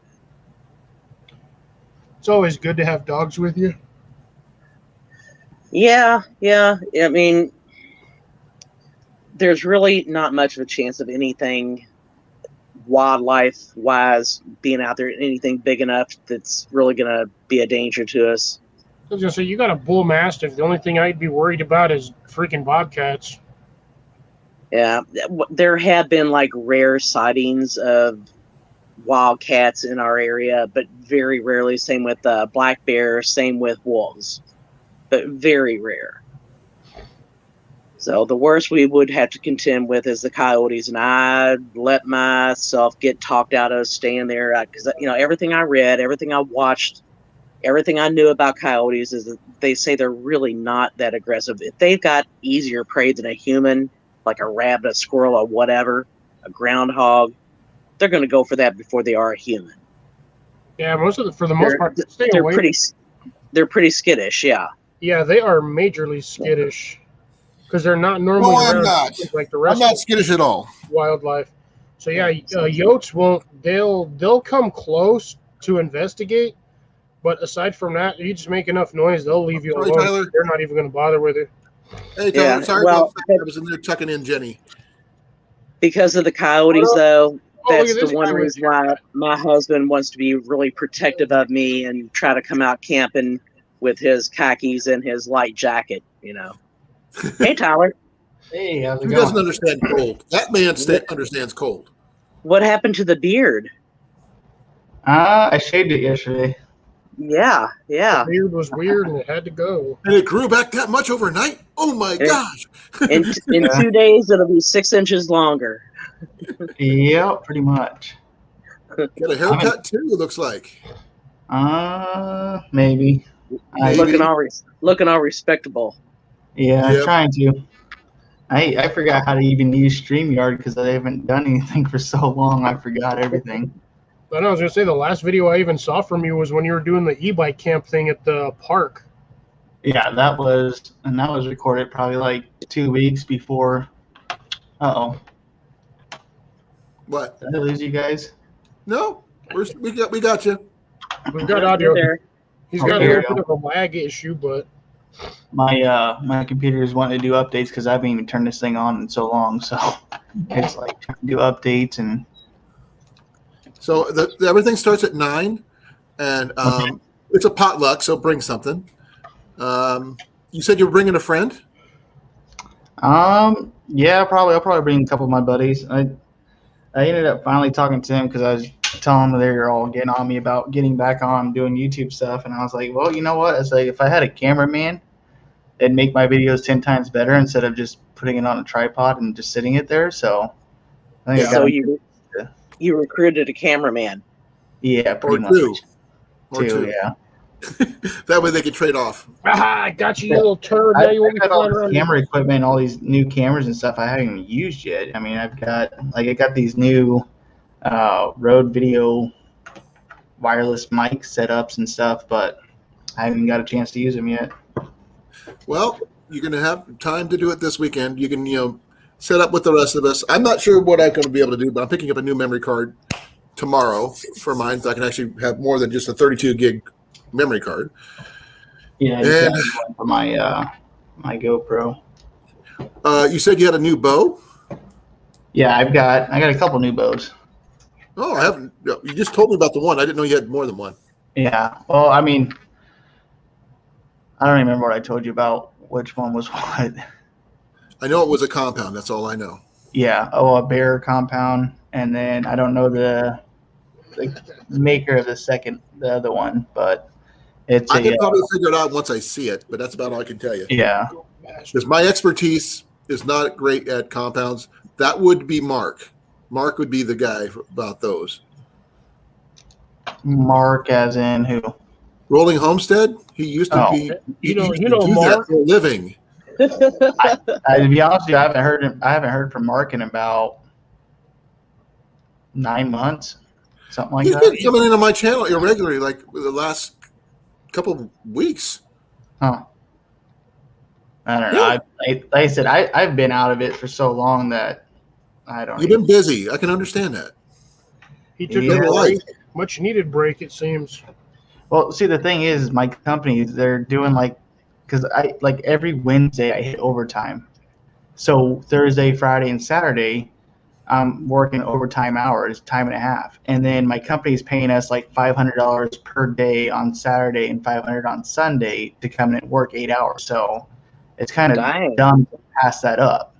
It's always good to have dogs with you. Yeah. I mean, there's really not much of a chance of anything wildlife-wise being out there, anything big enough that's really going to be a danger to us. I was going to say, you got a bull mastiff. The only thing I'd be worried about is freaking bobcats. Yeah, there have been like rare sightings of wildcats in our area, but very rarely. Same with black bear, same with wolves, but very rare. So the worst we would have to contend with is the coyotes, and I let myself get talked out of staying there because everything I read, everything I watched, everything I knew about coyotes is that they say they're really not that aggressive. If they've got easier prey than a human, like a rabbit, a squirrel, or whatever, a groundhog, they're going to go for that before they are a human. Yeah, for the most part, they're pretty skittish. Yeah. Yeah, they are majorly skittish because they're not normally I'm around not. like the rest. I'm not skittish at all. Wildlife. So yeah, yotes won't. They'll come close to investigate, but aside from that, you just make enough noise, they'll leave you alone. Tyler. They're not even going to bother with it. Hey, Tyler, sorry about that. I was in there tucking in Jenny. Because of the coyotes, though, that's the one guy reason why my husband wants to be really protective of me and try to come out camping with his khakis and his light jacket, Hey, Tyler. Hey, how's it Who doesn't going? understand cold? That man understands cold. What happened to the beard? I shaved it yesterday. Yeah, yeah. The beard was weird and it had to go. And it grew back that much overnight? Oh my Yeah. gosh. In Yeah. 2 days, it'll be 6 inches longer. Yeah, pretty much. Got a haircut too, it looks like. Maybe. Maybe. Looking all respectable. Yeah, Yep. trying to. I forgot how to even use StreamYard because I haven't done anything for so long. I forgot everything. But I was gonna say the last video I even saw from you was when you were doing the e-bike camp thing at the park. Yeah, that was recorded probably like 2 weeks before. Uh-oh. What? Did I lose you guys? No, we got you. We've got audio. There. He's got a Okay. little bit of a lag issue, but My computer is wanting to do updates because I haven't even turned this thing on in so long. So it's like trying to do updates and So everything starts at 9, and it's a potluck, so bring something. You said you're bringing a friend? yeah, I'll probably bring a couple of my buddies. I ended up finally talking to him because I was telling them they were all getting on me about getting back on doing YouTube stuff, and I was like, well, you know what? It's like if I had a cameraman, it'd make my videos 10 times better instead of just putting it on a tripod and just sitting it there. So I think I So got you recruited a cameraman. yeah, Or pretty much two? Or two, two. yeah. That way they can trade off. aha, I got you, you little turd. Now I you want me to got all fly this around? camera equipment, all these new cameras and stuff I haven't even used yet. I mean, I got these new Rode video wireless mic setups and stuff, but I haven't got a chance to use them yet. Well, you're going to have time to do it this weekend. You can, set up with the rest of us. I'm not sure what I'm going to be able to do, but I'm picking up a new memory card tomorrow for mine, so I can actually have more than just a 32 gig memory card. Yeah, I just got one for my my GoPro. You said you had a new bow? Yeah, I got a couple new bows. Oh, I haven't. You just told me about the one. I didn't know you had more than one. Yeah. Well, I mean, I don't remember what I told you about which one was what. I know it was a compound. That's all I know. Yeah. Oh, a Bear compound, and then I don't know the maker of the other one, but it's I can probably figure it out once I see it, but that's about all I can tell you. yeah. Because my expertise is not great at compounds. That would be Mark. Mark would be the guy about those. Mark, as in who? Rolling Homestead. He used to Oh. be. You know do that Mark. for a living. To be honest with you, I haven't heard from Mark in about 9 months, something like He's that. been coming into my channel irregularly, like the last couple of weeks. Huh. I don't know. Yeah. Like I said, I've been out of it for so long that I don't. You've been busy. I can understand that. He took Yeah. a break, much needed break, it seems. Well, see, the thing is, my company, they're doing because every Wednesday I hit overtime. So Thursday, Friday, and Saturday, I'm working overtime hours, time and a half. And then my company's paying us like $500 per day on Saturday and $500 on Sunday to come in and work 8 hours. So it's kind of Dang. dumb to pass that up.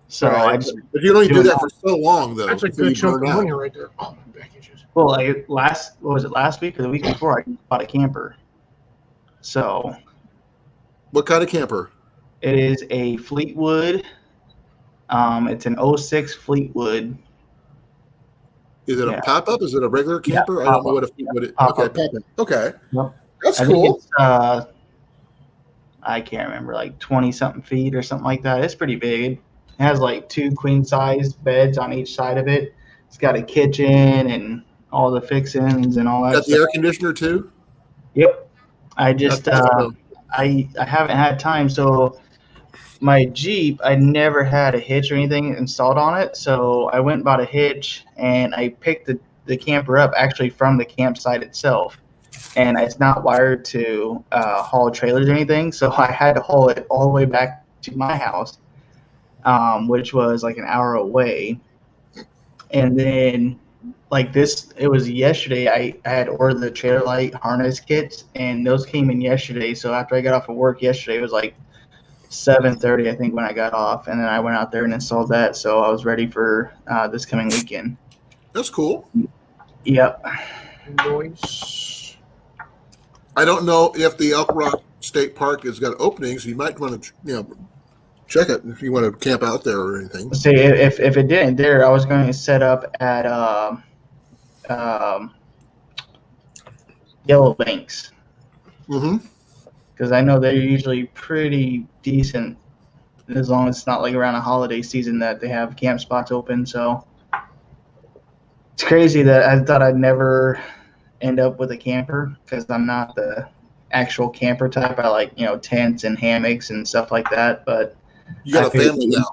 So Right. I just, But you only do doing that for so long, though. That's a before good you chunk of burn out. money right there. Oh, my back itches. well, like last week or the week before, I bought a camper. So What kind of camper? it is a Fleetwood. It's an 06 Fleetwood. Is it Yeah. a pop-up? Is it a regular Yeah, camper? I don't know pop-up. what a Fleetwood is. Pop-up. Okay, pop-up. Okay. Yep. That's I think cool. it's I can't remember, like 20 something feet or something like that. It's pretty big. It has like 2 queen size beds on each side of it. It's got a kitchen and all the fixings and all that Got the stuff. air conditioner, too? Yep. I just That's awesome. I haven't had time. So my Jeep, I never had a hitch or anything installed on it. So I went and bought a hitch and I picked the camper up actually from the campsite itself. And it's not wired to haul trailers or anything. So I had to haul it all the way back to my house, which was like an hour away. And then it was yesterday, I had ordered the trailer light harness kits, and those came in yesterday. So after I got off of work yesterday, it was like 7:30, I think, when I got off, and then I went out there and installed that, so I was ready for this coming weekend. That's cool. Yep. Noise. I don't know if the Elk Rock State Park has got openings. You might want to, check it if you want to camp out there or anything. See, if it didn't there, I was going to set up at Yellow Banks, Mm-hmm. because I know they're usually pretty decent, as long as it's not like around a holiday season that they have camp spots open. So it's crazy that I thought I'd never end up with a camper, because I'm not the actual camper type. I like, tents and hammocks and stuff like that. But You got a family now.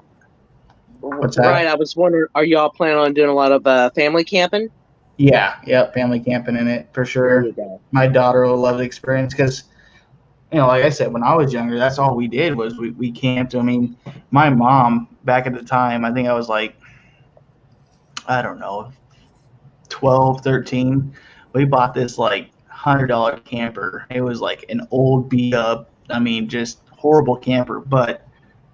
What's that? Right. I was wondering, are y'all planning on doing a lot of family camping? Yeah, family camping in it for sure. There you go. My daughter will love the experience because, like I said, when I was younger, that's all we did was we camped. I mean, my mom back at the time, I think I was like, I don't know, 12, 13. We bought this like $100 camper. It was like an old beat up, just horrible camper. But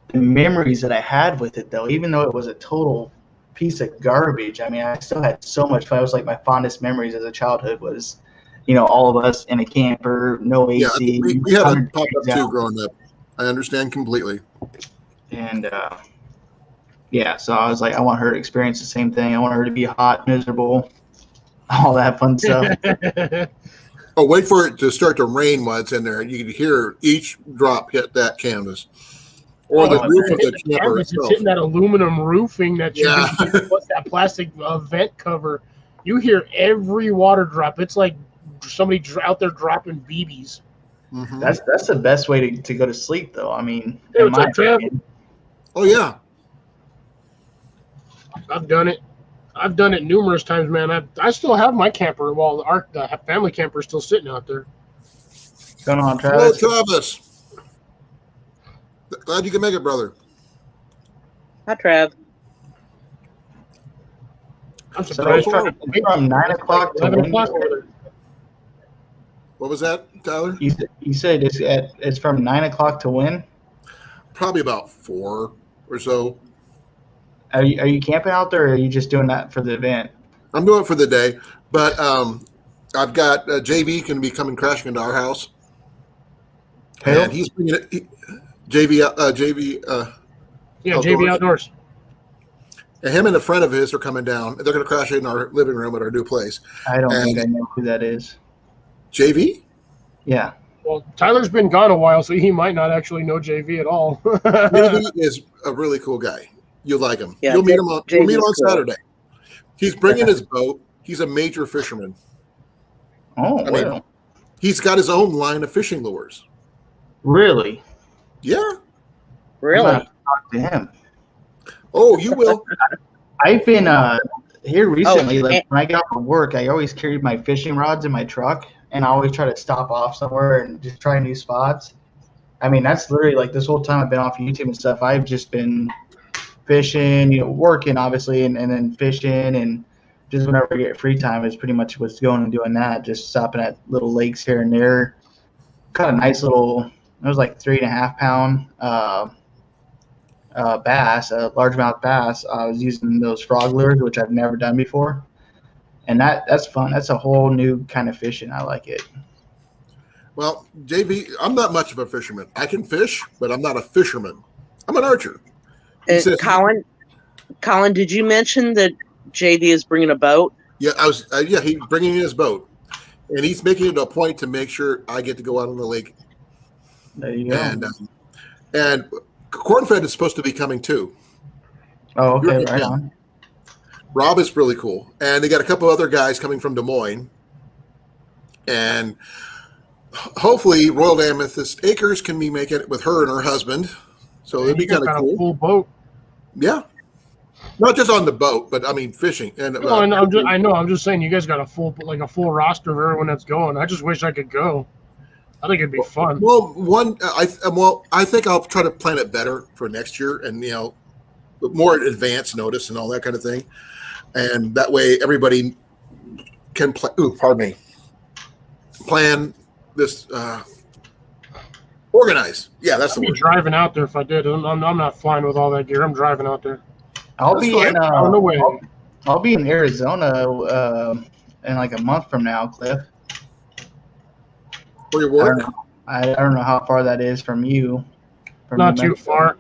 the memories that I had with it, though, even though it was a total piece of garbage, I still had so much fun. It was like my fondest memories as a childhood was, all of us in a camper, no AC. Yeah, we had a pop up too growing up. I understand completely. And so I was like, I want her to experience the same thing. I want her to be hot, miserable, all that fun stuff. Oh, wait for it to start to rain while it's in there, and you can hear each drop hit that canvas or the roof of the camper It's itself. hitting that aluminum roofing that you what's that plastic vent cover. You hear every water drop. It's like somebody out there dropping BBs. Mm-hmm. That's the best way to go to sleep, though. Hey, what's up, Trev? Oh yeah, I've done it. I've done it numerous times, man. I still have my camper. Well, the family camper is still sitting out there. What's going on, hello Travis? Travis. Glad you can make it, brother. Hi, Trev. I'm So surprised. it's from 9 o'clock to 11 when? o'clock over there. What was that, Tyler? You said it's from 9 o'clock to when? Probably about 4 or so. Are you camping out there, or are you just doing that for the event? I'm doing it for the day, but I've got JV can be coming crashing into our house, and he's bringing it. JV. Yeah, JV Outdoors. And him and a friend of his are coming down. They're going to crash in our living room at our new place. I don't think I know who that is. JV? Yeah. Well, Tyler's been gone a while, so he might not actually know JV at all. JV is a really cool guy. You'll like him. Yeah, You'll meet him on cool. Saturday. He's bringing his boat. He's a major fisherman. Oh, I mean, he's got his own line of fishing lures. really? Yeah. I'm Really? gonna talk to him. Oh, you will. I've been here recently. and- When I get off of work, I always carry my fishing rods in my truck, and I always try to stop off somewhere and just try new spots. That's literally like this whole time I've been off YouTube and stuff. I've just been fishing, working obviously, and then fishing, and just whenever I get free time is pretty much what's going and doing that. Just stopping at little lakes here and there. Caught a nice little. It was like 3.5 pound bass, a largemouth bass. I was using those frog lures, which I've never done before, and that's fun. That's a whole new kind of fishing. I like it. Well, JV, I'm not much of a fisherman. I can fish, but I'm not a fisherman. I'm an archer. He says- Colin, did you mention that JV is bringing a boat? Yeah, he's bringing in his boat, and he's making it a point to make sure I get to go out on the lake. There you go. And Cornfed is supposed to be coming too. Oh, okay, You're- right on. Rob is really cool, and they got a couple other guys coming from Des Moines, and hopefully Royal Amethyst Acres can be making it with her and her husband. So it'd be You guys kind of got cool. a full boat. Yeah, not just on the boat, but I mean fishing. And No, I'm just saying you guys got a full roster of everyone that's going. I just wish I could go. I think it'd be fun. well, I think I'll try to plan it better for next year, and with more advance notice and all that kind of thing, and that way everybody can plan this, organize Organized. Yeah, that's I'd the be word. driving out there if I did. I'm not flying with all that gear. I'm driving out there. I'll That's be fine. in On the way. I'll be in Arizona in like a month from now, Cliff. For your I work. don't know. I don't know how far that is from you. From Not New too Mexico. far.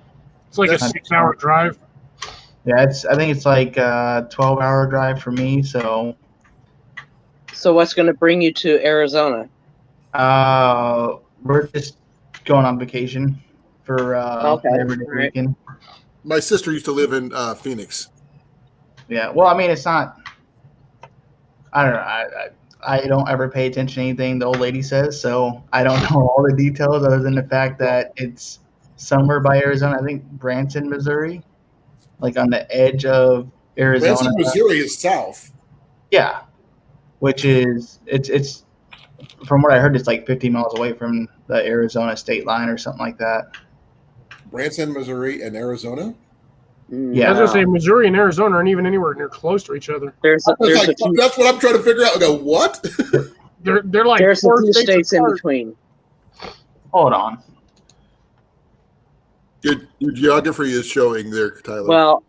It's like That's- a 6-hour drive. Yeah, I think it's like a 12-hour drive for me. So So what's going to bring you to Arizona? we're just going on vacation for Okay, Labor Day all right. weekend. My sister used to live in Phoenix. Yeah. Well, I mean, it's not. I don't know. I don't ever pay attention to anything the old lady says, so I don't know all the details other than the fact that it's somewhere by Arizona. I think Branson, Missouri, like on the edge of Arizona. Branson, Missouri is south. Yeah, which is it's from what I heard, it's like 50 miles away from the Arizona state line or something like that. Branson, Missouri, and Arizona. Yeah. I was No. gonna say Missouri and Arizona aren't even anywhere near close to each other. There's a few, That's what I'm trying to figure out. I go, what? They're like there's a 4 few states in apart. between. Hold on. Your geography is showing there, Tyler. Well,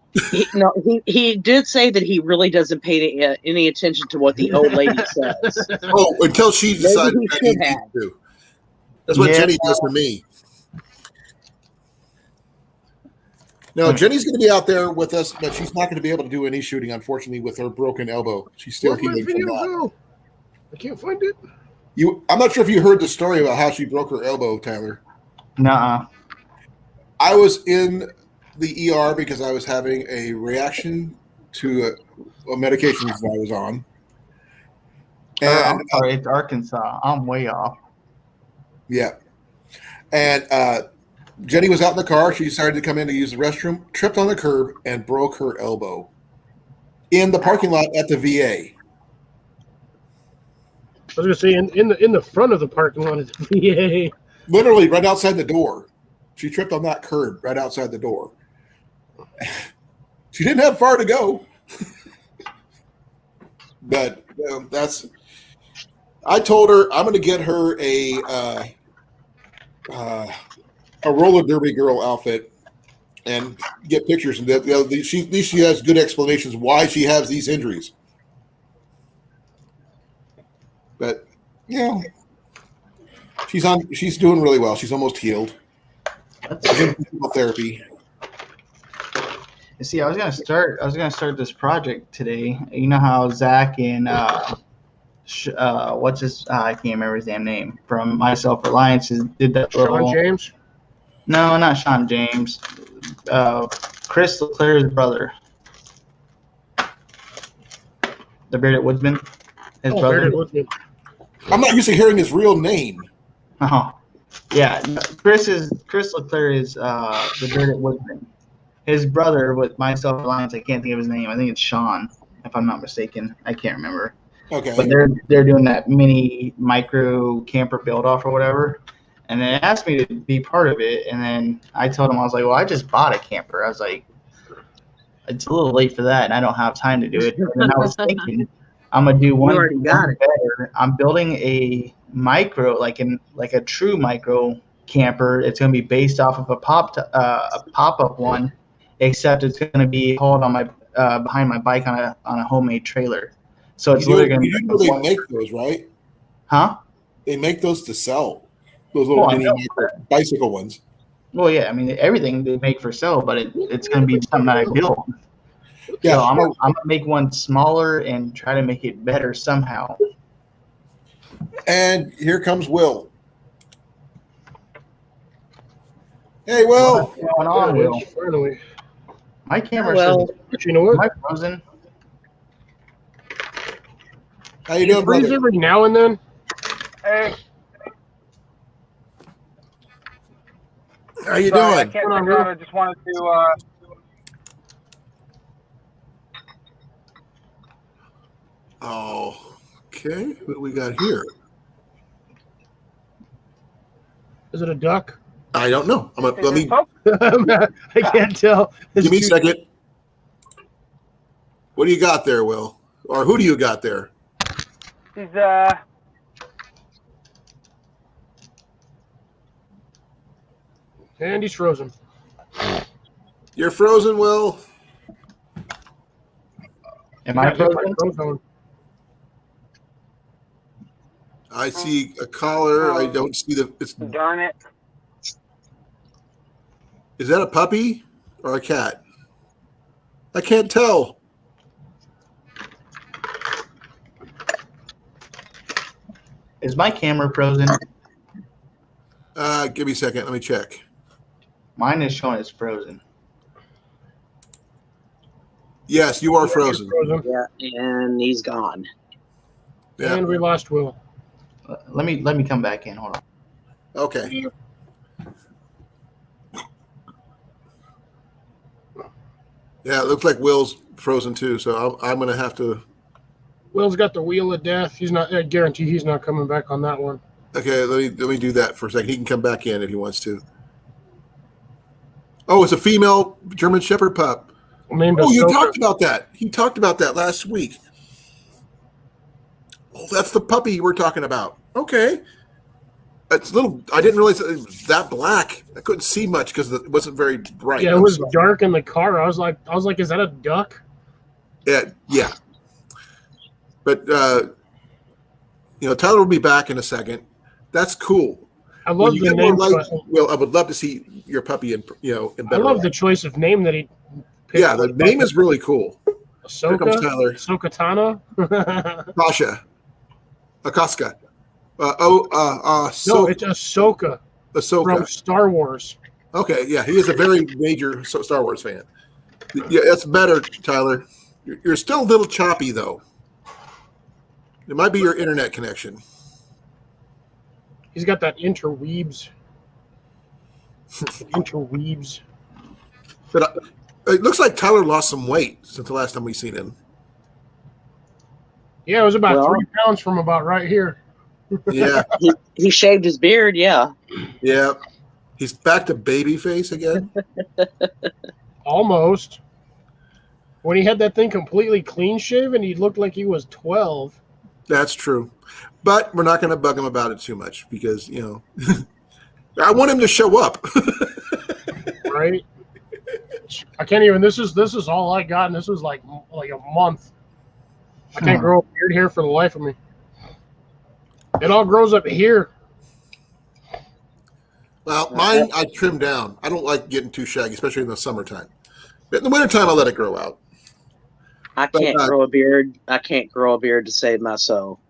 he did say that he really doesn't pay any attention to what the old lady says. Oh, until she Maybe decided he that should he needs have. to. That's what Yeah. Jenny does for me. Now, Jenny's going to be out there with us, but she's not going to be able to do any shooting, unfortunately, with her broken elbow. She's still Where'd my healing from video that. go? I can't find it. I'm not sure if you heard the story about how she broke her elbow, Tyler. Nuh-uh. I was in the ER because I was having a reaction to a medication that I was on. I'm And sorry, it's Arkansas. I'm way off. yeah. And Jenny was out in the car. She decided to come in to use the restroom, tripped on the curb, and broke her elbow in the parking lot at the VA. I was gonna say in the front of the parking lot is the VA. Literally right outside the door. She tripped on that curb right outside the door. She didn't have far to go. But that's. I told her I'm going to get her a roller derby girl outfit and get pictures, and at least she has good explanations why she has these injuries. But she's doing really well. She's almost healed. She's in physical therapy. You see, I was gonna start this project today. You know how Zach and what's his? I can't remember his damn name from My Self Reliance did that Sean little. James. No, not Sean James. Chris Leclerc's brother, the Bearded Woodsman. His brother. Bearded Woodsman. I'm not used to hearing his real name. Oh, yeah. Chris Leclerc is the Bearded Woodsman. His brother with My Self Reliance. I can't think of his name. I think it's Sean, if I'm not mistaken. I can't remember. Okay. But they're doing that mini micro camper build off or whatever. And they asked me to be part of it. And then I told them, I was like, well, I just bought a camper. I was like, it's a little late for that, and I don't have time to do it. And then I was thinking, I'm gonna do one already got it. better. I'm building a micro, like a true micro camper. It's gonna be based off of a pop-up one, except it's gonna be hauled on my behind my bike on a homemade trailer. So it's literally gonna be you know they make those, right? huh? They make those to sell. Those little Oh, I mini know. bicycle ones. Well, yeah, I mean everything they make for sale, but it's gonna be something that I build. Yeah. So I'm gonna make one smaller and try to make it better somehow. And here comes Will. Hey, Will. What's going on, Will? Finally. My camera Well, says, But you know am what? I frozen? How you You doing, freeze brother? every now and then. Hey, How you sorry, I doing? can't figure out. I just wanted to. Oh, okay. What do we got here? Is it a duck? I don't know. Let me I can't tell. give me a second. What do you got there, Will? Or who do you got there? He's And he's frozen. You're frozen, Will. Am I Got hit by frozen? Frozone. I see a collar. I don't see the. Darn it. Is that a puppy or a cat? I can't tell. Is my camera frozen? Give me a second. Let me check. Mine is showing it's frozen. Yes, you are frozen. Yeah, and he's gone. Yeah. And we lost Will. Let me come back in. Hold on. Okay. Yeah, it looks like Will's frozen too. So I'm going to have to. Will's got the wheel of death. He's not. I guarantee he's not coming back on that one. Okay, let me do that for a second. He can come back in if he wants to. Oh, it's a female German Shepherd pup. Named Oh, you Ahsoka. talked about that. He talked about that last week. Oh, that's the puppy you were talking about. Okay. It's a little. I didn't realize it was that black. I couldn't see much because it wasn't very bright. Yeah, it was dark in the car. I was like, is that a duck? Yeah. But Tyler will be back in a second. That's cool. I love the name. Well, I would love to see your puppy in I better love light. the choice of name that he picked. Yeah, the name is really cool. Here comes Ahsoka. Tyler. Ahsoka Tano. Kasha. Akaska. No, it's Ahsoka Ahsoka. from Star Wars. Okay, yeah, he is a very major Star Wars fan. Yeah, that's better, Tyler. You're still a little choppy, though. It might be your internet connection. He's got that interweebs. Interweebs. But it looks like Tyler lost some weight since the last time we seen him. Yeah, it was about Well- 3 pounds from about right here. Yeah, He shaved his beard. Yeah. yeah. He's back to baby face again. Almost. When he had that thing completely clean shaven, he looked like he was 12. That's true. But we're not going to bug him about it too much because, I want him to show up. Right? I can't even. This is all I got, and this was like a month. I can't grow a beard hair for the life of me. It all grows up here. Well, mine I trim down. I don't like getting too shaggy, especially in the summertime. But in the wintertime, I'll let it grow out. I can't grow a beard. I can't grow a beard to save my soul.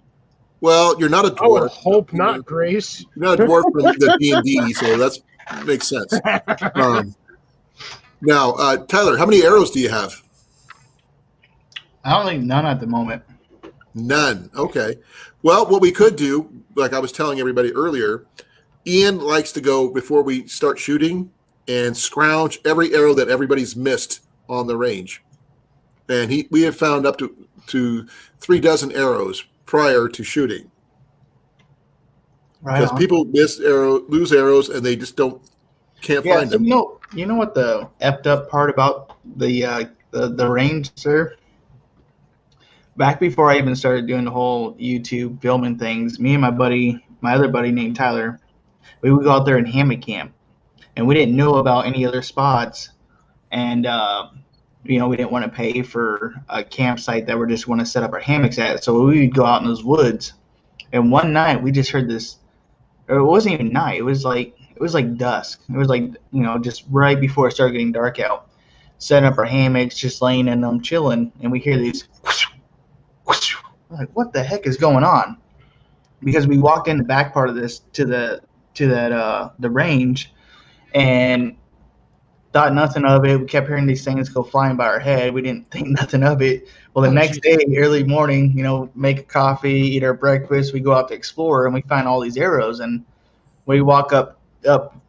Well, you're not a I would dwarf. hope not, Grace. You're not a dwarf from the D&D, so that makes sense. Now, Tyler, how many arrows do you have? I don't think none at the moment. None. Okay. Well, what we could do, like I was telling everybody earlier, Ian likes to go before we start shooting and scrounge every arrow that everybody's missed on the range. And we have found up to 3 dozen arrows prior to shooting. Right. Because people lose arrows, and they just can't find them. You know what the effed up part about the range, sir? Back before I even started doing the whole YouTube filming things, me and my other buddy named Tyler, we would go out there and hammock camp, and we didn't know about any other spots, and we didn't want to pay for a campsite that we just want to set up our hammocks at. So we would go out in those woods, and one night we just heard this. Or it wasn't even night. It was like dusk. It was like just right before it started getting dark out. Setting up our hammocks, just laying in them, chilling, and we hear these. Whoosh, whoosh. Like, what the heck is going on? Because we walked in the back part of this to the range, and thought nothing of it. We kept hearing these things go flying by our head. We didn't think nothing of it. Well, the next day, early morning, make a coffee, eat our breakfast. We go out to explore, and we find all these arrows. And we walk up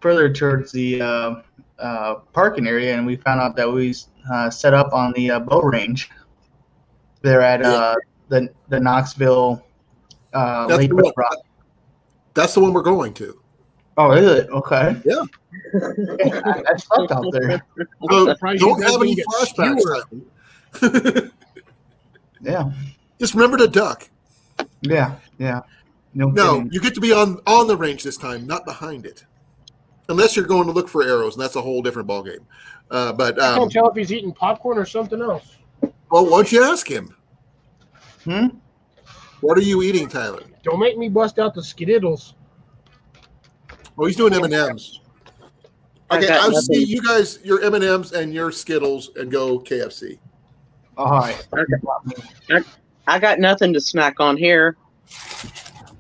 further towards the parking area, and we found out that we set up on the bow range. They're at the Knoxville Lake Rock. That's the one we're going to. Oh, is it? Okay. Yeah. I slept out there. Although, surprised you don't guys have any didn't get flashbacks. Simon. Yeah. Just remember to duck. Yeah. No No, kidding. you get to be on the range this time, not behind it. unless you're going to look for arrows, and that's a whole different ballgame. But I can't tell if he's eating popcorn or something else. well, why don't you ask him? Hmm? What are you eating, Tyler? Don't make me bust out the Skittles. Oh, he's doing M&Ms. I Okay, got I'll see nothing. you guys, your M&Ms and your Skittles, and go KFC. All right. I got nothing to snack on here.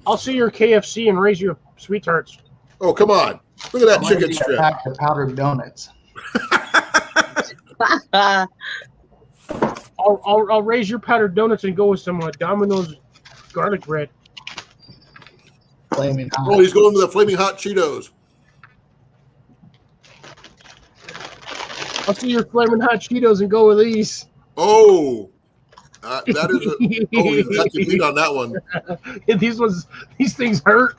I'll see your KFC and raise your sweet tarts. Oh, come on. Look at that I'm gonna chicken eat a strip. pack of powdered donuts. I'll raise your powdered donuts and go with some Domino's garlic bread. Flaming hot. Oh, he's going to the Flaming Hot Cheetos. I'll see your flaming hot Cheetos and go with these. Oh, that is a. Oh, you got your beat on that one. These things hurt.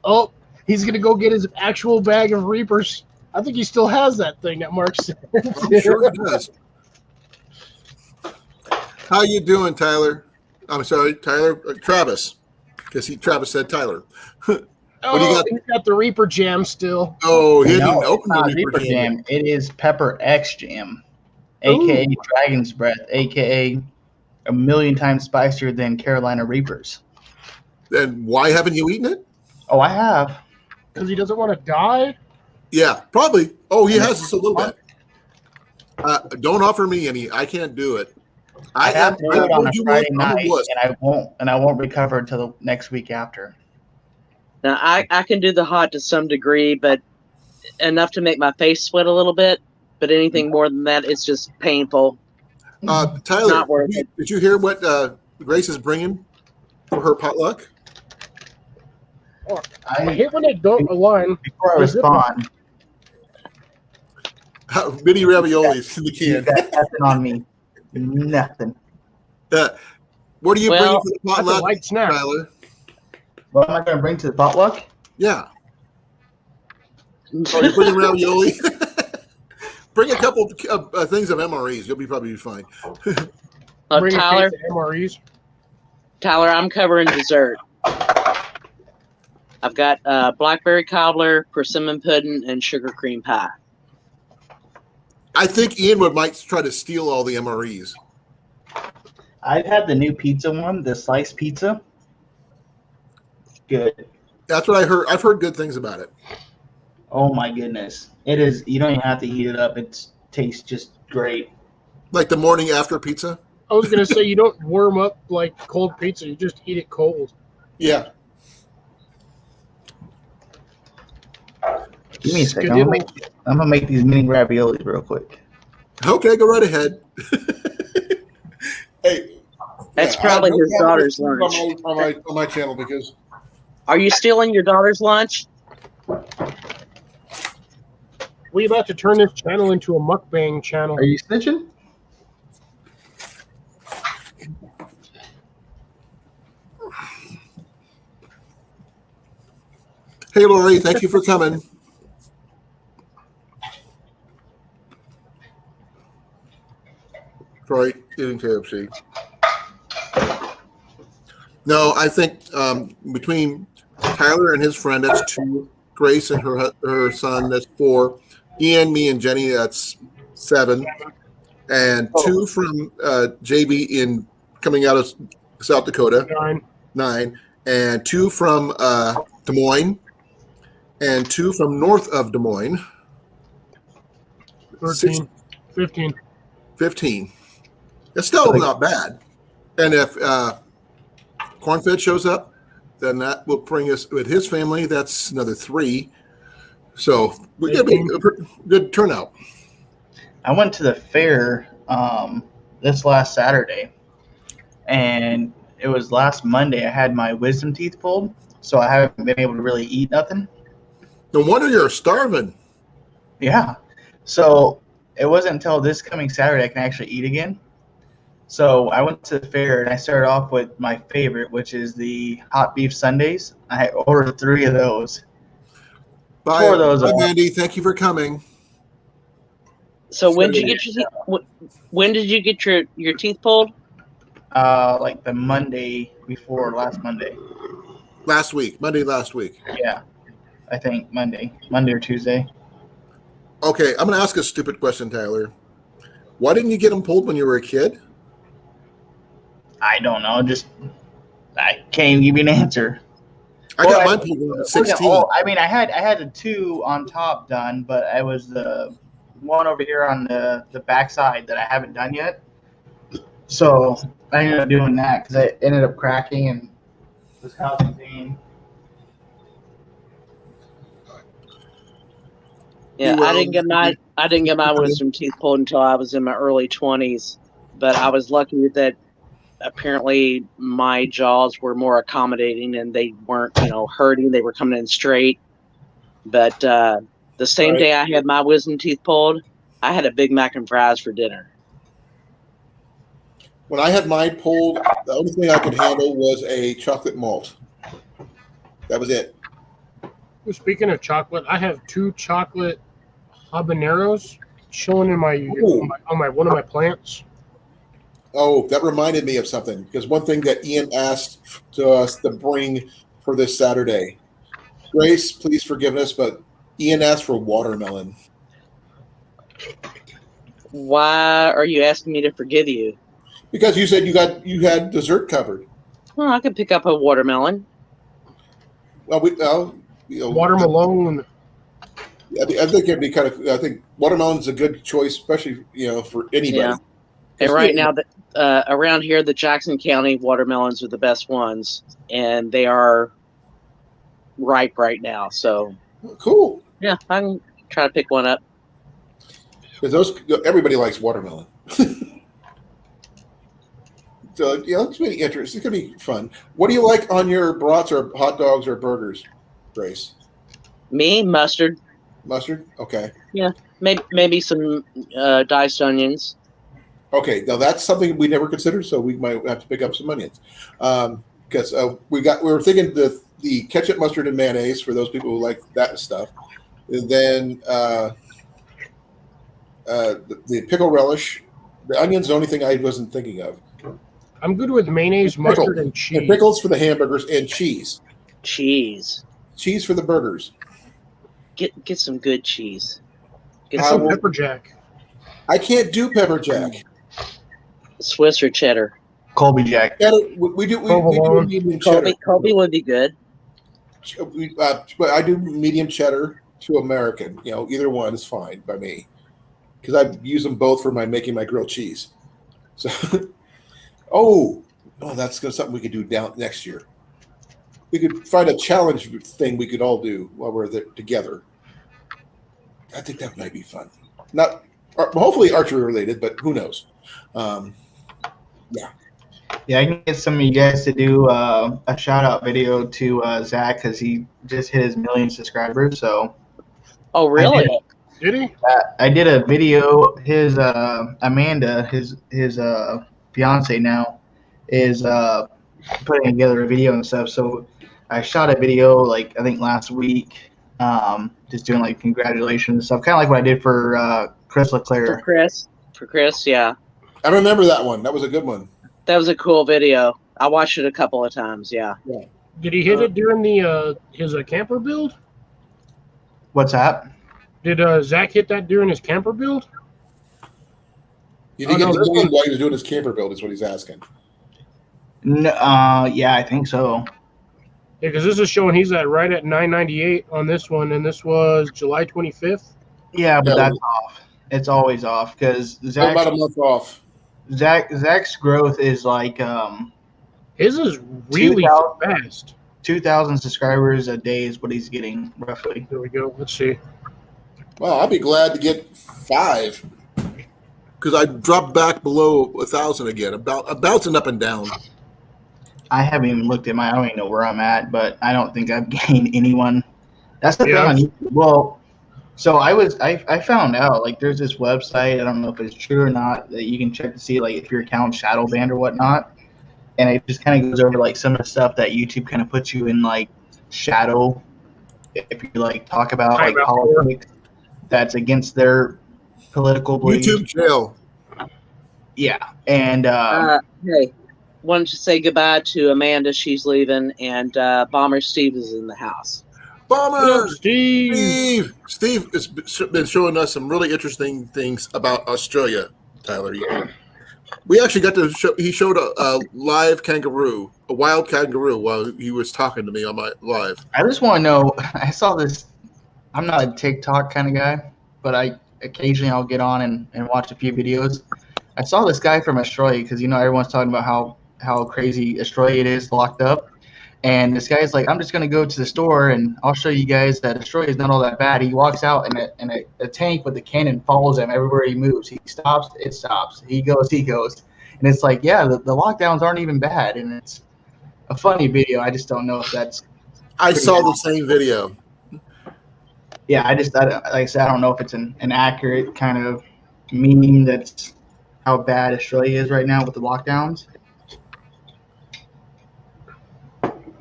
Oh, he's gonna go get his actual bag of Reapers. I think he still has that thing that Mark said. I'm sure he does. How you doing, Tyler? I'm sorry, Tyler. Travis, because Travis said Tyler. Oh, do you got? he's got the Reaper jam still. Oh, he didn't No, even it's open the not Reaper Reaper jam. Jam. It is Pepper X Jam, aka Ooh. Dragon's Breath, aka a million times spicier than Carolina Reapers. Then why haven't you eaten it? Oh, I have. Because he doesn't want to die. Yeah, probably. Oh, he has just a little bit. Don't offer me any. I can't do it. I have to do it on a Friday I'm a night, wuss. and I won't recover until the next week after. Now I can do the hot to some degree, but enough to make my face sweat a little bit. But anything more than that, it's just painful. Tyler, Not worth it. did you hear what Grace is bringing for her potluck? I I hate when they don't align. before I Is it- respond, Mini raviolis in the you can. got nothing on me. Nothing. What are you bringing Well, for the That's a potluck, light snack. Tyler? What am I going to bring to the potluck? Yeah. Oh, you're bringing ravioli? Bring a couple of things of MREs. You'll be probably fine. Bring a Tyler, case of MREs. Tyler, I'm covering dessert. I've got blackberry cobbler, persimmon pudding, and sugar cream pie. I think Ian might try to steal all the MREs. I've had the new pizza one, the sliced pizza. Good. That's what I heard. I've heard good things about it. Oh my goodness. It is, you don't even have to heat it up. It tastes just great. Like the morning after pizza. I was gonna say you don't warm up like cold pizza; you just eat it cold. Yeah. Give me a second. Skidoo. I'm gonna make these mini raviolis real quick. Okay, go right ahead. Hey. That's yeah, probably I don't his have daughter's food lunch. on my channel because Are you stealing your daughter's lunch? We about to turn this channel into a mukbang channel. Are you snitching? hey Lori, thank you for coming. Troy eating KFC. No, I think between Tyler and his friend, that's 2. Grace and her son, that's 4. Ian, me, and Jenny, that's 7. And 2 from JB in coming out of South Dakota, 9. And 2 from Des Moines, and 2 from north of Des Moines. 13, 15. 15. It's still not bad. And if Cornfed shows up, then that will bring us with his family. That's another 3. So we get a good turnout. I went to the fair this last Saturday, and it was last Monday. I had my wisdom teeth pulled, so I haven't been able to really eat nothing. No wonder you're starving. Yeah. So it wasn't until this coming Saturday I can actually eat again. So I went to the fair and I started off with my favorite, which is the hot beef sundaes. I ordered 3 of those. Bye, 4 of those bye are Mandy. Thank you for coming. So when did you get your teeth? When did you get your teeth pulled? like the Monday before last Monday. Monday last week. Yeah. I think Monday or Tuesday. Okay, I'm going to ask a stupid question, Tyler. Why didn't you get them pulled when you were a kid? I don't know. Just I can't even give you an answer. I got mine pulled when I was 16. I mean, I had the 2 on top done, but I was the one over here on the back side that I haven't done yet. So I ended up doing that because I ended up cracking and was causing pain. Yeah, I didn't get my wisdom teeth pulled until I was in my early 20s, but I was lucky that apparently my jaws were more accommodating and they weren't, hurting. They were coming in straight. But the same day I had my wisdom teeth pulled, I had a Big Mac and fries for dinner. When I had mine pulled, the only thing I could handle was a chocolate malt. That was it. Speaking of chocolate, I have 2 chocolate habaneros chilling in my on one of my plants. Oh, that reminded me of something, because one thing that Ian asked to us to bring for this Saturday. Grace, please forgive us, but Ian asked for watermelon. Why are you asking me to forgive you? Because you said you had dessert covered. Well, I could pick up a watermelon. Well, Watermelon. I think it'd be kind of. I think watermelon's a good choice, especially for anybody. Yeah. And right now, around here, the Jackson County watermelons are the best ones, and they are ripe right now. So cool. Yeah, I can try to pick one up. Because everybody likes watermelon. So it's really interesting. It's gonna be fun. What do you like on your brats or hot dogs or burgers, Grace? Me, mustard. Mustard? Okay. Yeah, maybe some diced onions. Okay, now that's something we never considered, so we might have to pick up some onions. Because we were thinking the ketchup, mustard, and mayonnaise for those people who like that stuff. And then the pickle relish. The onion's the only thing I wasn't thinking of. I'm good with mayonnaise, mustard, and cheese. And pickles for the hamburgers and cheese. Cheese for the burgers. Get some good cheese. Get some pepper jack. I can't do pepper jack. Swiss or cheddar. Colby jack. We do medium cheddar. Colby would be good. But I do medium cheddar to American. Either one is fine by me, because I use them both for making my grilled cheese. So, that's something we could do down next year. We could find a challenge thing we could all do while we're there together. I think that might be fun. Not hopefully archery related, but who knows? Yeah, I can get some of you guys to do a shout out video to Zach, because he just hit his 1 million subscribers. So. Oh really? Did he? I did a video. His Amanda, his fiance now, is putting together a video and stuff. So I shot a video I think last week, just doing congratulations and stuff, kind of like what I did for Chris Leclerc. For Chris, yeah. I remember that one. That was a good one. That was a cool video. I watched it a couple of times. Yeah. Did he hit it during his camper build? What's that? Did Zach hit that during his camper build? You didn't get the game while he was doing his camper build, is what he's asking. No, yeah, I think so. Yeah, because this is showing he's right at 998 on this one, and this was July 25th. Yeah, but that's off. It's always off because Zach about a month off. Zach's growth is his is really fast. 2,000 subscribers a day is what he's getting roughly. There we go. Let's see. Well, I'll be glad to get 5, because I dropped back below 1,000 again. I'm bouncing up and down. I haven't even looked at I don't even know where I'm at, but I don't think I've gained anyone. That's the thing on YouTube. Well, so I found out there's this website, I don't know if it's true or not, that you can check to see if your account's shadow banned or whatnot. And it just kind of goes over some of the stuff that YouTube kind of puts you in shadow if you talk about politics that's against their political beliefs. YouTube jail. Yeah. And hey, wanted to say goodbye to Amanda. She's leaving, and Bomber Steve is in the house. Bomber! Steve. Steve has been showing us some really interesting things about Australia, Tyler. We actually got to show, he showed a live kangaroo, a wild kangaroo, while he was talking to me on my live. I just want to know. I saw this. I'm not a TikTok kind of guy, but occasionally I'll get on and watch a few videos. I saw this guy from Australia because everyone's talking about how crazy Australia is locked up. And this guy's like, I'm just going to go to the store and I'll show you guys that Australia is not all that bad. He walks out and a tank with a cannon follows him everywhere he moves. He stops, it stops. He goes. And it's like, yeah, the lockdowns aren't even bad. And it's a funny video. I just don't know if that's. I saw the same video. Yeah, like I said, I don't know if it's an accurate kind of meme that's how bad Australia is right now with the lockdowns.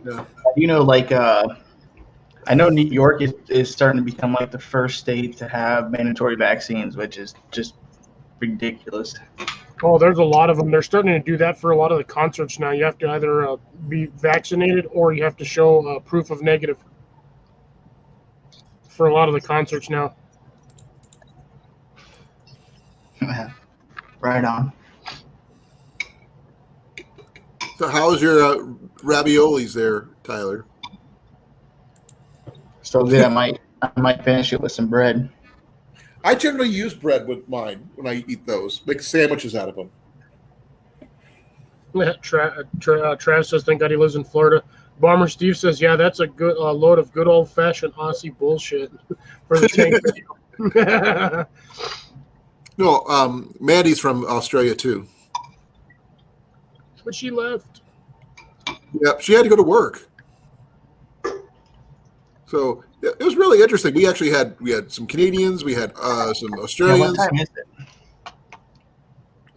Yeah. I know New York is starting to become like the first state to have mandatory vaccines, which is just ridiculous. Oh, there's a lot of them. They're starting to do that for a lot of the concerts now. You have to either be vaccinated or you have to show proof of negative for a lot of the concerts now. Right on. So how's your raviolis there, Tyler? So good. I might finish it with some bread. I generally use bread with mine when I eat those. Make sandwiches out of them. Trav says, thank God he lives in Florida. Bomber Steve says, yeah, that's a good load of good old-fashioned Aussie bullshit for the tank video. No, Mandy's from Australia too. But she left. Yeah, she had to go to work. So yeah, it was really interesting. We had some Canadians, we had some Yeah, Australians. what time is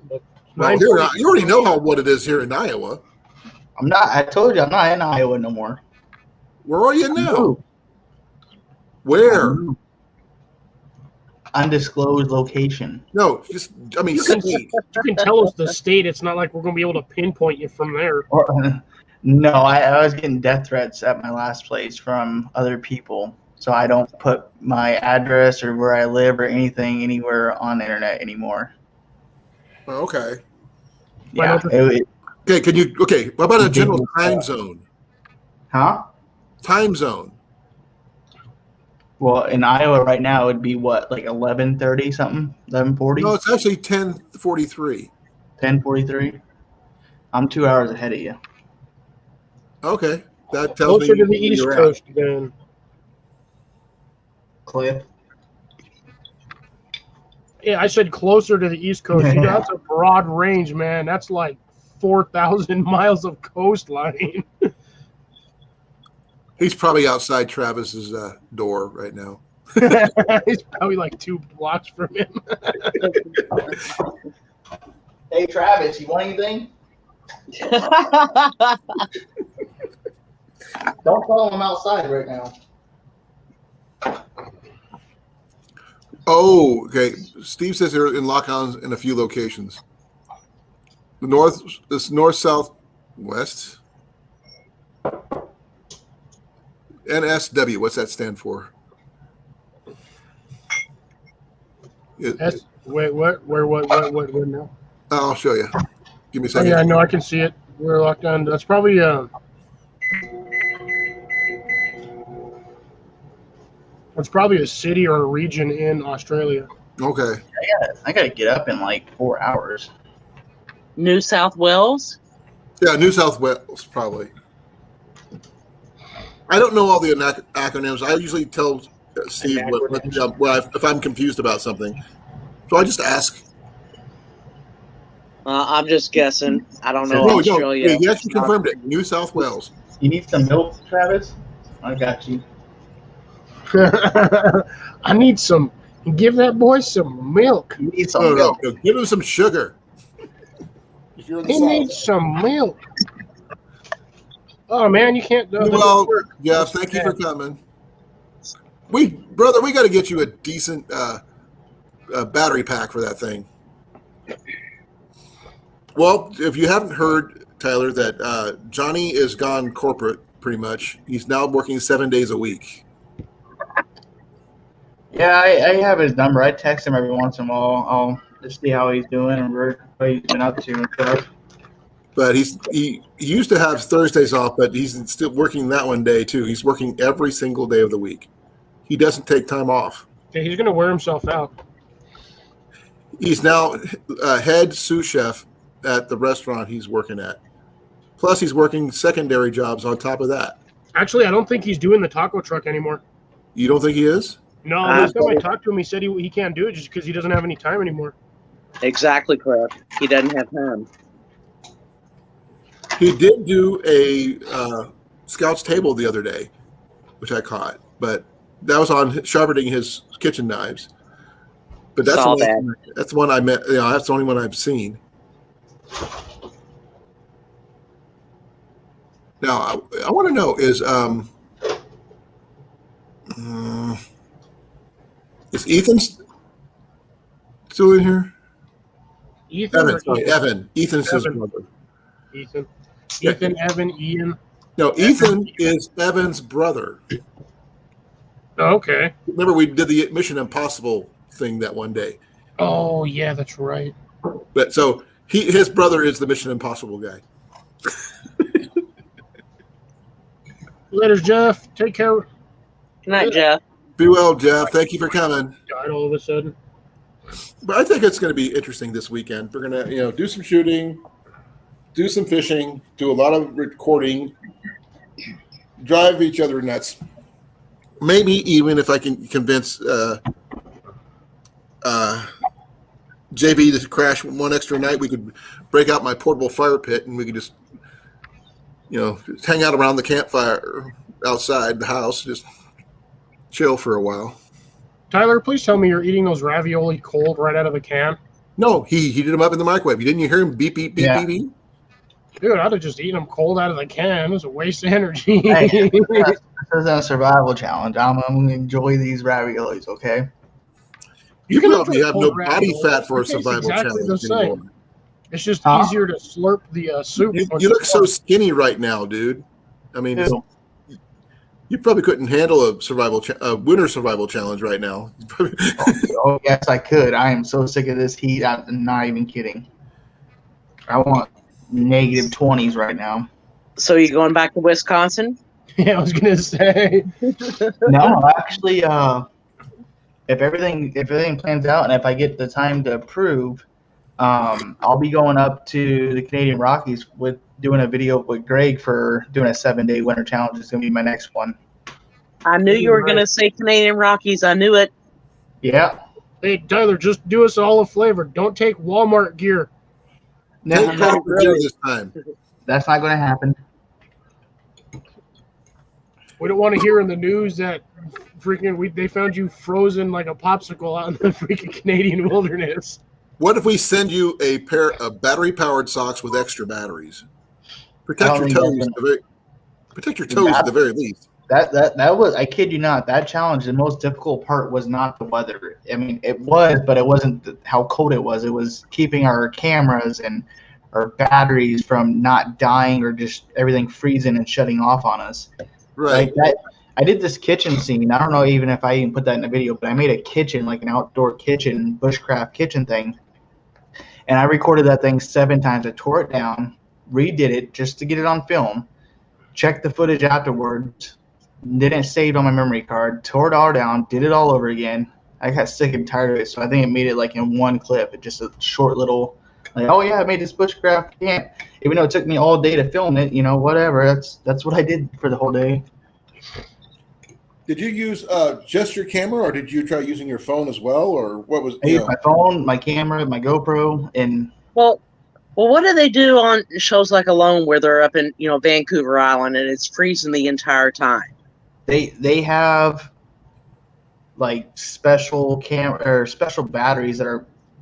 it? Well, you already know what it is here in Iowa. I told you I'm not in Iowa no more. Where are you now? Ooh. Where? Undisclosed location. No, Sydney. You can tell us the state. It's not like we're going to be able to pinpoint you from there. No, I was getting death threats at my last place from other people. So I don't put my address or where I live or anything anywhere on the internet anymore. Oh, okay. Yeah. Okay, what about a general time zone? Huh? Time zone. Well, in Iowa right now, it'd be what, like 11:30 something? 11:40? No, it's actually 10:43. 10:43? I'm 2 hours ahead of you. Okay. That tells Closer me to the where East you're at. Coast, then. Cliff? Yeah, I said closer to the East Coast. That's a broad range, man. That's like 4,000 miles of coastline. He's probably outside Travis's door right now. He's probably like 2 blocks from him. Hey, Travis, you want anything? Don't follow him outside right now. Oh, okay. Steve says they're in lockdowns in a few locations. North, south, west. NSW. What's that stand for? Wait, what? Where now? I'll show you. Give me a Oh, second. yeah, no, I can see it. We're locked down. That's probably It's probably a city or a region in Australia. Okay. I gotta get up in like 4 hours. New South Wales. Yeah, New South Wales, probably. I don't know all the acronyms. I usually tell Steve if I'm confused about something. So I just ask. I'm just guessing. I don't know No, Australia. he actually confirmed it. New South Wales. You need some milk, Travis? I got you. I need some. Give that boy some milk. You need some No, milk. no. Give him some sugar. If you're in the He South. needs some milk. Oh man, you can't. Well, Jeff, thank you for coming. We got to get you a decent battery pack for that thing. Well, if you haven't heard, Tyler, that Johnny is gone corporate pretty much. He's now working 7 days a week. Yeah, I have his number. I text him every once in a while. I'll just see how he's doing and what he's been up to and stuff. But he used to have Thursdays off, but he's still working that one day too. He's working every single day of the week. He doesn't take time off. Yeah, he's gonna wear himself out. He's now head sous chef at the restaurant he's working at. Plus, he's working secondary jobs on top of that. Actually, I don't think he's doing the taco truck anymore. You don't think he is? No, last time I talked to him, he said he can't do it just because he doesn't have any time anymore. Exactly correct. He doesn't have time. He did do a Scout's table the other day, which I caught, but that was on sharpening his kitchen knives. But that's Saw that's the one I met. You know, that's the only one I've seen. Now I want to know is Ethan still in here? Evan. Ethan's his brother. Ethan, Evan, Ian. No, Ethan is Evan's brother. Oh, okay. Remember, we did the Mission Impossible thing that one day. Oh, yeah, that's right. But so his brother is the Mission Impossible guy. Later, Jeff. Take care. Good night, Jeff. Be well, Jeff. Thank you for coming. Died all of a sudden. But I think it's going to be interesting this weekend. We're going to, do some shooting, do some fishing, do a lot of recording, drive each other nuts. Maybe even if I can convince JB to crash one extra night, we could break out my portable fire pit and we could just, just hang out around the campfire outside the house, just chill for a while. Tyler, please tell me you're eating those ravioli cold right out of the can. No, he heated them up in the microwave. Didn't you hear him beep, beep, beep, beep, beep? Dude, I'd have just eaten them cold out of the can. It was a waste of energy. Hey, this is a survival challenge. I'm going to enjoy these raviolis, okay? You probably have no cold body ravioli. fat for a It tastes survival exactly the challenge same. anymore. It's just easier to slurp the soup. You look so skinny right now, dude. I mean, you probably couldn't handle a winter survival challenge right now. Oh, yes, I could. I am so sick of this heat. I'm not even kidding. I want negative 20s right now. So you going back to Wisconsin? Yeah, I was gonna say. No, actually, if everything plans out and if I get the time to approve, I'll be going up to the Canadian Rockies with doing a video with Greg for doing a 7-day winter challenge. It's gonna be my next one. I knew you were gonna say Canadian Rockies. I knew it. Yeah. Hey, Tyler, just do us all a flavor. Don't take Walmart gear. No, Take gear this time. That's not going to happen. We don't want to hear in the news that they found you frozen like a popsicle out in the freaking Canadian wilderness. What if we send you a pair of battery-powered socks with extra batteries? Protect your toes. Protect your toes at the very least. That was, I kid you not, that challenge, the most difficult part was not the weather. I mean, it was, but it wasn't how cold it was. It was keeping our cameras and our batteries from not dying or just everything freezing and shutting off on us. Right. Like I did this kitchen scene. I don't know even if I even put that in the video, but I made a kitchen, like an outdoor kitchen, bushcraft kitchen thing. And I recorded that thing 7 times. I tore it down, redid it just to get it on film, checked the footage afterwards, didn't save on my memory card, tore it all down, did it all over again. I got sick and tired of it, so I think it made it like in one clip. It just a short little, like, oh yeah, I made this bushcraft camp. Even though it took me all day to film it, whatever. That's what I did for the whole day. Did you use just your camera, or did you try using your phone as well, or what was? I used my phone, my camera, my GoPro, and Well, what do they do on shows like Alone where they're up in Vancouver Island and it's freezing the entire time? they have like special camera or special batteries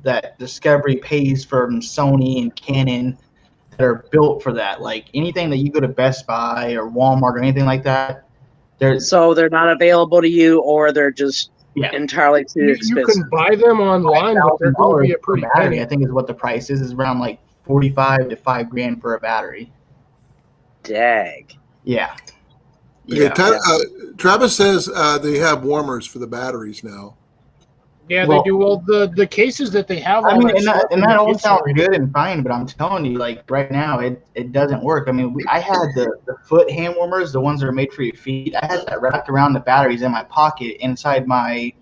that Discovery pays from Sony and Canon that are built for that. Like anything that you go to Best Buy or Walmart or anything like that, So they're not available to you, or they're just entirely too expensive. You can buy them online, but they're going to be a pretty battery. penny. I think is what the price is around like $45 to $5,000 for a battery. Dag. Yeah. Okay, Travis says they have warmers for the batteries now. Yeah, Well- they do. Well, the cases that they have. I all mean, that and stuff that all inside. sounds good and fine, but I'm telling you, like right now, it doesn't work. I mean, I had the foot hand warmers, the ones that are made for your feet. I had that wrapped around the batteries in my pocket inside my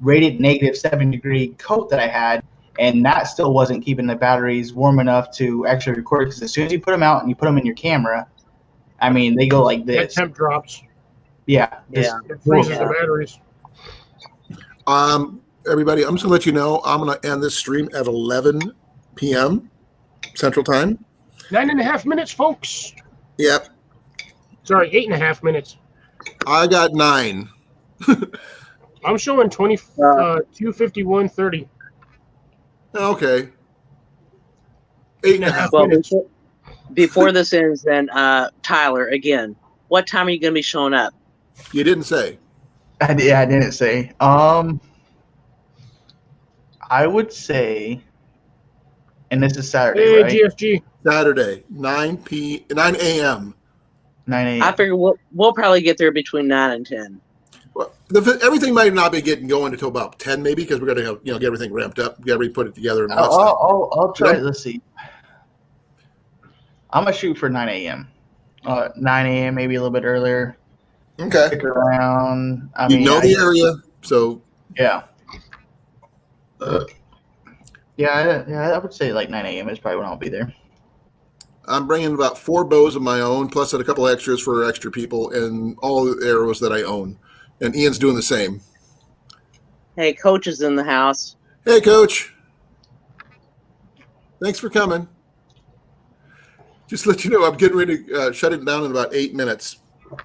rated -7-degree coat that I had, and that still wasn't keeping the batteries warm enough to actually record. Because as soon as you put them out and you put them in your camera, I mean, they go like That this. temp drops. Yeah, just It freezes Yeah. the batteries. Everybody, I'm just gonna let you know I'm gonna end this stream at 11 p.m. Central Time. 9.5 minutes, folks. Yep, Sorry, 8.5 minutes. I got 9. I'm showing 2:51:30. Okay. 8.5. Well, minutes. before this ends, then Tyler, again, what time are you going to be showing up? You didn't say. I didn't say. I would say, and this is Saturday, Hey, right? GFG. Saturday, 9 a.m. 9 a.m. I figure we'll probably get there between 9 and 10. Well, everything might not be getting going until about 10, maybe, because we're gonna get everything ramped up, get everything put it together. And all that stuff. I'll try. Yeah. Let's see. I'm gonna shoot for 9 a.m. 9 a.m. maybe a little bit earlier. Okay. Stick around. I You mean, know the area, so Yeah. I would say like 9 a.m. is probably when I'll be there. I'm bringing about 4 bows of my own, plus a couple extras for extra people, and all the arrows that I own. And Ian's doing the same. Hey, Coach is in the house. Hey, Coach. Thanks for coming. Just to let you know, I'm getting ready to shut it down in about 8 minutes.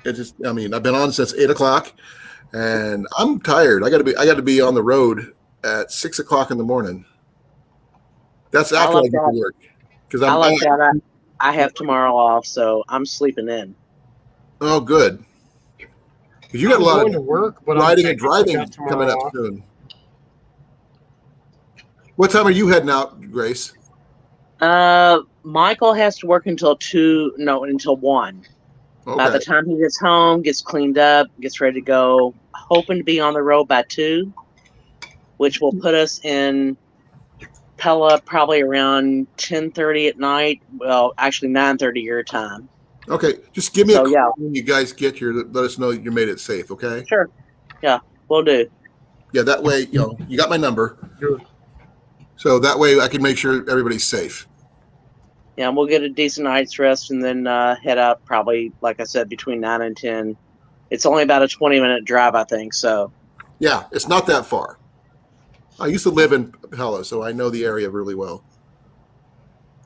I've been on since 8 o'clock, and I'm tired. I got to be on the road at 6 o'clock in the morning. That's after I get to work. Because I like that. I have tomorrow off, so I'm sleeping in. Oh, good. Because you got I'm a lot going of to work, but riding I'm and driving got tomorrow coming up off. soon. What time are you heading out, Grace? Michael has to work until 1. By the Okay. time he gets home, gets cleaned up, gets ready to go, hoping to be on the road by 2, which will put us in Pella probably around 10:30 at night. Well, actually 9:30 your time. Okay. Just give me a So, call yeah. when you guys get here. Let us know you made it safe, okay? Sure. Yeah, we'll do. Yeah, that way, you got my number. Good. So that way I can make sure everybody's safe. Yeah, we'll get a decent night's rest and then head out probably, like I said, between 9 and 10. It's only about a 20-minute drive, I think, so. Yeah, it's not that far. I used to live in Pella, so I know the area really well.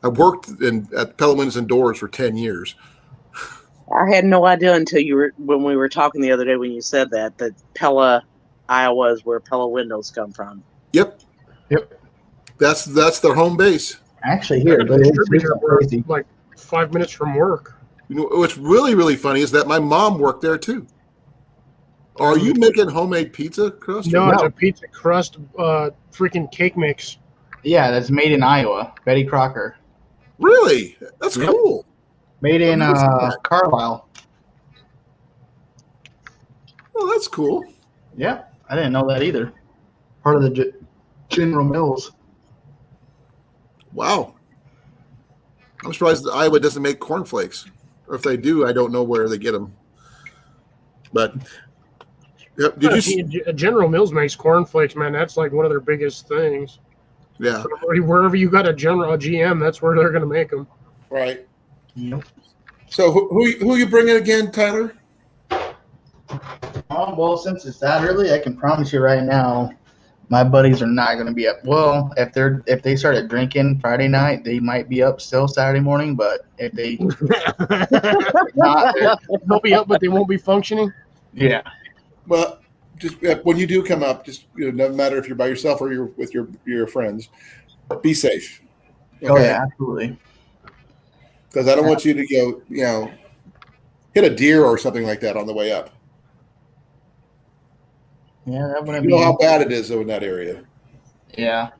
I worked at Pella Windows and Doors for 10 years. I had no idea until when we were talking the other day when you said that Pella, Iowa is where Pella windows come from. Yep. Yep. That's their home base. Actually, I here, got but a it's distributor crazy. like 5 minutes from work. You know what's really, really funny is that my mom worked there too. Are you making homemade pizza crust? No, or it's No. a pizza crust freaking cake mix. Yeah, that's made in Iowa. Betty Crocker. Really? That's Yep. cool. Made in I've never seen that. Carlisle. Oh, that's cool. Yeah, I didn't know that either. Part of the General Mills. Wow. I'm surprised that Iowa doesn't make cornflakes. Or if they do, I don't know where they get them. But yep. Did you see? General Mills makes cornflakes, man. That's like one of their biggest things. Yeah. So wherever you got a GM, that's where they're gonna make them. Right. Yep. So who you bringing again, Tyler? Well, since it's that early, I can promise you right now, my buddies are not going to be up. Well, if they started drinking Friday night, they might be up still Saturday morning. But if they not, They'll be up, but they won't be functioning. yeah, Well, just when you do come up, just no matter if you're by yourself or you're with your friends, be safe. oh yeah, absolutely. Because I don't want you to go, hit a deer or something like that on the way up. Yeah, that wouldn't You know be. how bad it is though in that area. Yeah.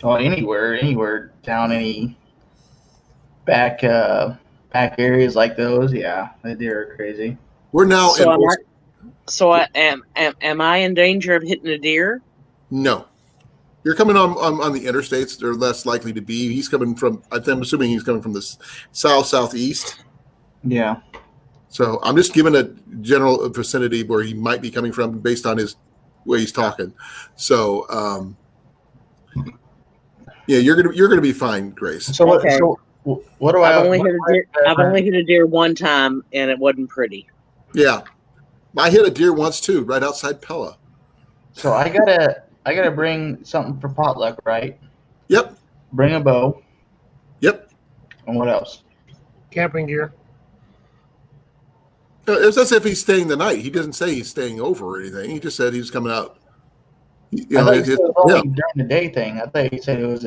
Well, anywhere down any back areas like those, yeah, the deer are crazy. We're now So in. am I in danger of hitting a deer? No. You're coming on the interstates. They're less likely to be. He's coming from, I'm assuming he's coming from the southeast. Yeah. So I'm just giving a general vicinity where he might be coming from based on his way he's talking. So, yeah, you're gonna be fine, Grace. So what? Okay. So what do I? I've only hit a deer one time, and it wasn't pretty. Yeah, I hit a deer once too, right outside Pella. So I gotta bring something for potluck, right? Yep. Bring a bow. Yep. And what else? Camping gear. It's as if he's staying the night. He doesn't say he's staying over or anything. He just said he was coming out. You I know, thought you said it was only yeah, during the day thing. I thought you said it was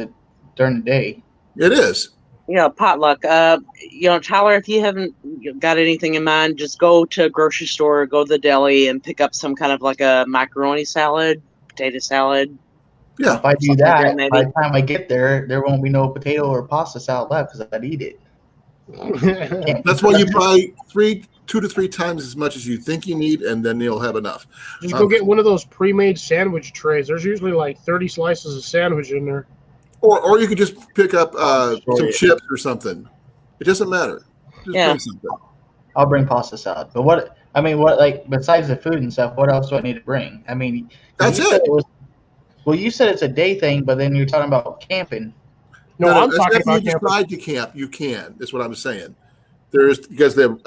during the day. it is. Yeah, potluck. Tyler, if you haven't got anything in mind, just go to a grocery store, go to the deli, and pick up some kind of like a macaroni salad, potato salad. Yeah. If I do Something like that, that, by maybe. the time I get there, there won't be no potato or pasta salad left because I'd eat it. That's why you buy 2 to 3 times as much as you think you need, and then you'll have enough. Just go get one of those pre-made sandwich trays. There's usually like 30 slices of sandwich in there. Or you could just pick up some Sure. chips or something. It doesn't matter. Just Yeah. bring something. I'll bring pasta salad. But what like besides the food and stuff, what else do I need to bring? I mean, That's you it. said you said it's a day thing, but then you're talking about camping. No, I'm it's talking if about you camping. decide to camp, you can. Is what I'm saying. There's because the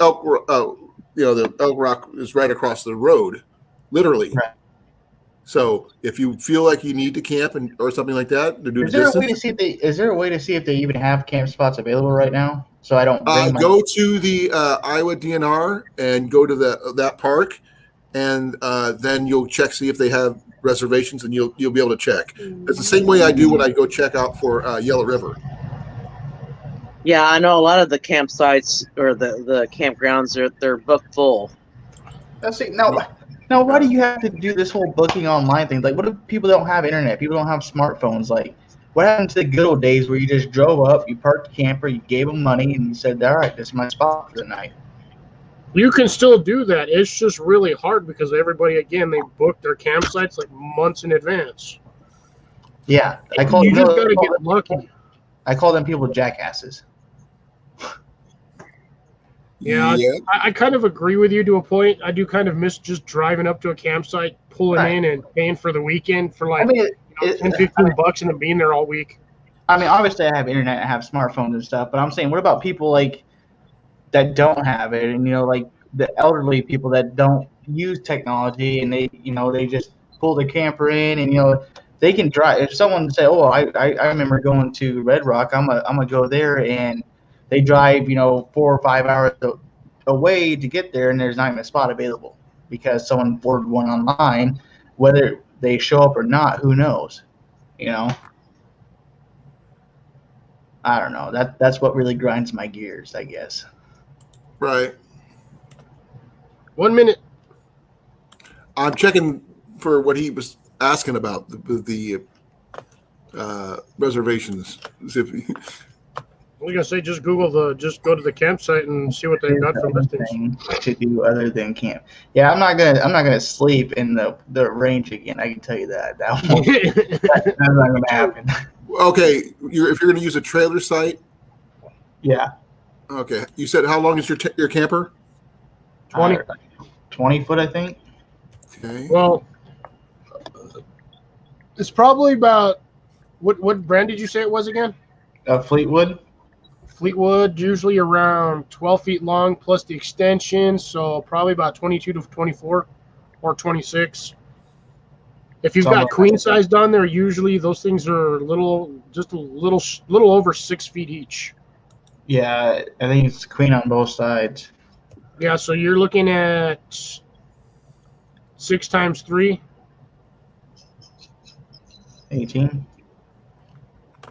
the Elk Rock is right across the road, literally. Right. So if you feel like you need to camp or something like that to do Is the there a distance, way to see if they even have camp spots available right now? So I don't bring my go to the Iowa DNR and go to that park, and then you'll see if they have reservations, and you'll be able to check. It's the same way I do when I go check out for Yellow River. Yeah, I know a lot of the campsites or the campgrounds they're booked full. Now, why do you have to do this whole booking online thing? Like, what if people don't have internet? People don't have smartphones. Like, what happened to the good old days where you just drove up, you parked the camper, you gave them money, and you said, "All right, this is my spot for the night." You can still do that. It's just really hard because everybody, again, they book their campsites like months in advance. Yeah, You just gotta get lucky. I call them people jackasses. Yeah, I kind of agree with you to a point. I do kind of miss just driving up to a campsite, pulling in, and paying for the weekend for like 10, 15 bucks and then being there all week. I mean, obviously, I have internet, I have smartphones and stuff, but I'm saying, what about people like that don't have it, and like the elderly people that don't use technology, and they just pull the camper in, and they can drive. If someone say, "Oh, I remember going to Red Rock, I'm gonna go there," and they drive 4 or 5 hours away to get there, and there's not even a spot available because someone ordered one online. Whether they show up or not, who knows? I don't know. That's what really grinds my gears, I guess. Right. 1 minute. I'm checking for what he was asking about the reservations. See if I was gonna say just go to the campsite and see what they've got for listings. To do other than camp. Yeah, I'm not gonna sleep in the range again. I can tell you that. That's not gonna happen. Okay, if you're going to use a trailer site. Yeah. Okay, you said how long is your camper? 20 foot, I think. Okay. Well, it's probably about what brand did you say it was again? Fleetwood. Fleetwood, usually around 12 feet long plus the extension, so probably about 22 to 24 or 26. If you've got queen size down there, usually those things are a little over 6 feet each. Yeah, I think it's queen on both sides. Yeah, so you're looking at 6 times 3. 18.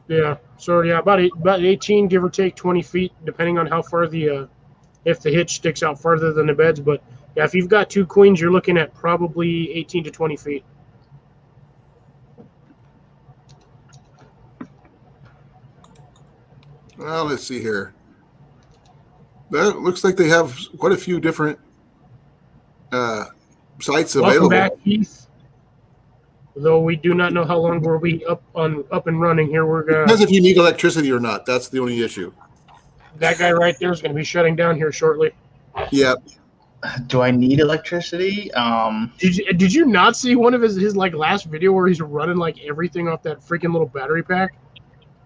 Yeah, so yeah, about 18, give or take 20 feet, depending on how far if the hitch sticks out farther than the beds. But yeah, if you've got 2 queens, you're looking at probably 18 to 20 feet. Well, let's see here. That looks like they have quite a few different sites Welcome available. back, Keith. Though we do not know how long we'll be up and running here. We're Depends if you need electricity or not. That's the only issue. that guy right there is going to be shutting down here shortly. Yeah. Do I need electricity? Did you not see one of his like last video where he's running like everything off that freaking little battery pack?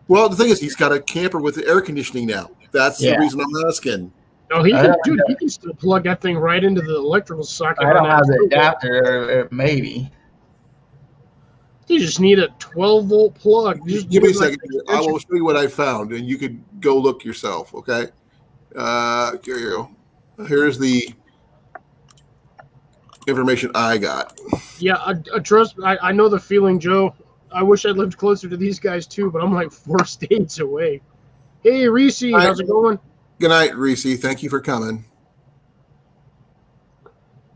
Well, the thing is, he's got a camper with air conditioning now. That's the Yeah. reason I'm asking. No, he can still plug that thing right into the electrical socket. I don't on have that the too. adapter, maybe. You just need a 12-volt plug. Just Give me a use, like, second here. I will show you what I found, and you could go look yourself, okay? Here you go. Here's the information I got. Yeah, I trust. I know the feeling, Joe. I wish I lived closer to these guys too, but I'm like 4 states away. Hey, Reese, how's it going? Good night, Reese. Thank you for coming.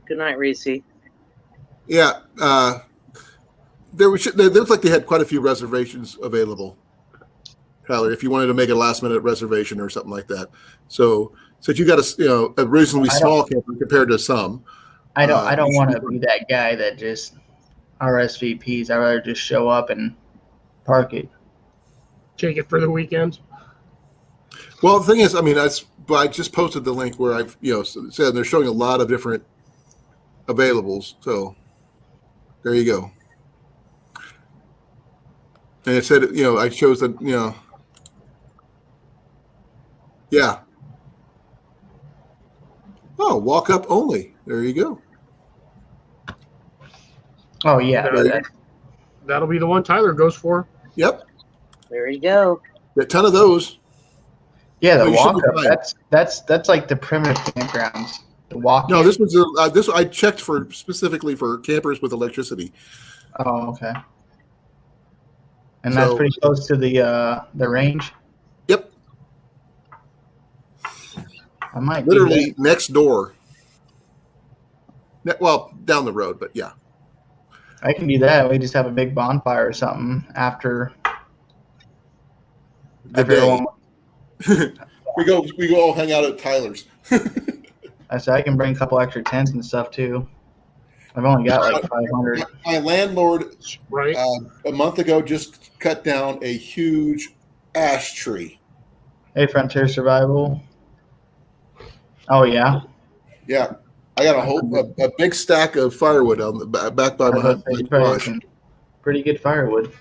Good night, Reese. Yeah, there looks like they had quite a few reservations available, Tyler, if you wanted to make a last-minute reservation or something like that. So since you got a reasonably small camper compared to some. I don't want to be that guy that just RSVPs. I'd rather just show up and park it. Take it for the weekend. Well, the thing is, I mean, I just posted the link where I've said they're showing a lot of different availables. So there you go. And it said, I chose the, yeah. Oh, walk up only. There you go. Oh yeah, That'll be the one Tyler goes for. Yep. There you go. A ton of those. yeah. The Oh, you should walk be up. fine. That's like the primitive campgrounds. The walk. No, this was this. I checked for specifically for campers with electricity. Oh, okay. And that's So- pretty close to the range. Yep. I might do Literally next door. Well, down the road, but yeah. that. I can do that. We just have a big bonfire or something after. The after day. everyone- we go all hang out at Tyler's. I said I can bring a couple extra tents and stuff too. I've only got like 500. My landlord Right. a month ago just cut down a huge ash tree. Hey, Frontier Survival. Oh yeah. Yeah, I got a big stack of firewood on the back by my garage. Pretty good firewood.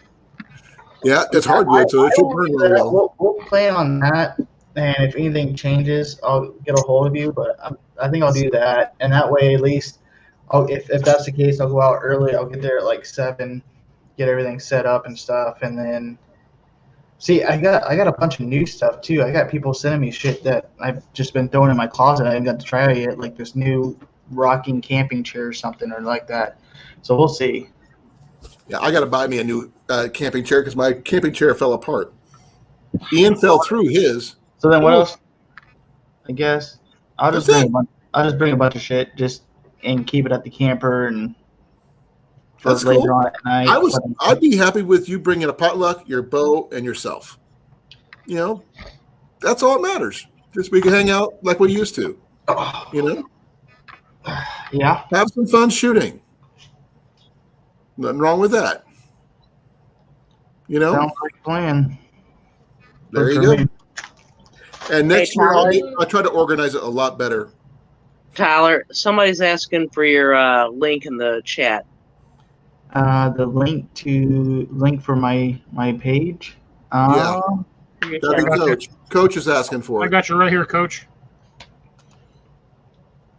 Yeah, it's hardwood, so it should burn really well. We'll plan on that, and if anything changes, I'll get a hold of you. But I think I'll do that, and that way at least, if that's the case, I'll go out early. I'll get there at like 7, get everything set up and stuff, and then see. I got a bunch of new stuff too. I got people sending me shit that I've just been throwing in my closet. I haven't got to try it yet, like this new rocking camping chair or something or like that. So we'll see. Yeah, I got to buy me a new camping chair because my camping chair fell apart. Ian fell through his. So then what else? I guess I'll just That's bring a bunch of shit and keep it at the camper and for That's later cool. on at night. I'd be happy with you bringing a potluck, your bow, and yourself. That's all that matters. Just we can hang out like we used to. Yeah. Have some fun shooting. Nothing wrong with that. Sounds like a plan. There you Good for go. me. And next Hey, year Tyler. I'll try to organize it a lot better. Tyler, somebody's asking for your link in the chat. The link for my page. Yeah. That'd be Coach. Coach is asking for I it. got you right here, Coach.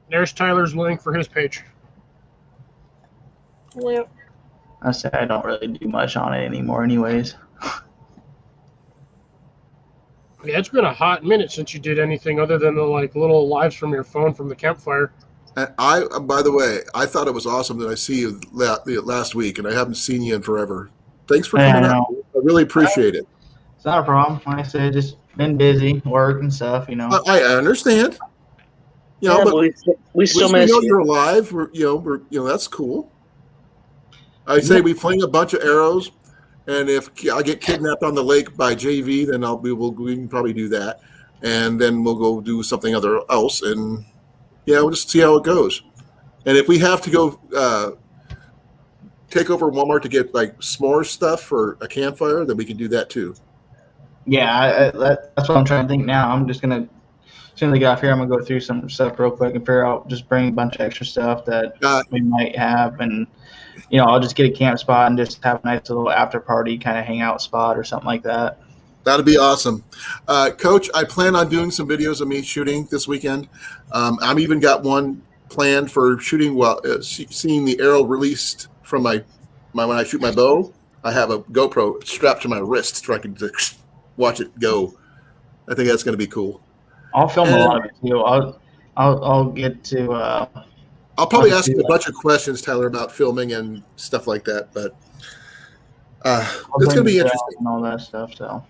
There's Tyler's link for his page. I said I don't really do much on it anymore, anyways. Yeah, it's been a hot minute since you did anything other than the like little lives from your phone from the campfire. And by the way, I thought it was awesome that I see you last week, and I haven't seen you in forever. Thanks for coming out. I really appreciate it. It's not a problem. Like I said, just been busy, work and stuff, I understand. Yeah, but we still we miss know you. you're alive. We're that's cool. I say we fling a bunch of arrows, and if I get kidnapped on the lake by JV, then we can probably do that, and then we'll go do something else, and we'll just see how it goes. And if we have to go take over Walmart to get like s'more stuff for a campfire, then we can do that too. Yeah, that's what I'm trying to think now. I'm just gonna, as soon as I get off here, I'm gonna go through some stuff real quick and figure out, just bring a bunch of extra stuff that we might have, and I'll just get a camp spot and just have a nice little after party kind of hangout spot or something like that. That'd be awesome. Coach, I plan on doing some videos of me shooting this weekend. I'm even got one planned for shooting while seeing the arrow released from my when I shoot my bow. I have a GoPro strapped to my wrist so I can just watch it go. I think that's going to be cool. I'll film a lot of it too. I'll get to. I'll probably ask you a bunch of questions, Tyler, about filming and stuff like that. But it's going to be interesting and all that stuff. So.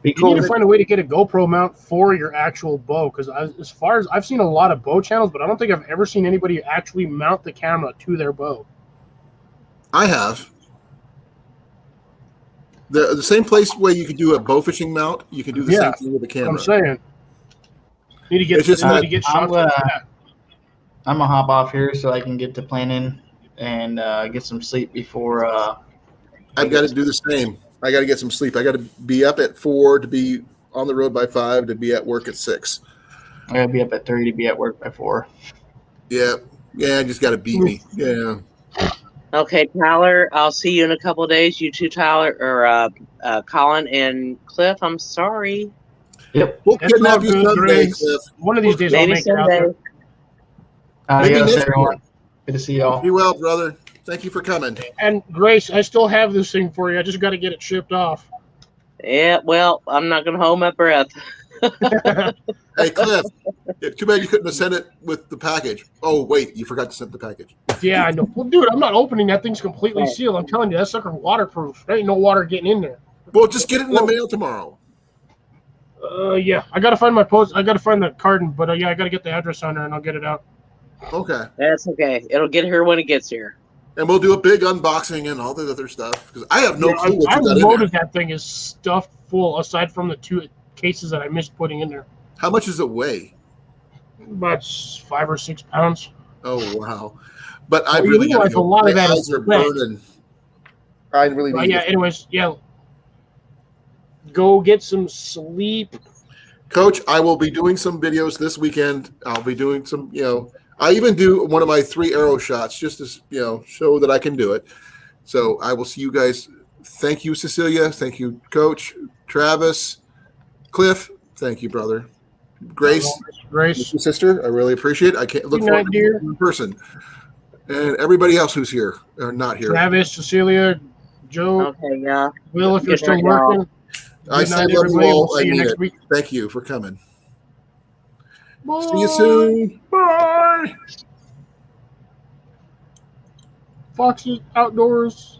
You need to find a way to get a GoPro mount for your actual bow, because as far as I've seen a lot of bow channels, but I don't think I've ever seen anybody actually mount the camera to their bow. I have. The same place where you can do a bow fishing mount, you can do the same thing with the camera. I'm saying. Need to get shots like that. I'm gonna hop off here so I can get to planning and get some sleep before. I've got to do the same. I got to get some sleep. I got to be up at 4 to be on the road by 5 to be at work at 6. I got to be up at 3 to be at work by 4. Yeah, I just got to beat me. Yeah. Okay, Tyler, I'll see you in a couple of days. You two, Tyler, or Colin and Cliff, I'm sorry. Yep. We'll kidnap you someday, Cliff. One of these days I'll make it out there. Adios, everyone. Good to see y'all. Be well, brother. Thank you for coming. And Grace, I still have this thing for you. I just got to get it shipped off. Yeah, well, I'm not going to hold my breath. Hey, Cliff, too bad you couldn't have sent it with the package. Oh, wait, you forgot to send the package. Yeah, I know. Well, dude, I'm not opening that thing's completely sealed. I'm telling you, that sucker's waterproof. There ain't no water getting in there. Well, just get it in the mail tomorrow. Yeah, I got to find my post. I got to find the carton, but yeah, I got to get the address on there and I'll get it out. Okay. That's okay. It'll get here when it gets here. And we'll do a big unboxing and all the other stuff, because I have no clue what you got in loaded there. That thing is stuffed full, aside from the 2 cases that I missed putting in there. How much does it weigh? About 5 or 6 pounds. Oh, wow. But I Well, really got like a lot of that eyes are burning. I really need yeah, anyways, yeah. Go get some sleep. Coach, I will be doing some videos this weekend. I'll be doing some, I even do one of my 3 arrow shots just to, show that I can do it. So I will see you guys. Thank you, Cecilia. Thank you, Coach. Travis, Cliff. Thank you, brother. Grace, sister. I really appreciate it. I can't look forward to meeting you in person. And everybody else who's here or not here. Travis, Cecilia, Joe. Okay, yeah. Will, if you're still working. I love you all. I mean it. Thank you for coming. Bye. See you soon. Bye. Foxes Outdoors.